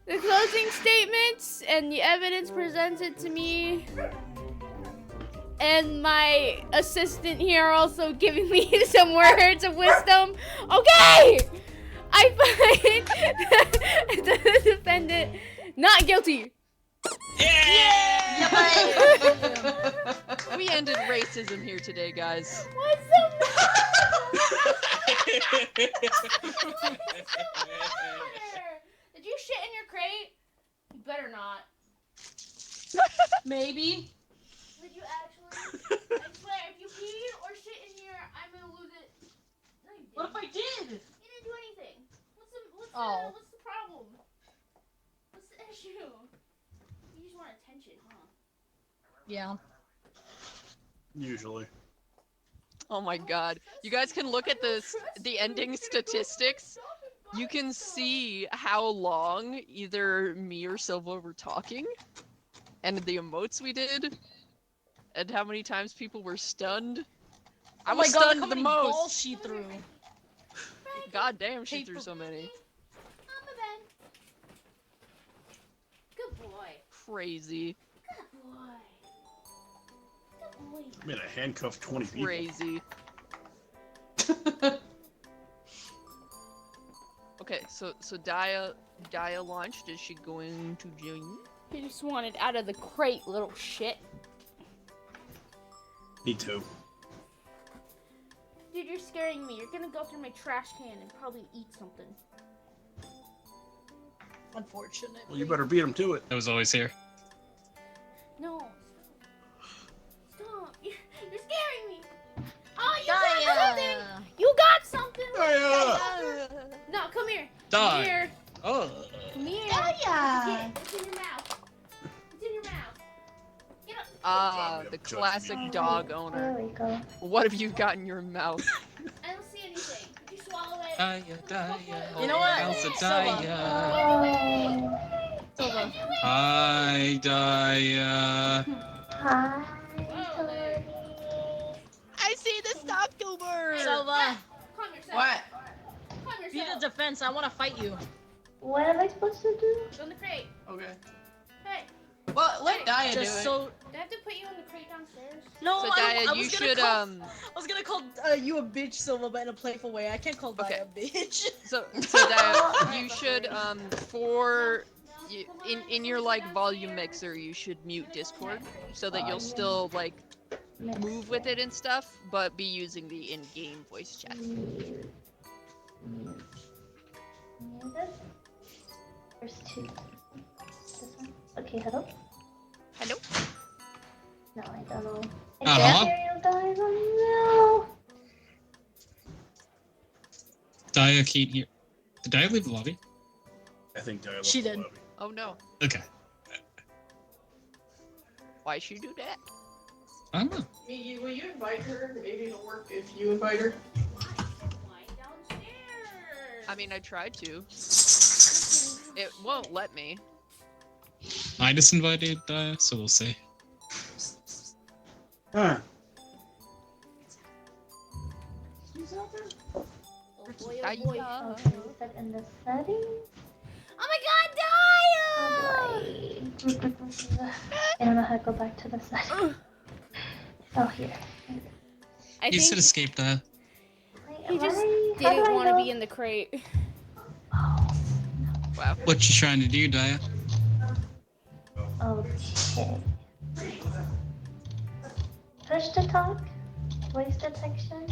the closing statements and the evidence presented to me, and my assistant here also giving me some words of wisdom. Okay! I find the defendant not guilty. Yeah! We ended racism here today, guys. What's the matter? Did you shit in your crate? You better not. Maybe. Did you actually? I swear, if you pee or shit in here, I'm gonna lose it. No, you didn't. What if I did? You didn't do anything. Oh. What's the problem? What's the issue? You just want attention, huh? Yeah. Usually. Oh my God. You guys can look at the ending statistics. You can see how long either me or Silva were talking, and the emotes we did, and how many times people were stunned. I Oh was my God, look stunned how the many balls most. she threw. God damn, she Paper- threw so many. On the bed. Good boy. Crazy. Good boy. Good boy. I mean, I handcuffed 20 people. Crazy. Okay, so Dia launched. Is she going to join you? He just wanted out of the crate, little shit. Me too. Dude, you're scaring me. You're gonna go through my trash can and probably eat something. Unfortunately. Well, you better beat him to it. I was always here. No. Stop. You're scaring me. Oh, you got something. Dia! You got something. Dia! No, come here. Die. Come here. Oh. Come here. Dia! It's in your mouth. It's in your mouth. Get up. Ah, Judge the me. classic dog owner. There we go. What have you got in your mouth? I don't see anything. Did you swallow it? Dia. You know what? Elsa Silva. Dia. Silva. Hi, Dia. Hi. I see the Stocktober! Silva. Calm yourself. What? Calm Be the yourself. defense. I want to fight you. What am I supposed to do? Go in the crate. Okay. Hey, Well, let Dia do it. Just so. do I have to put you in the crate downstairs? No, So I Dia, was you gonna should call, I was gonna call you a bitch, Silva, but in a playful way. I can't call Dia Okay. a bitch. so Dia, you should for in your like volume mixer, you should mute Discord so that you'll still like move with it and stuff, but be using the in-game voice chat. Music. There's two. This one. Okay, hello? Hello. No, I don't know. I Uh-huh. can't hear you guys. Oh Dia can't hear. Did Dia leave the lobby? I think Dia left She the did. lobby. Oh no. Okay. Why'd she do that? I don't know. Miggy, will you invite her? Maybe it'll work if you invite her. Why downstairs? I mean, I tried to. It won't let me. I just invited Dia, so we'll see. Huh. Oh boy, oh boy. no. Okay, you said in the settings? Oh my God, Dia! I don't know how to go back to the settings. Oh, here. I You should think escape Dia. Wait, He why just- are you how do didn't I want to know? be in the crate. Wow. What you trying to do, Daya? Okay. Push to talk? Voice detection?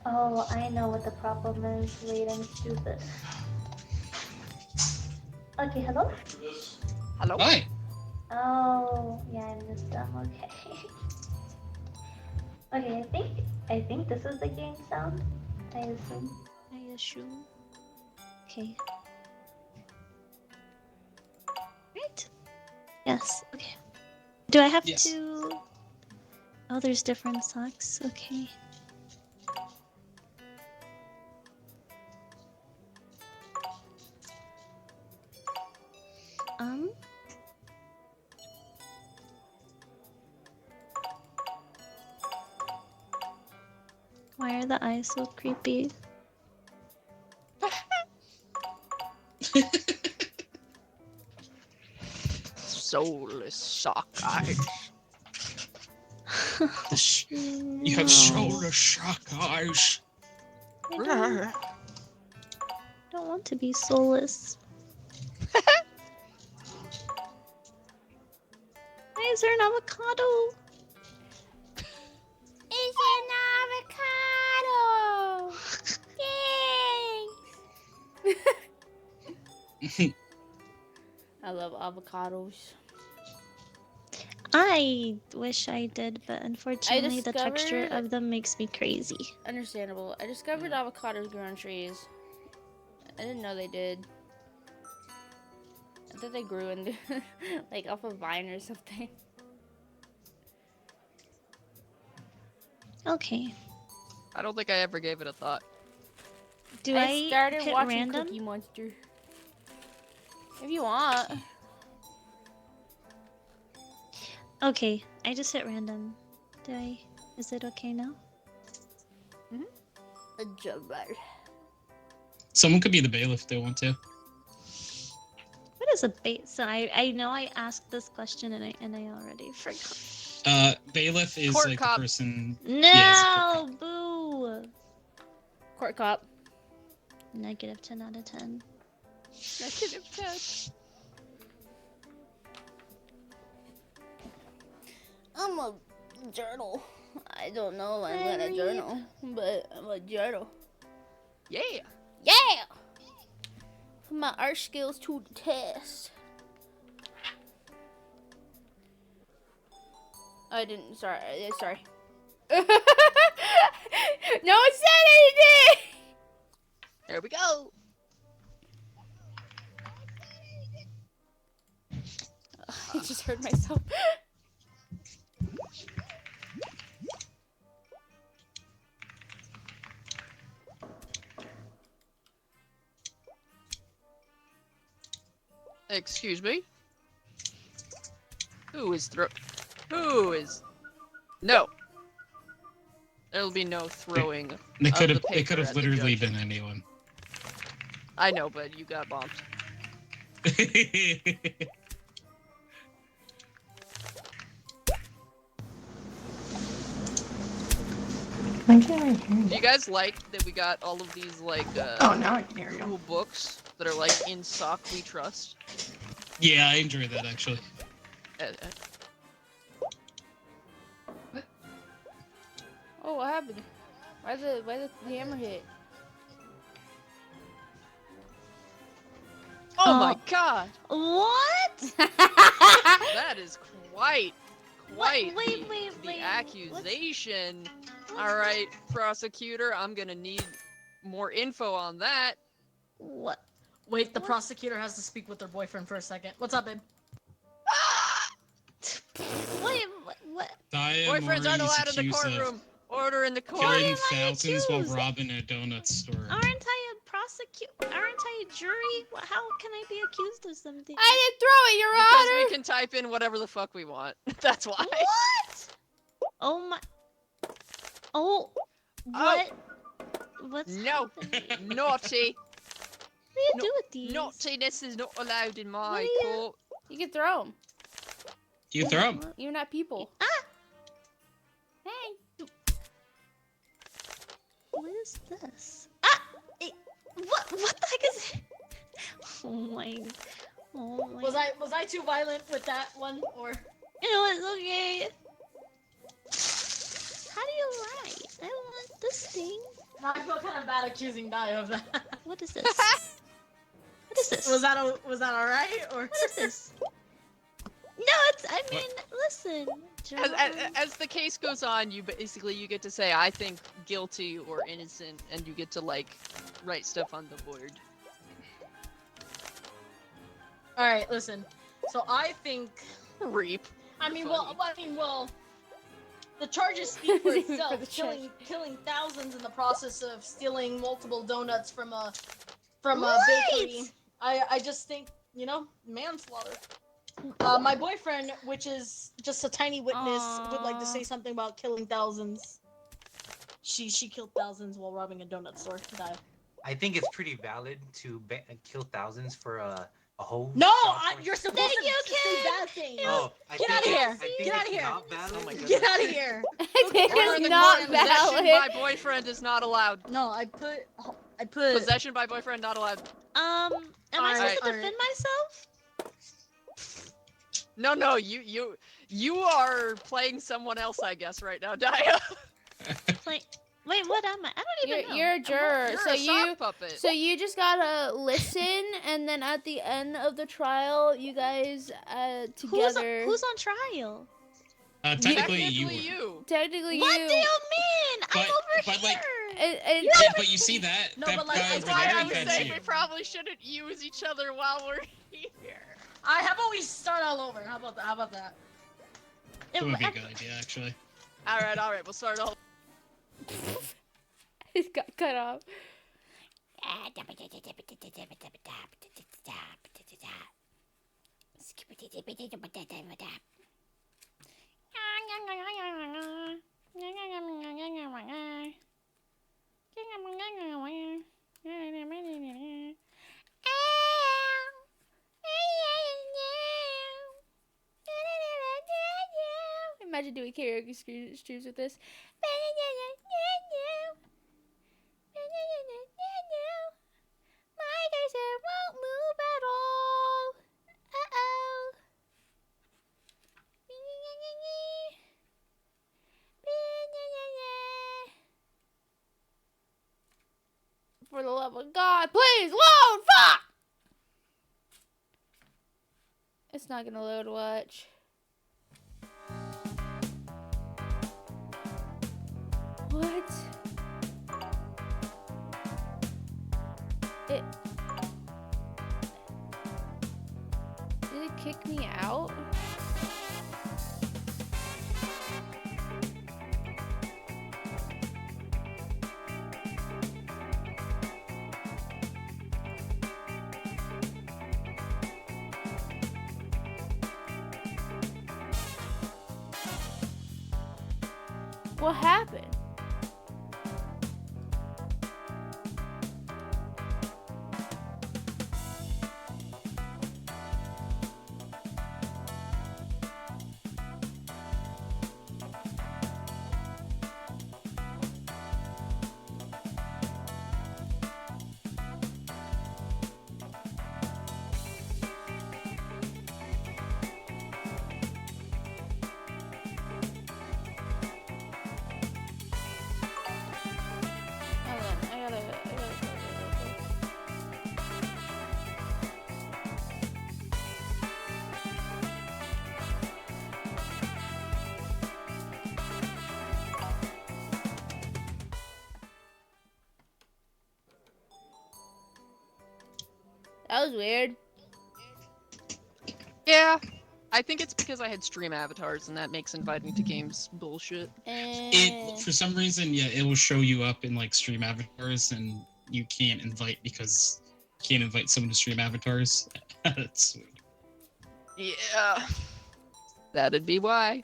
Oh, I know what the problem is. Wait, I need to do this. Okay, hello? Hello? Hi. Oh, yeah, I missed them. Okay. Okay, I think this is the game sound. I assume. Okay. Right? Yes. Okay. Do I have Yes. to? Oh, there's different socks. Okay. Um. Why are the eyes so creepy? Soulless sock eyes. You have shoulder shock eyes. I don't want to be soulless. Why is there an avocado? It's an avocado. Thanks. I love avocados. I wish I did, but unfortunately the texture discovered- of them makes me crazy. Understandable. I discovered avocados grew on trees. I didn't know they did. I thought they grew in like off a vine or something. Okay. I don't think I ever gave it a thought. Do I started hit watching random? Cookie Monster. If you want. Okay, I just hit random. Is it okay now? A jumper. Someone could be the bailiff if they want to. What is a bait? So I know I asked this question and I already forgot. Bailiff is Court like cop. the person. No, Yeah, boo. Court cop. Negative 10 out of 10. Negative 10. I'm a journal. I don't know if I'm I gonna read. journal, but I'm a journal. Yeah. Yeah! Put my art skills to the test. I didn't. Sorry. Sorry. No one said anything! There we go. I just heard myself. Excuse me? Who is No! There'll be no throwing. They of could the have. They paper could have at the literally judge. been anyone. I know, but you got bombed. I can't really hear Do you. you guys like that we got all of these, like, Oh, now I can hear you. cool books that are, like, in Sock We Trust? Yeah, I enjoyed that actually. Oh, what happened? Why the hammer hit? Oh my god! What? That is quite Wait, the accusation. All right, prosecutor, I'm gonna need more info on that. What? Wait, the prosecutor has to speak with their boyfriend for a second. What's up, babe? Wait, what? Daya Boyfriends aren't Murray's allowed in the accused of courtroom. Order in the court. killing am I thousands while accused? robbing a donut store. Aren't I a prosecutor? Aren't I a jury? How can I be accused of something? I didn't throw it, Your Because Honor! we can type in whatever the fuck we want. That's why. What? Oh my. Oh. What? What's No. happening? Naughty. What do you do with these? Naughtiness is not allowed in my What do you- court. You can throw them. You throw them. You're not people. Hey. What is this? Ah! What the heck is it? Oh my. Oh my. Was I too violent with that one, or? You know, it's okay. How do you write? I want this thing. I feel kind of bad accusing Dai of that. What is this? What is this? Was that alright, or? What is this? No, it's. I mean, listen. As the case goes on, you get to say, I think guilty or innocent, and you get to like write stuff on the board. All right, listen. So I think. Reap. I mean, well, the charges speak for Even for itself. the Killing thousands in the process of stealing multiple donuts from a Right! bakery. I just think, you know, manslaughter. My boyfriend, which is just a tiny witness, would like to say something about killing thousands. She killed thousands while robbing a donut store. Died. I think it's pretty valid to kill thousands for a whole. No, shop you're supposed Thank to you, say kid. bad things. Oh, Get out of here! Get out of it's here! not valid. Oh my goodness. Get out of here! I think For it's the not court, possession valid. by boyfriend is not allowed. No, I put. Possession by boyfriend not allowed. Am I supposed to Alright. defend myself? No, you are playing someone else, I guess, right now, Daya. Wait, what am I? I don't even know. You're a juror, You're so a you sock puppet. so you just gotta listen, and then at the end of the trial, you guys together. Who's on trial? Technically, you. Technically, What you. do you mean? I'm But- over but, here. like, But you see that No, that but, like, guy that's over why there, I was that's saying you. we probably shouldn't use each other while we're here. How about we start all over? How about that? That would be a good idea, actually. All right, we'll start all. It got cut off. Imagine doing karaoke streams with this. My cursor won't move at all. Uh-oh. For the love of God, please load! Fuck! It's not gonna load, watch. What? Did it kick me out? What happened? Hold on, I gotta That was weird. Yeah, I think it's because I had stream avatars, and that makes inviting to games bullshit. It for some reason, yeah, it will show you up in like stream avatars, and you can't invite because you can't invite someone to stream avatars. That's weird. Yeah, that'd be why.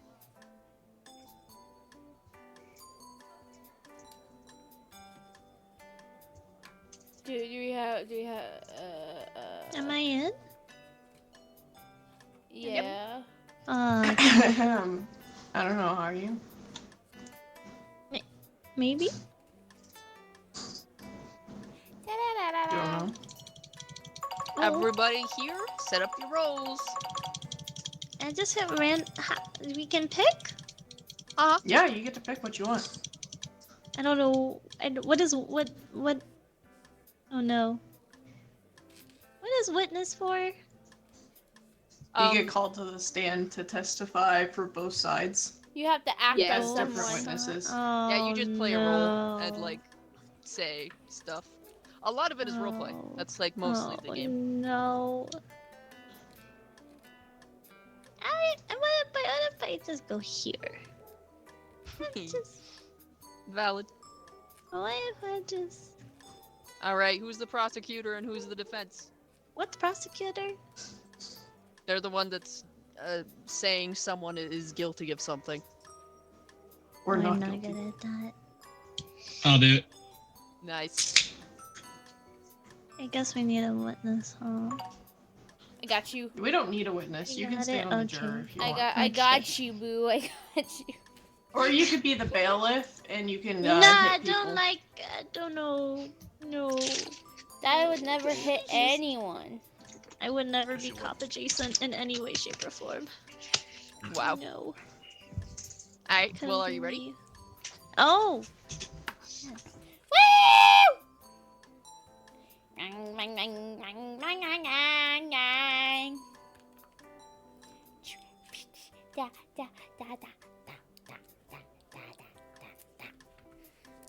Do we have Am I in? Yeah. Uh, I don't know. Are you? maybe? Don't know. Oh, Everybody here, set up your rolls. I just hit we can pick? Yeah, you get to pick what you want. I don't know. What? Oh no. What is witness for? You get called to the stand to testify for both sides. You have to act Yeah, as as different someone. witnesses. Oh, Yeah, you just play a role and no. like say stuff. A lot of it is roleplay. Oh. That's like mostly the game. No. What if I just go here? Just, Valid. what if I just... All right, who's the prosecutor and who's the defense? What's prosecutor? They're the one that's saying someone is guilty of something. Or I'm not not guilty. good at that. I'll do it. Nice. I guess we need a witness, huh? I got you. We don't need a witness. You can got stand it? on the Okay. juror if you I want. got you, boo. I got you. Or you could be the bailiff and you can Nah, I hit people. don't like... I don't know. No. That would never hit anyone. I would never be cop adjacent in any way, shape, or form. Wow. No. Alright, well, are you ready? Oh!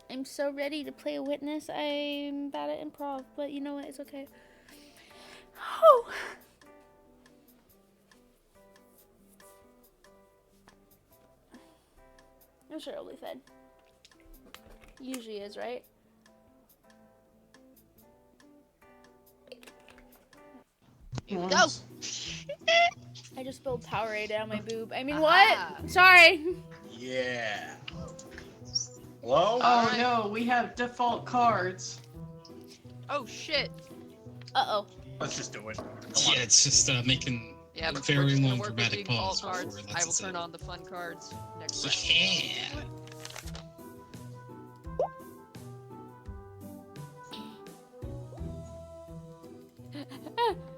I'm so ready to play a witness. I'm bad at improv, but you know what? It's okay. Oh. I'm sure it'll be fun. Usually is, right? Here we go. Once. I just spilled Powerade down my boob. I mean, Aha. what? Sorry. Yeah. Hello? Oh Alright. no, we have default cards. Oh shit. Uh-oh. Let's just do it. Come Yeah, on. it's just making Yeah, a but very we're just gonna long work with dramatic the pause default before cards. it I lets will us turn in. on the fun cards next round. Yeah.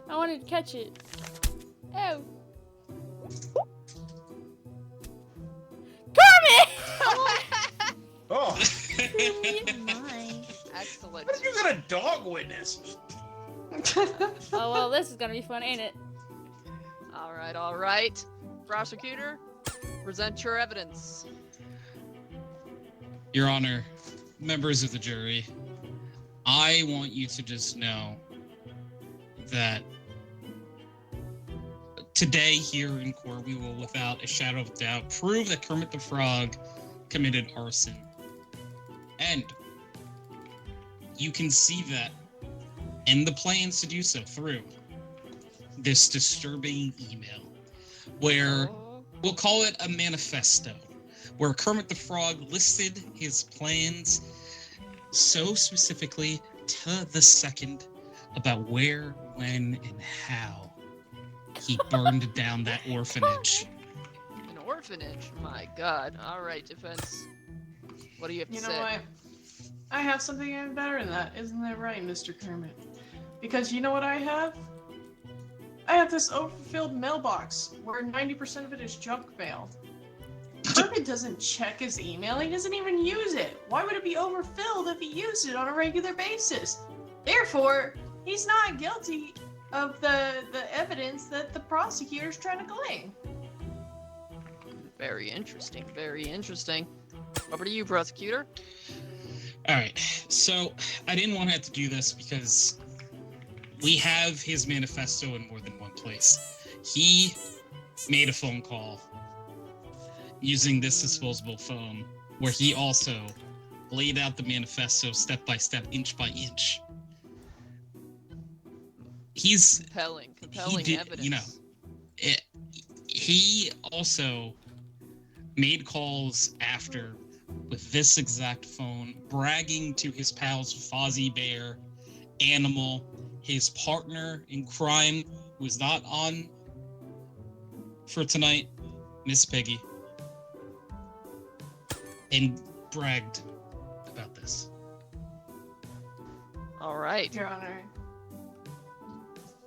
I wanted to catch it. Oh. Kermit! Oh, My. Excellent. what if you got a dog witness? Oh, well, this is gonna be fun, ain't it? Alright, alright. Prosecutor, present your evidence. Your Honor, members of the jury, I want you to just know that today here in court we will, without a shadow of doubt, prove that Kermit the Frog committed arson. And you can see that in the plans to do so through this disturbing email, where we'll call it a manifesto, where Kermit the Frog listed his plans so specifically to the second about where, when, and how he burned down that orphanage. An orphanage? My god. Alright, defense. What do you have to You know say? what? I have something even better than that. Isn't that right, Mr. Kermit? Because you know what I have? I have this overfilled mailbox where 90% of it is junk mail. Kermit doesn't check his email. He doesn't even use it. Why would it be overfilled if he used it on a regular basis? Therefore, he's not guilty of the evidence that the prosecutor's trying to glean. Very interesting, very interesting. Over to you, prosecutor. All right, so I didn't want to have to do this because we have his manifesto in more than one place. He made a phone call using this disposable phone where he also laid out the manifesto step by step, inch by inch. He's Compelling did- evidence. you know, he also made calls after with this exact phone, bragging to his pals Fozzie Bear, Animal, his partner in crime, who was not on for tonight, Miss Piggy, and bragged about this. All right. Your Honor,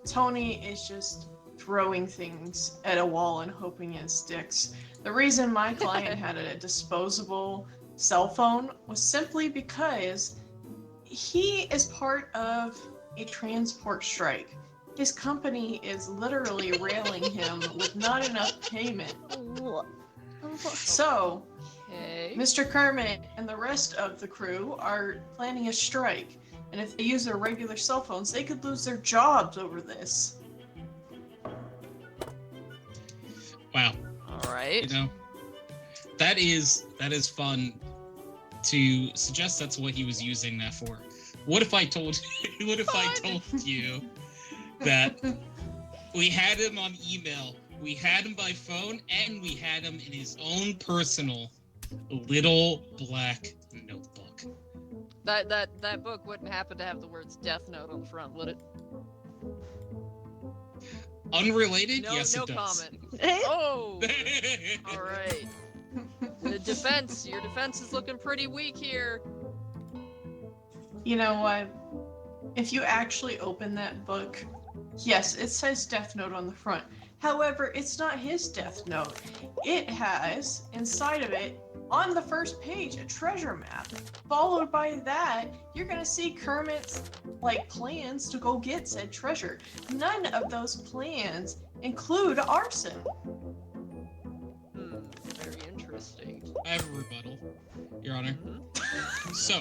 Tony is just throwing things at a wall and hoping it sticks. The reason my client had a disposable cell phone was simply because he is part of a transport strike. His company is literally railing him with not enough payment. So, Okay. Mr. Kermit and the rest of the crew are planning a strike. And if they use their regular cell phones, they could lose their jobs over this. Wow. All right. You know, that is fun to suggest that's what he was using that for. What if I told you that we had him on email, we had him by phone, and we had him in his own personal little black notebook. That book wouldn't happen to have the words Death Note on the front, would it? Unrelated? No, Yes, no it does. comment. Oh, all right. Your defense is looking pretty weak here. You know what? If you actually open that book, yes, it says Death Note on the front. However, it's not his Death Note. It has, inside of it, on the first page, a treasure map. Followed by that, you're gonna see Kermit's, plans to go get said treasure. None of those plans include arson. Very interesting. I have a rebuttal, Your Honor. So,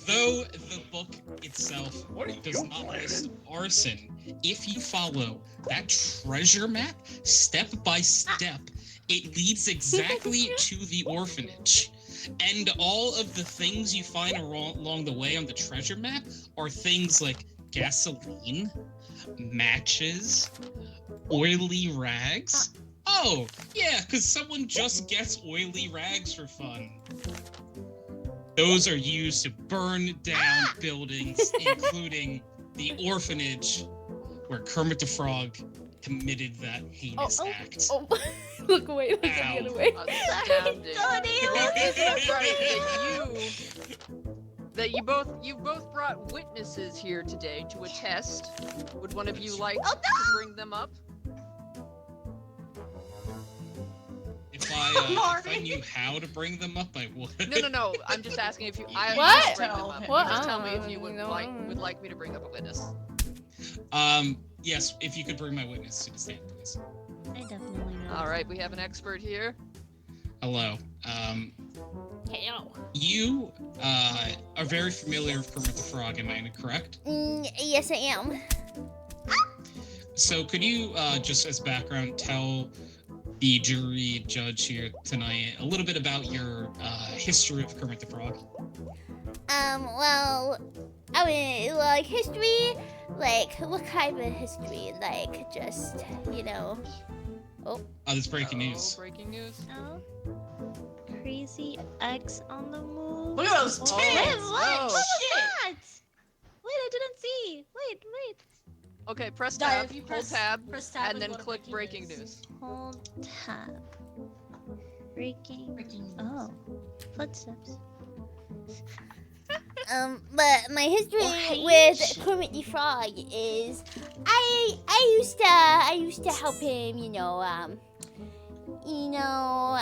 though the book itself does not list arson, if you follow that treasure map step by step, it leads exactly to the orphanage. And all of the things you find along the way on the treasure map are things like gasoline, matches, oily rags. Oh, yeah, because someone just gets oily rags for fun. Those are used to burn down buildings, including the orphanage where Kermit the Frog committed that heinous act. Oh, look away, look the other way. Astounding. Well, isn't it right that you both brought witnesses here today to attest? Would one of you like to bring them up? If I knew how to bring them up, I would. No. I'm just asking if you. What? Bring them up. What? Just tell me if you would like me to bring up a witness. Yes, if you could bring my witness to the stand, please. I definitely know. All right, we have an expert here. Hello. Hello. You are very familiar with Kermit the Frog, am I correct? Yes, I am. So could you, just as background, tell the jury judge here tonight a little bit about your history of Kermit the Frog? Well, I mean, history, what kind of history? Just, Oh. Oh, that's breaking news. Breaking news. Oh. Crazy X on the move. Look at those tits! Wait, what? Oh. What was that? Wait, I didn't see. Wait. Okay, press Dive, tab, you hold press- tab, press tab and then go to click breaking news. Hold tab. Breaking. Breaking Oh. Footsteps. But my history Oh, with Kermit the Frog is I used to help him,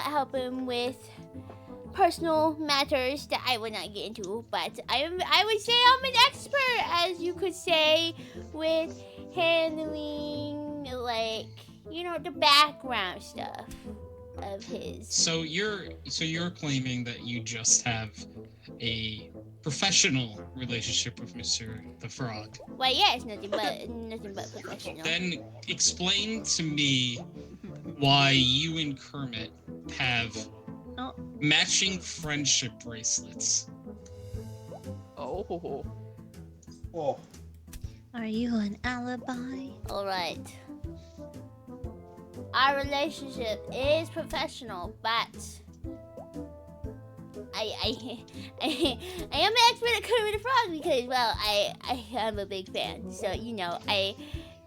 help him with personal matters that I would not get into, but I would say I'm an expert, as you could say, with handling the background stuff of his. So you're claiming that you just have a professional relationship with Mr. the Frog. Well, yeah, it's nothing but professional. Then explain to me why you and Kermit have matching friendship bracelets. Oh. Oh. Are you an alibi? All right. Our relationship is professional, but I am an expert at Kermit the Frog because, well, I am a big fan. So, I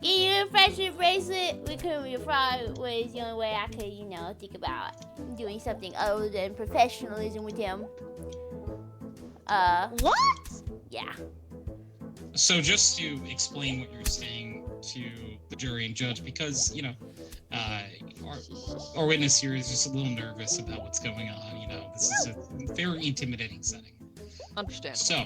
Getting you a friendship bracelet with Kermit the Frog was the only way I could, think about doing something other than professionalism with him. What? Yeah. So just to explain what you're saying to the jury and judge, because our witness here is just a little nervous about what's going on. This is a very intimidating setting. Understandable. So,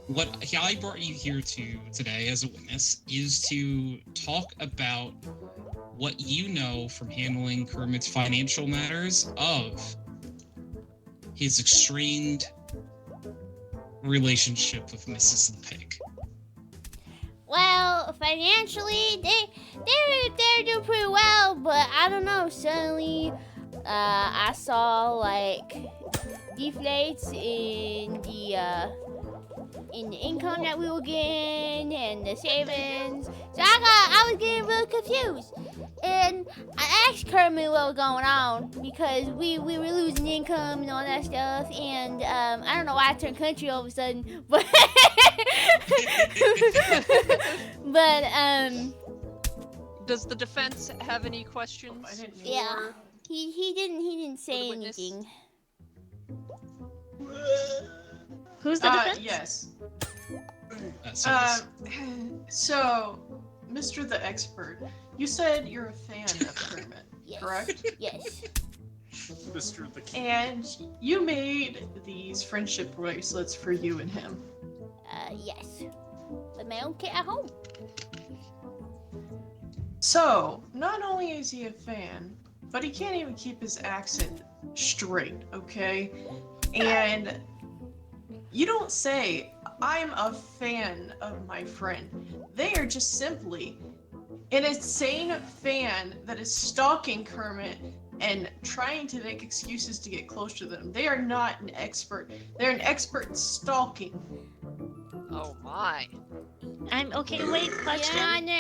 what I brought you here to today as a witness is to talk about what you know from handling Kermit's financial matters of his strained relationship with Mrs. the Pig. Well, financially, they're doing pretty well, but I don't know. Suddenly, I saw like deflates in the income that we were getting and the savings. So I was getting really confused. And I asked Kermit what was going on because we were losing income and all that stuff. And I don't know why I turned country all of a sudden, but Does the defense have any questions? Yeah, he didn't say witness? anything. Who's the defense? Yes. So So, Mr. the Expert, you said you're a fan of Kermit, Yes. correct? Yes. Mr. the King. And you made these friendship bracelets for you and him. Yes. With my own kit at home. So, not only is he a fan, but he can't even keep his accent straight, okay? And you don't say, I'm a fan of my friend. They are just simply an insane fan that is stalking Kermit and trying to make excuses to get close to them. They are not an expert. They're an expert in stalking. Oh my. I'm okay. Wait, question. Your Honor,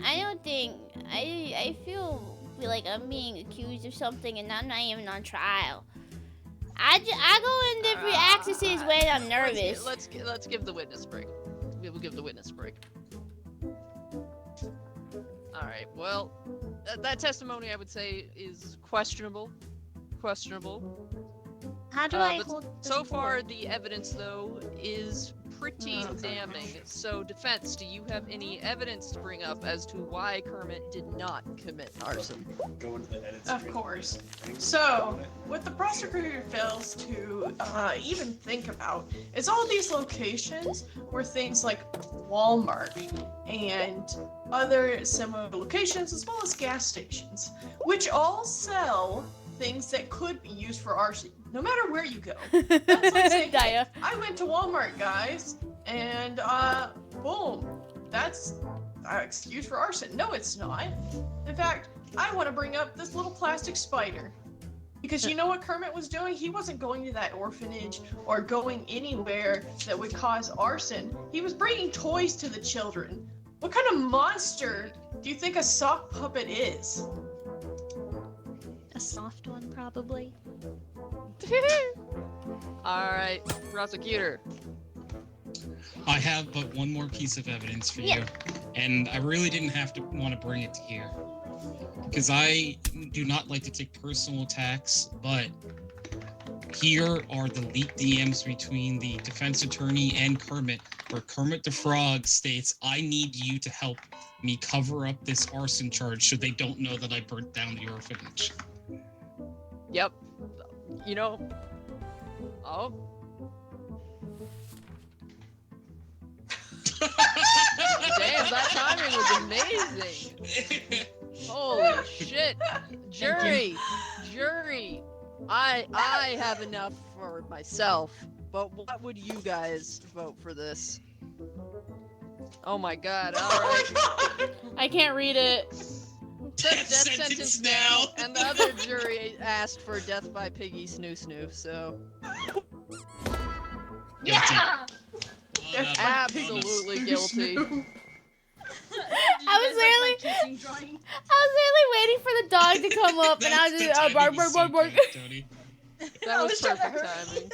I don't think I feel like I'm being accused of something and I'm not even on trial. I go in different accesses when I'm nervous. Let's give the witness a break. We will give the witness a break. All right. Well, that testimony I would say is questionable. How do I But hold? so far, the evidence though is pretty damning. So, defense, do you have any evidence to bring up as to why Kermit did not commit arson? Go into the edit Of screen. course. So, what the prosecutor fails to even think about is all these locations were things like Walmart and other similar locations, as well as gas stations, which all sell things that could be used for arson, no matter where you go. That's like saying, Daya. I went to Walmart, guys, and boom, that's an excuse for arson. No, it's not. In fact, I want to bring up this little plastic spider. Because you know what Kermit was doing? He wasn't going to that orphanage or going anywhere that would cause arson. He was bringing toys to the children. What kind of monster do you think a sock puppet is? A soft one, probably. All right, prosecutor. I have but one more piece of evidence for Yeah. you, and I really didn't want to bring it to here because I do not like to take personal attacks, but here are the leaked DMs between the defense attorney and Kermit, where Kermit the Frog states, I need you to help me cover up this arson charge so they don't know that I burnt down the orphanage. Yep. You know. Oh. Damn, that timing was amazing. Holy shit. Jury. I have enough for myself, but what would you guys vote for this? Oh my god, alright. I can't read it. Death sentence now, and the other jury asked for death by Piggy Snoo Snoo, so Yeah. absolutely guilty. I was literally waiting for the dog to come up, and I was just bark, bark, bark, bark. That was perfect timing.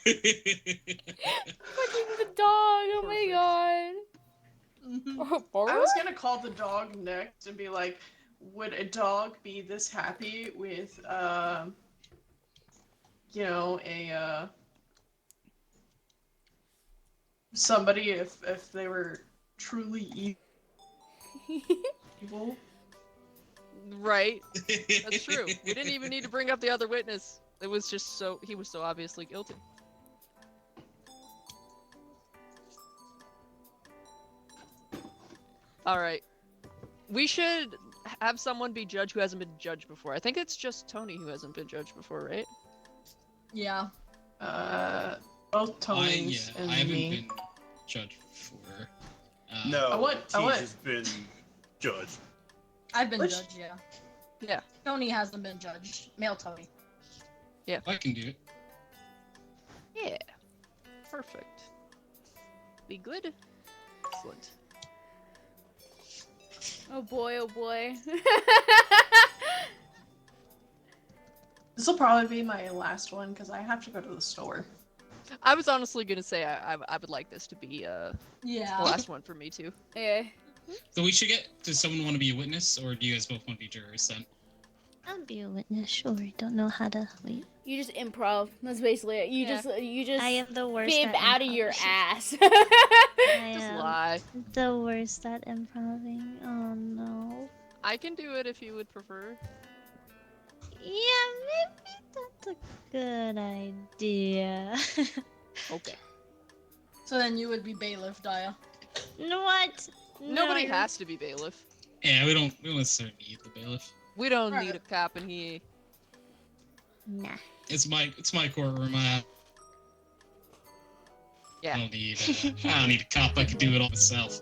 Fucking the dog! Oh my god! I was gonna call the dog next and be like, would a dog be this happy with, you know, a, somebody if they were truly evil? Right. That's true. We didn't even need to bring up the other witness. It was just he was so obviously guilty. Alright. We should have someone be judge who hasn't been judged before. I think it's just Tony who hasn't been judged before, right? Yeah. Both Tonys I and haven't me. been judged before. No, I want- has been judged. I've been Which- judged, yeah. Yeah. Tony hasn't been judged. Male Tony. I can do it. Yeah. Perfect. Be good. Excellent. Oh boy, oh boy. This will probably be my last one because I have to go to the store. I was honestly gonna say I would like this to be the Yeah. last one for me too. Yeah. So we should get. Does someone want to be a witness, or do you guys both want to be jurors then? I'll be a witness, sure. Don't know how to wait. You just improv. That's basically it. You Yeah. just I am the worst bib at out of improv. your ass. I Just am lie. the worst at improving. Oh no. I can do it if you would prefer. Yeah, maybe that's a good idea. Okay. So then you would be bailiff, Daya. What? Nobody No. has to be bailiff. Yeah, we don't necessarily need the bailiff. We don't Right. need a cop in here. Nah. It's my courtroom. Yeah. I don't need a cop. I can do it all myself.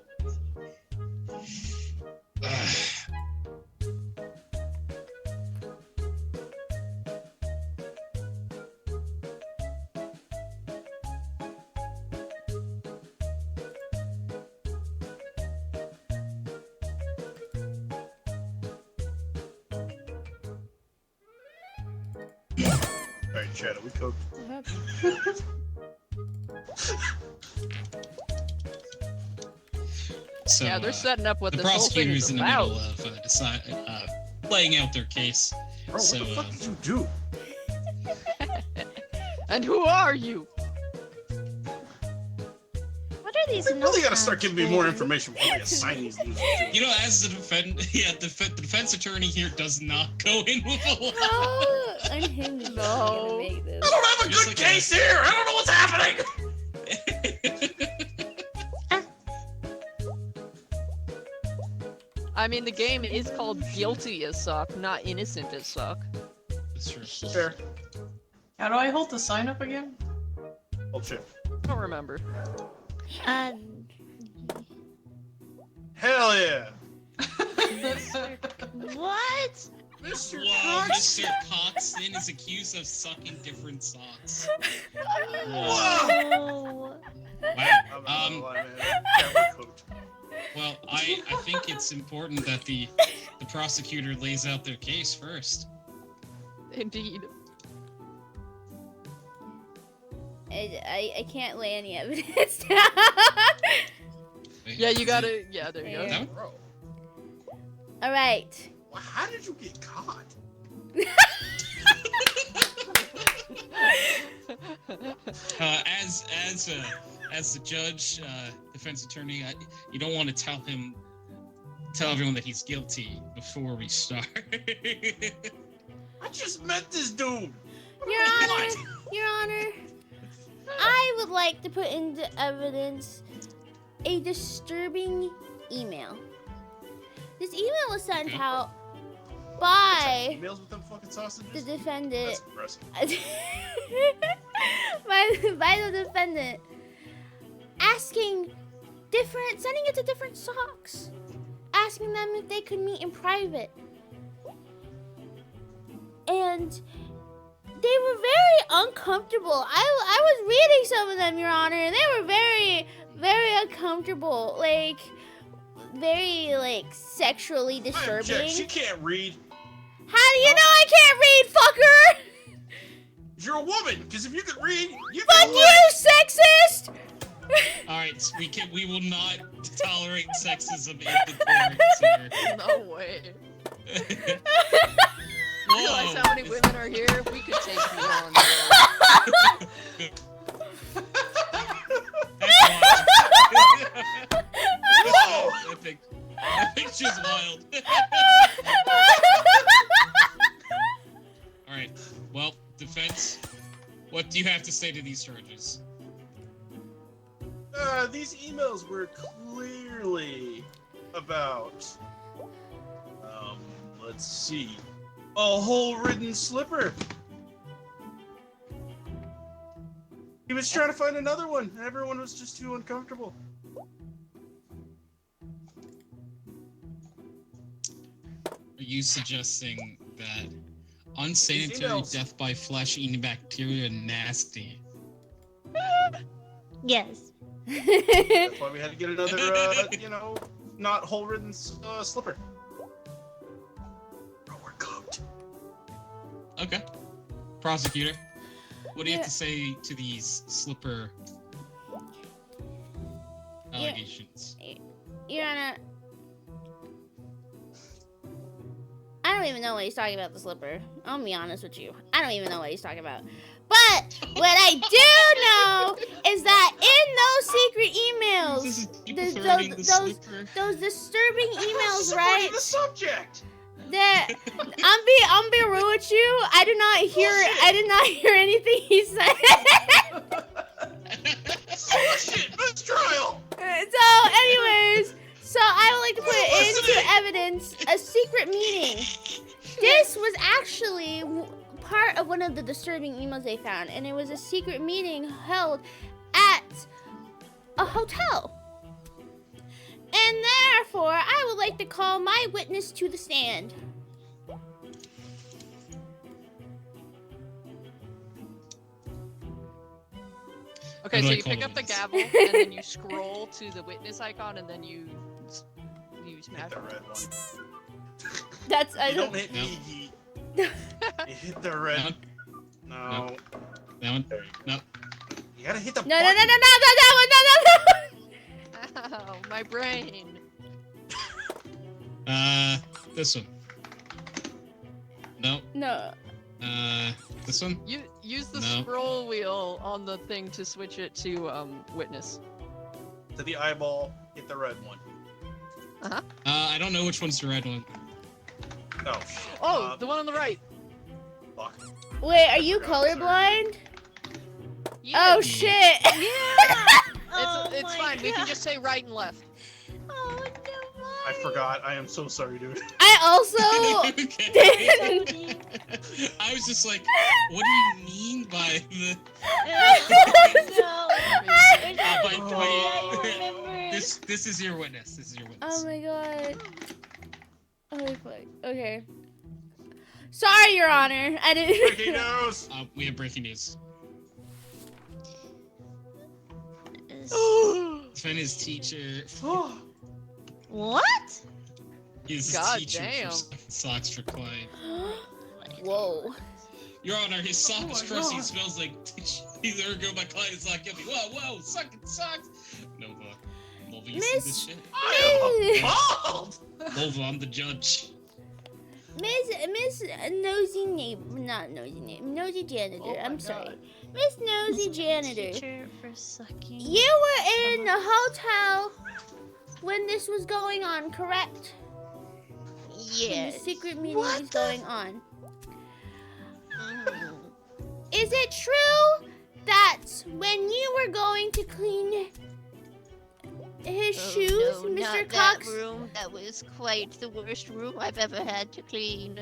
Alright, Chad, are we cooked? So Yeah, they're setting up what the this whole thing prosecutor's is in the about. middle of laying out their case. Bro, So, what the fuck did you do? And who are you? What are these They really gotta notepads start giving me more for? information before they assign these losers. You know, as the defense attorney here does not go in with a lie. How unhinged No. are you gonna make this? I don't have a Just good like case here! I don't know what's happening! I mean, the game is called Guilty as Suck, not Innocent as Suck. That's true. Fair. How do I hold the sign up again? Oh shit. I don't remember. Uh, Hell yeah! what? Mr. Whoa, Cox. Mr. Coxon is accused of sucking different socks. Oh. Wow. I'm not gonna lie, man. Yeah, we're cooked. Well, I think it's important that the prosecutor lays out their case first. Indeed. I can't lay any evidence down. Yeah, you gotta. Yeah, there you go. Yeah. Bro, All right. well, how did you get caught? As the judge, defense attorney, you don't want to tell everyone that he's guilty before we start. I just met this dude! Your Honor, Your Honor, I would like to put into evidence a disturbing email. This email was sent Okay. out by Emails with them fucking the sausages? defendant. That's impressive. by the defendant sending it to different socks, asking them if they could meet in private. And they were very uncomfortable. I was reading some of them, Your Honor, and they were very, very uncomfortable. Like, very, like, sexually I object, disturbing. she can't read. How do you know I can't read, fucker? You're a woman, because if you could read, you Fuck can you, sexist! Alright, so we will not tolerate sexism in the courts here. No way. Realize how many women are here? We could take you on. Whoa! That picture's wild. Alright, well, defense, what do you have to say to these charges? These emails were clearly about, let's see, a hole-ridden slipper. He was trying to find another one, and everyone was just too uncomfortable. Are you suggesting that unsanitary emails. death by flesh-eating bacteria nasty? Yes. That's why we had to get another, not hole-ridden slipper. Bro, we're cooked. Okay. Prosecutor, what do you have to say to these slipper allegations? Your Honor, I don't even know what he's talking about, the slipper. I'll be honest with you. I don't even know what he's talking about. But what I do know is that in those secret emails, those disturbing emails, right? The subject. That I'm being real with you. I did not hear anything he said. Bullshit, mistrial. So, anyways, so I would like to put into evidence a secret meeting. This was actually part of one of the disturbing emails they found, and it was a secret meeting held at a hotel. And therefore, I would like to call my witness to the stand. Okay, so you pick up the gavel, and then you scroll to the witness icon, and then you smash The red one. That's You don't hit me, Yeet. You hit the red. No. That one? There you go. No. You gotta hit the No, button. no, no, no, no, no, that one, no, no, no. Ow, my brain. This one. No. No. This one? You use the No. scroll wheel on the thing to switch it to witness. To the eyeball, hit the red one. I don't know which one's the red one. Oh, shit. Oh, the one on the right. Fuck. Wait, are you colorblind? Yeah. Oh shit! It's fine. We can just say right and left. Oh no! I forgot. I am so sorry, dude. I also didn't. I was just like, what do you mean by the... This is your witness. This is your witness. Oh my god. Holy fuck. Okay. Sorry, Your Honor. I didn't. Breaking news! We have breaking news. Sven is teacher. What? He's God teacher damn. for socks for Clyde. Whoa. Your Honor, his socks my crusty God. smells like he's there go my Clyde is not guilty. Whoa, sucking socks. Nova. Nova, you see this shit? Bald! Nova, I'm the judge. Miss Nosy Neighbor, not Nosy Neighbor, Nosy Janitor. Oh my I'm God. sorry, Miss Nosy Janitor. Teacher for sucking. You were in the hotel when this was going on, correct? When the Yes. secret meeting was going on. Mm. Is it true that when you were going to clean his shoes, No, Mr. not Cox? that room. That was quite the worst room I've ever had to clean.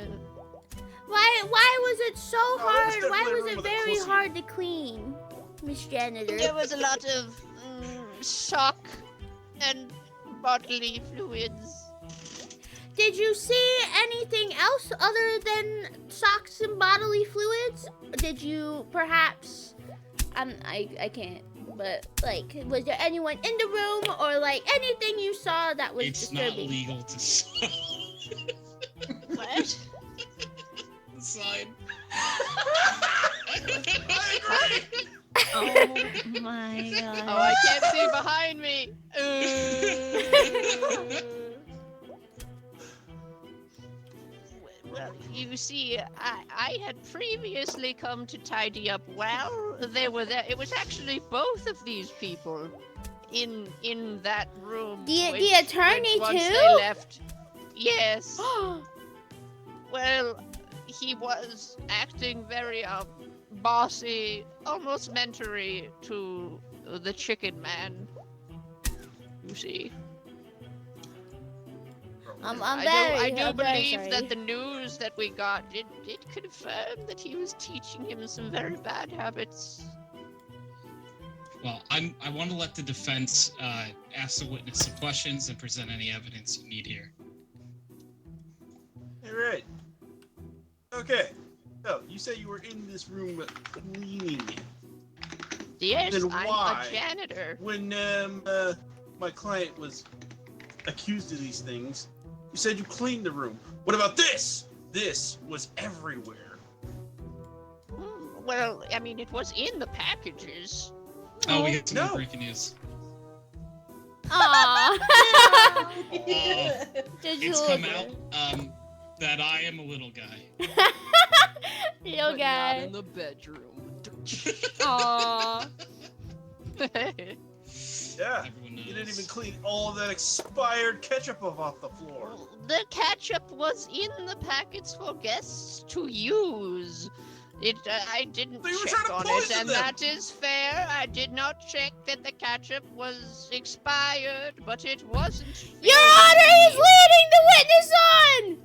Why was it so Oh, it was hard? definitely Why a was room it with a very pussy. hard to clean, Miss Janitor? There was a lot of shock and bodily fluids. Did you see anything else other than socks and bodily fluids? Did you perhaps, I can't, but like, was there anyone in the room or like anything you saw that was It's not disturbing? legal to sell. What? The sign. I agree! Oh My God. Oh, I can't see behind me. Well, you see, I had previously come to tidy up while they were there. It was actually both of these people in that room. The attorney once too? they left. Yes. Well, he was acting very bossy, almost mentory to the chicken man. You see. I do believe that the news that we got did confirm that he was teaching him some very bad habits. Well, I want to let the defense ask the witness some questions and present any evidence you need here. All right. Okay. So you say you were in this room cleaning it. Yes, Then I'm why? a janitor. When my client was accused of these things, you said you cleaned the room. What about this? This was everywhere. Well, I mean, it was in the packages. Oh, we get some more breaking news. Aww. It's come out that I am a little guy. Little But guy. not in the bedroom. Aww. Yeah. Everyone knows. You didn't even clean all of that expired ketchup off the floor. The ketchup was in the packets for guests to use. I didn't So you were check trying to on it, poison and them. that is fair. I did not check that the ketchup was expired, but it wasn't. Your Honor, he's leading the witness on!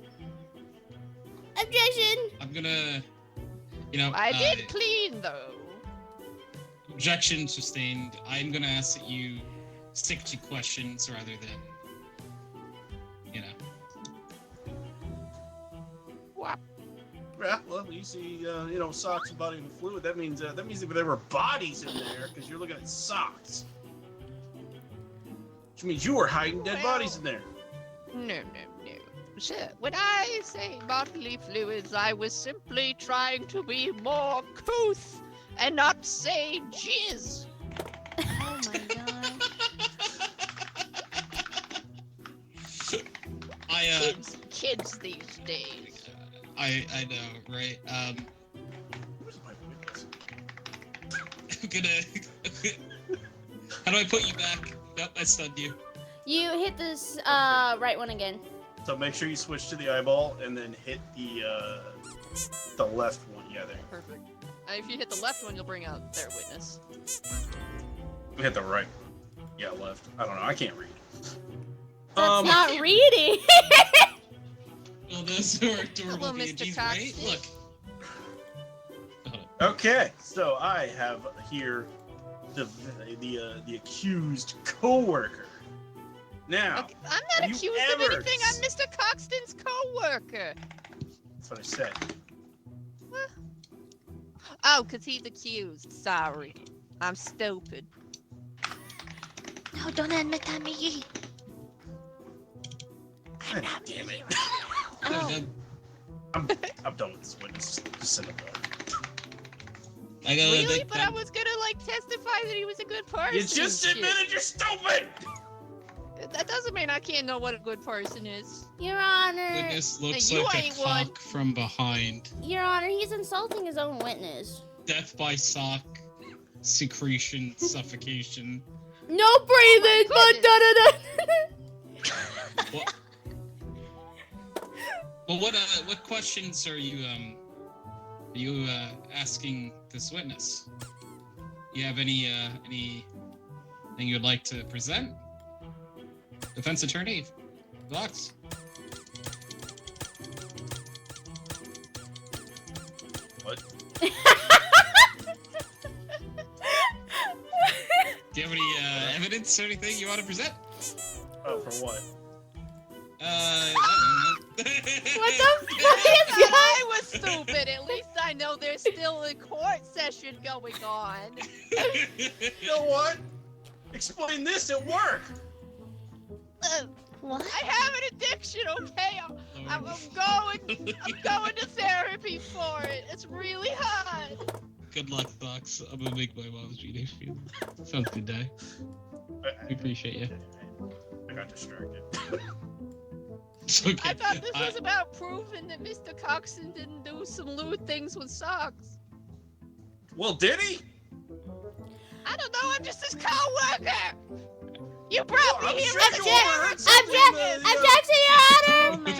Objection! I'm gonna, I did clean though. objection sustained. I'm gonna ask that you stick to questions rather than, What? Yeah, well, you see, socks and body fluid. That means that there were bodies in there because you're looking at socks. Which means you were hiding dead bodies in there. No. Sir, when I say bodily fluids, I was simply trying to be more couth and not say jizz. Oh my God. Kids these days. I know, right? Where's my witness? I'm gonna. How do I put you back? Nope, I stunned you. You hit this right one again. So make sure you switch to the eyeball and then hit the left one. Yeah, there. Perfect. If you hit the left one, you'll bring out their witness. We hit the right. Yeah, left. I don't know. I can't read. That's not reading. Well, those are adorable Hello, Mr. PNGs, right? Coxton. Look. Okay, so I have here the accused coworker. Now, Okay, I'm not have you accused of ever anything. I'm Mr. Coxton's co-worker. that's what I said. Oh, because he's accused. Sorry. I'm stupid. No, don't admit that, Miggy. God damn it. Oh. I'm done with this witness. Just send him back. I gotta Really? think But I was gonna, testify that he was a good person. You just and shit. admitted you're stupid! That doesn't mean I can't know what a good person is. Your Honor. Witness looks You like a ain't one. cock from behind. Your Honor, he's insulting his own witness. Death by sock, secretion, suffocation. No breathing, but da-da-da. Well, what questions are you asking this witness? You have anything you'd like to present? Defense attorney, Vox. What? Do you have any evidence or anything you want to present? Oh, for what? I don't know. What the fuck is I was stupid. At least I know there's still a court session going on. You know what? Explain this at work! What? I have an addiction, okay? I'm going to therapy for it. It's really hard. Good luck, Fox. I'm gonna make my mom's video feel. Sounds good, Day. We appreciate you. I got distracted. It's okay. I thought this was about proving that Mr. Coxon didn't do some lewd things with socks. Well, did he? I don't know, I'm just his co-worker! You brought me here as a Objection, Your Honor! Oh my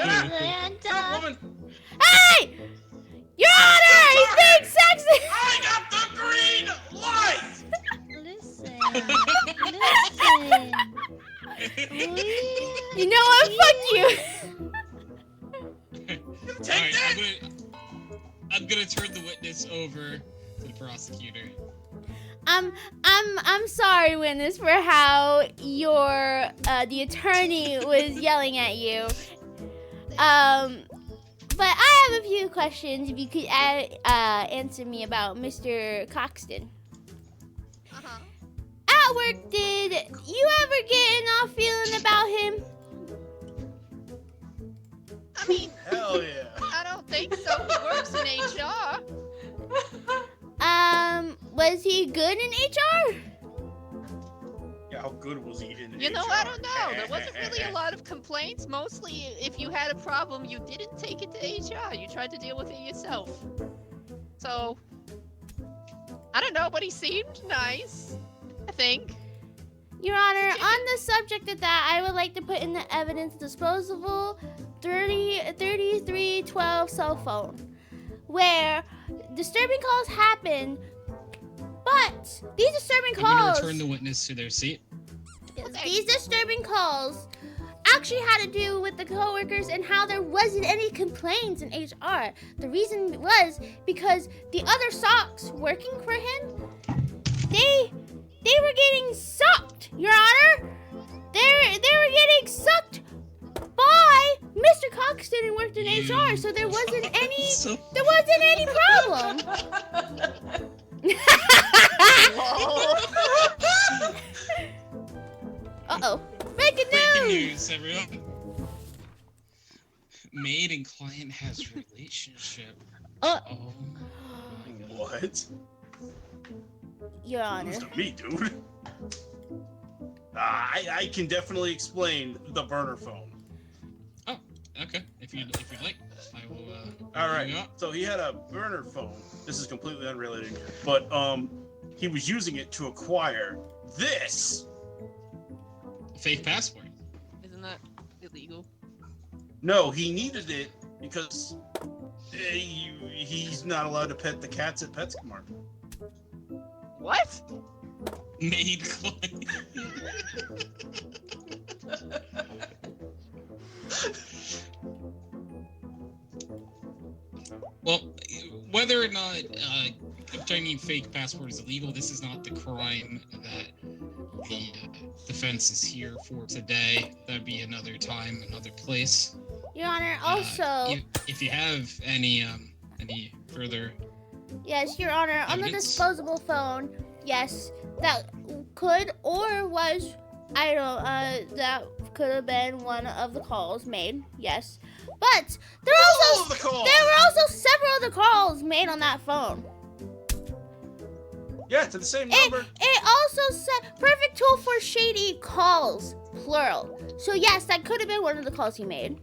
god. Woman, Hey! Your Honor! He's being sexy! I got the green light! Listen. You know what? Fuck you! Take that! I'm gonna turn the witness over to the prosecutor. I'm sorry, witness, for how your the attorney was yelling at you. But I have a few questions. If you could answer me about Mr. Coxton. Uh-huh. At work, did you ever get an off feeling about him? I mean, Hell yeah. I don't think so. He works in HR. Was he good in HR? Yeah, how good was he in You know, HR? I don't know. There wasn't really a lot of complaints. Mostly, if you had a problem, you didn't take it to HR. You tried to deal with it yourself. So, I don't know, but he seemed nice, I think. Your Honor, on the subject of that, I would like to put in the evidence disposable 3312 cell phone, where disturbing calls happen, but these disturbing I'm gonna calls, return the witness to their seat. these disturbing calls actually had to do with the coworkers and how there wasn't any complaints in HR. The reason was because the other socks working for him, they were getting sucked, Your Honor. They were getting sucked by Mr. Coxton and worked in HR, so there wasn't any problem. Uh-oh. Breaking Breaking news! news, everyone. Maid and client has relationship. Oh. What? Your Honor. Who's to me, dude? I can definitely explain the burner phone. Oh, okay. If you'd like, I will. All right. So he had a burner phone. This is completely unrelated, but he was using it to acquire this. Fake passport. Isn't that illegal? No, he needed it because he's not allowed to pet the cats at PetSmart. What? Maid client. Well, whether or not obtaining fake passport is illegal, this is not the crime that the defense is here for today. That'd be another time, another place. Your Honor, also... If you have any further... Yes, Your Honor, on the evidence? disposable phone, yes, that could or was, I don't, that could have been one of the calls made, yes. But there were also several other calls made on that phone. Yeah, to the same number. It also said perfect tool for shady calls, plural. So yes, that could have been one of the calls he made.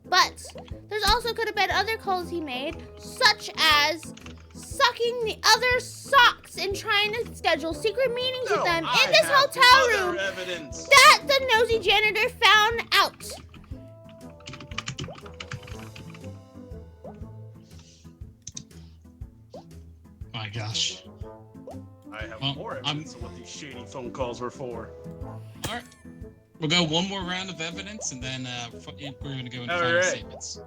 But there's also could have been other calls he made, such as sucking the other socks and trying to schedule secret meetings with them in this hotel room that the nosy janitor found out. My gosh. I have more evidence of what these shady phone calls were for. All right. We'll go one more round of evidence, and then we're going to go into final statements.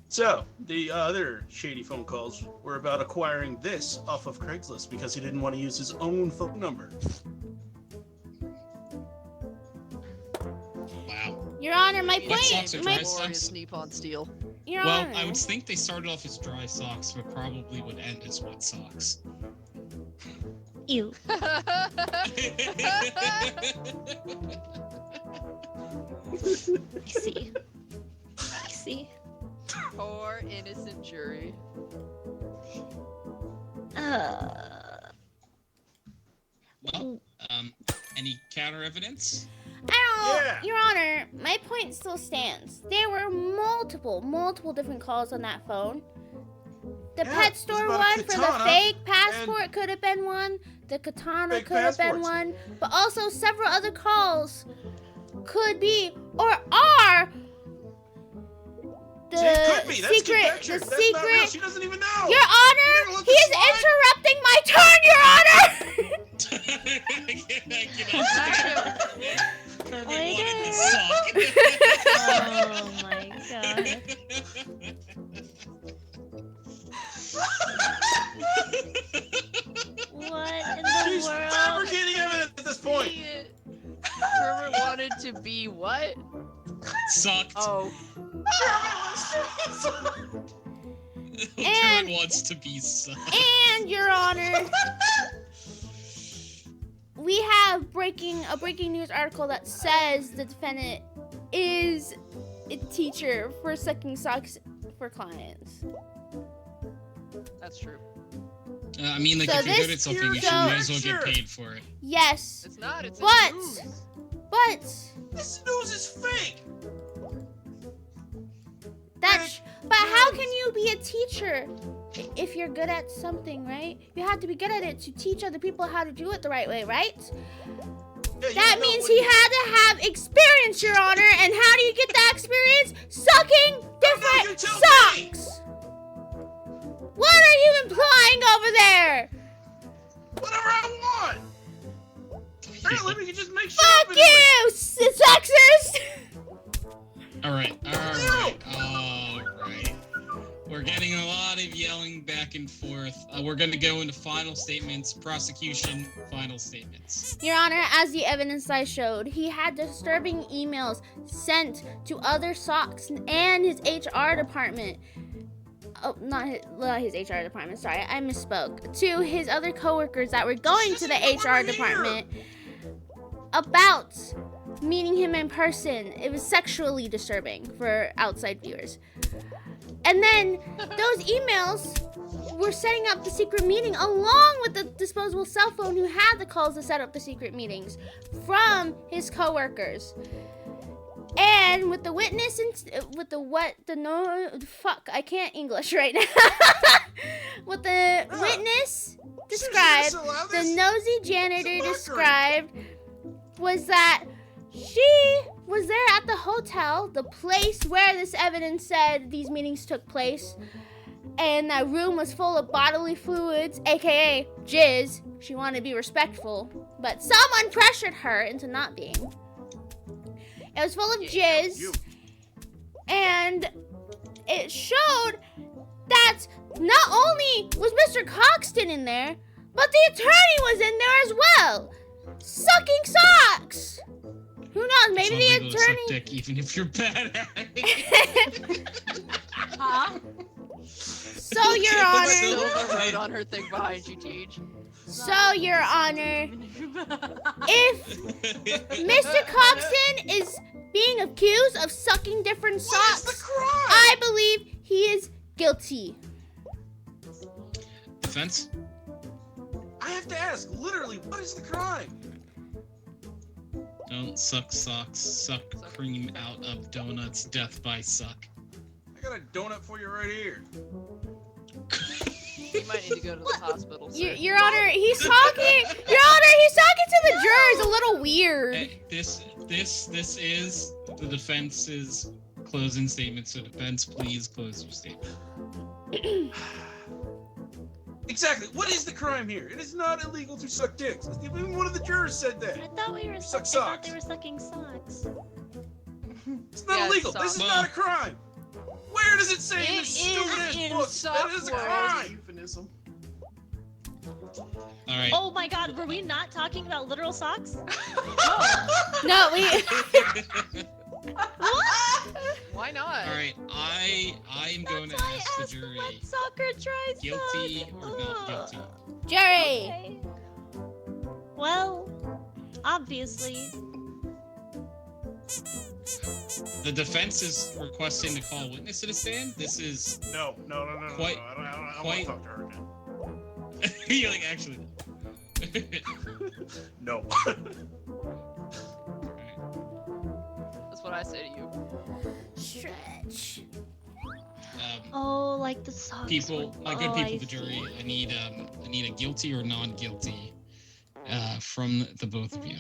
So, the other shady phone calls were about acquiring this off of Craigslist because he didn't want to use his own phone number. Wow. Your Honor, my Wet point... socks or dry socks? Nippon steel. Your Well, Honor. I would think they started off as dry socks, but probably would end as wet socks. Ew. I see. Poor innocent jury. Well, any counter evidence? I don't, Your Honor, my point still stands. There were multiple different calls on that phone. The Yeah, pet it was store about a one for the katana fake passport could have been one. The katana Fake could have been passports. one. But also several other calls could be or are the See, it could be. That's secret. conjecture. The That's not real. secret. She doesn't even know. Your Honor, You never let he this is slide? interrupting my turn, Your Honor! Kermit wanted to Oh my god. What in the She's world? fabricating evidence at this point. Kermit wanted to be what? Sucked. Oh. Kermit wants to be sucked. And Your Honor, we have a breaking news article that says the defendant is a teacher for sucking socks for clients. That's true. I mean, like, So if you're good this- at something, you so- should might as well get paid for it. Yes, It's not. It's but news. This news is fake. But how can you be a teacher if you're good at something, right? You have to be good at it to teach other people how to do it the right way, right? Yeah, you That know means what he you- had to have experience, Your Honor. And how do you get that experience? Sucking you different tell me. socks. What are you implying over there? Whatever I want. Apparently, we can just make shit up Fuck anyway. you, sexist! Alright. We're getting a lot of yelling back and forth. We're gonna go into final statements, prosecution, final statements. Your Honor, as the evidence I showed, he had disturbing emails sent to other socks and his HR department. Oh, not his HR department, sorry, I misspoke. To his other coworkers that were going to the HR department about meeting him in person. It was sexually disturbing for outside viewers. And then those emails were setting up the secret meeting along with the disposable cell phone who had the calls to set up the secret meetings from his coworkers. And with the witness and I can't English right now. What the witness described, the nosy janitor described, was that she was there at the hotel, the place where this evidence said these meetings took place, and that room was full of bodily fluids, aka jizz. She wanted to be respectful, but someone pressured her into not being. It was full of jizz, and it showed that not only was Mr. Coxton in there, but the attorney was in there as well, sucking socks. Who knows? Maybe It's the illegal to suck attorney. dick even if you're bad at it. Huh? So, Your Honor. Silver wrote on her thing behind you, Teach. So, Your Honor, if Mr. Coxton is being accused of sucking different socks, I believe he is guilty. Defense? I have to ask, literally, what is the crime? Don't suck socks, suck cream out of donuts, death by suck. I got a donut for you right here. You might need to go to the hospital. Sir. Your Honor, he's talking. Your Honor, he's talking to the jurors a little weird. Hey, this is the defense's closing statement, so defense, please close your statement. Exactly. What is the crime here? It is not illegal to suck dicks. Even one of the jurors said that. I thought we were Suck I thought socks. they were sucking socks. It's not Yeah, illegal. sock. This is not a crime. Where does it say in It this is stupid in book sock that is a world. crime? Euphemism. Alright. Oh my god, were we not talking about literal socks? No, we. Why not? Alright, I'm going to ask the jury, What soccer tries guilty or not guilty? Jury. Okay. Well, obviously. The defense is requesting to call a witness to the stand. This is No. Quite- I don't want quite- to talk to her again. You're like, actually, No. That's what I say to you. Stretch. Oh, like the socks. People, my good Oh, people, I the jury. see. I need a guilty or non-guilty from the both of you.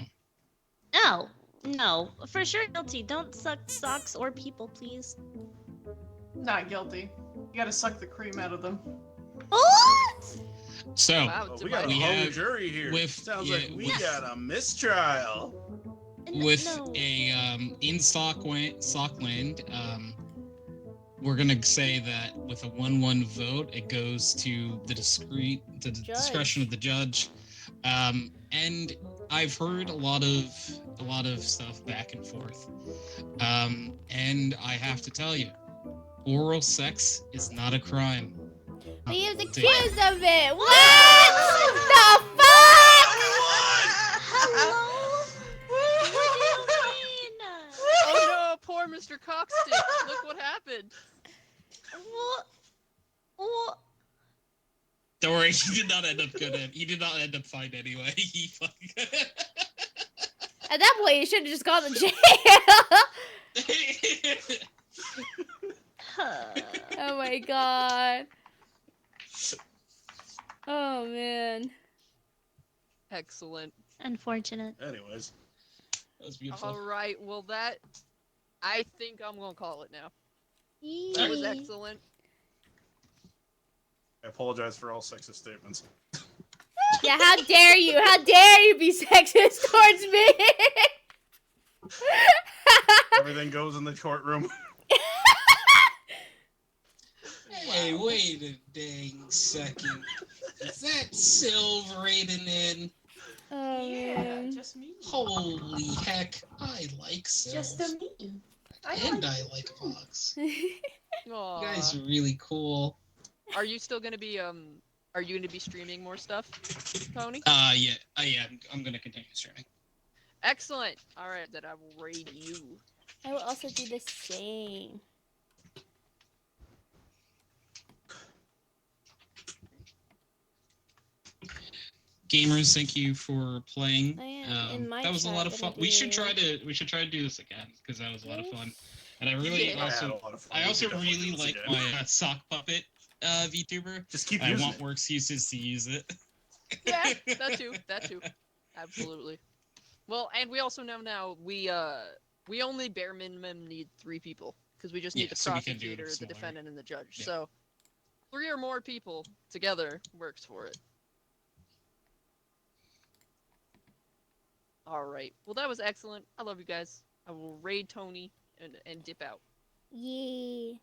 No, no, for sure guilty. Don't suck socks or people, please. Not guilty. You gotta suck the cream out of them. What? So Wow, Oh, we got a We hung have- jury here. with- Sounds yeah, like we with- got a mistrial. with No. a in Sockland, we're gonna say that with a 1-1 vote, it goes to the discretion of the judge. And I've heard a lot of stuff back and forth. And I have to tell you, oral sex is not a crime. But he was Dude. accused of it. What the fuck? Hello? What do you mean? Oh no, poor Mr. Cockstick. Look what happened. What? Don't worry, he did not end up good. He did not end up fine anyway. He fucking. At that point, you should have just gone to jail. Oh my god. Oh man. Excellent. Unfortunate. Anyways, That was beautiful. All right. Well, I think I'm gonna call it now. That was Yee. excellent. I apologize for all sexist statements. Yeah, how dare you? How dare you be sexist towards me? Everything goes in the courtroom. Hey, wait a dang second. Is that Silver rating in? Oh Yeah, man. just me. Holy heck, I like Silver. Just a me. And I like Fox. You Aw. guys are really cool. Are you still gonna be Are you gonna be streaming more stuff, Tony? Yeah, I'm gonna continue streaming. Excellent. All right, then I will raid you. I will also do the same. Gamers, thank you for playing. I am in my That was a chat lot of gonna fun. We should do- try to do this again because that was a lot of fun. And I really Yeah. I had a also lot of fun. I We also should definitely really do this like again. my sock puppet VTuber. Just keep I using want it. more excuses to use it. Yeah, that too. That too. Absolutely. Well, and we also know now we only bare minimum need 3 people because we just need Yeah, the so we can do it prosecutor, the smaller. defendant, and the judge. Yeah. So 3 or more people together works for it. All right. Well, that was excellent. I love you guys. I will raid Tony and dip out. Yeah.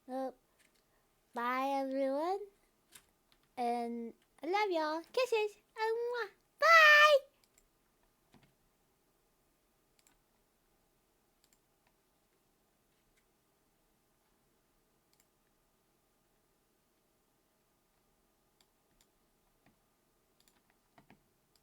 Well, bye everyone. And I love y'all. Kisses. Bye.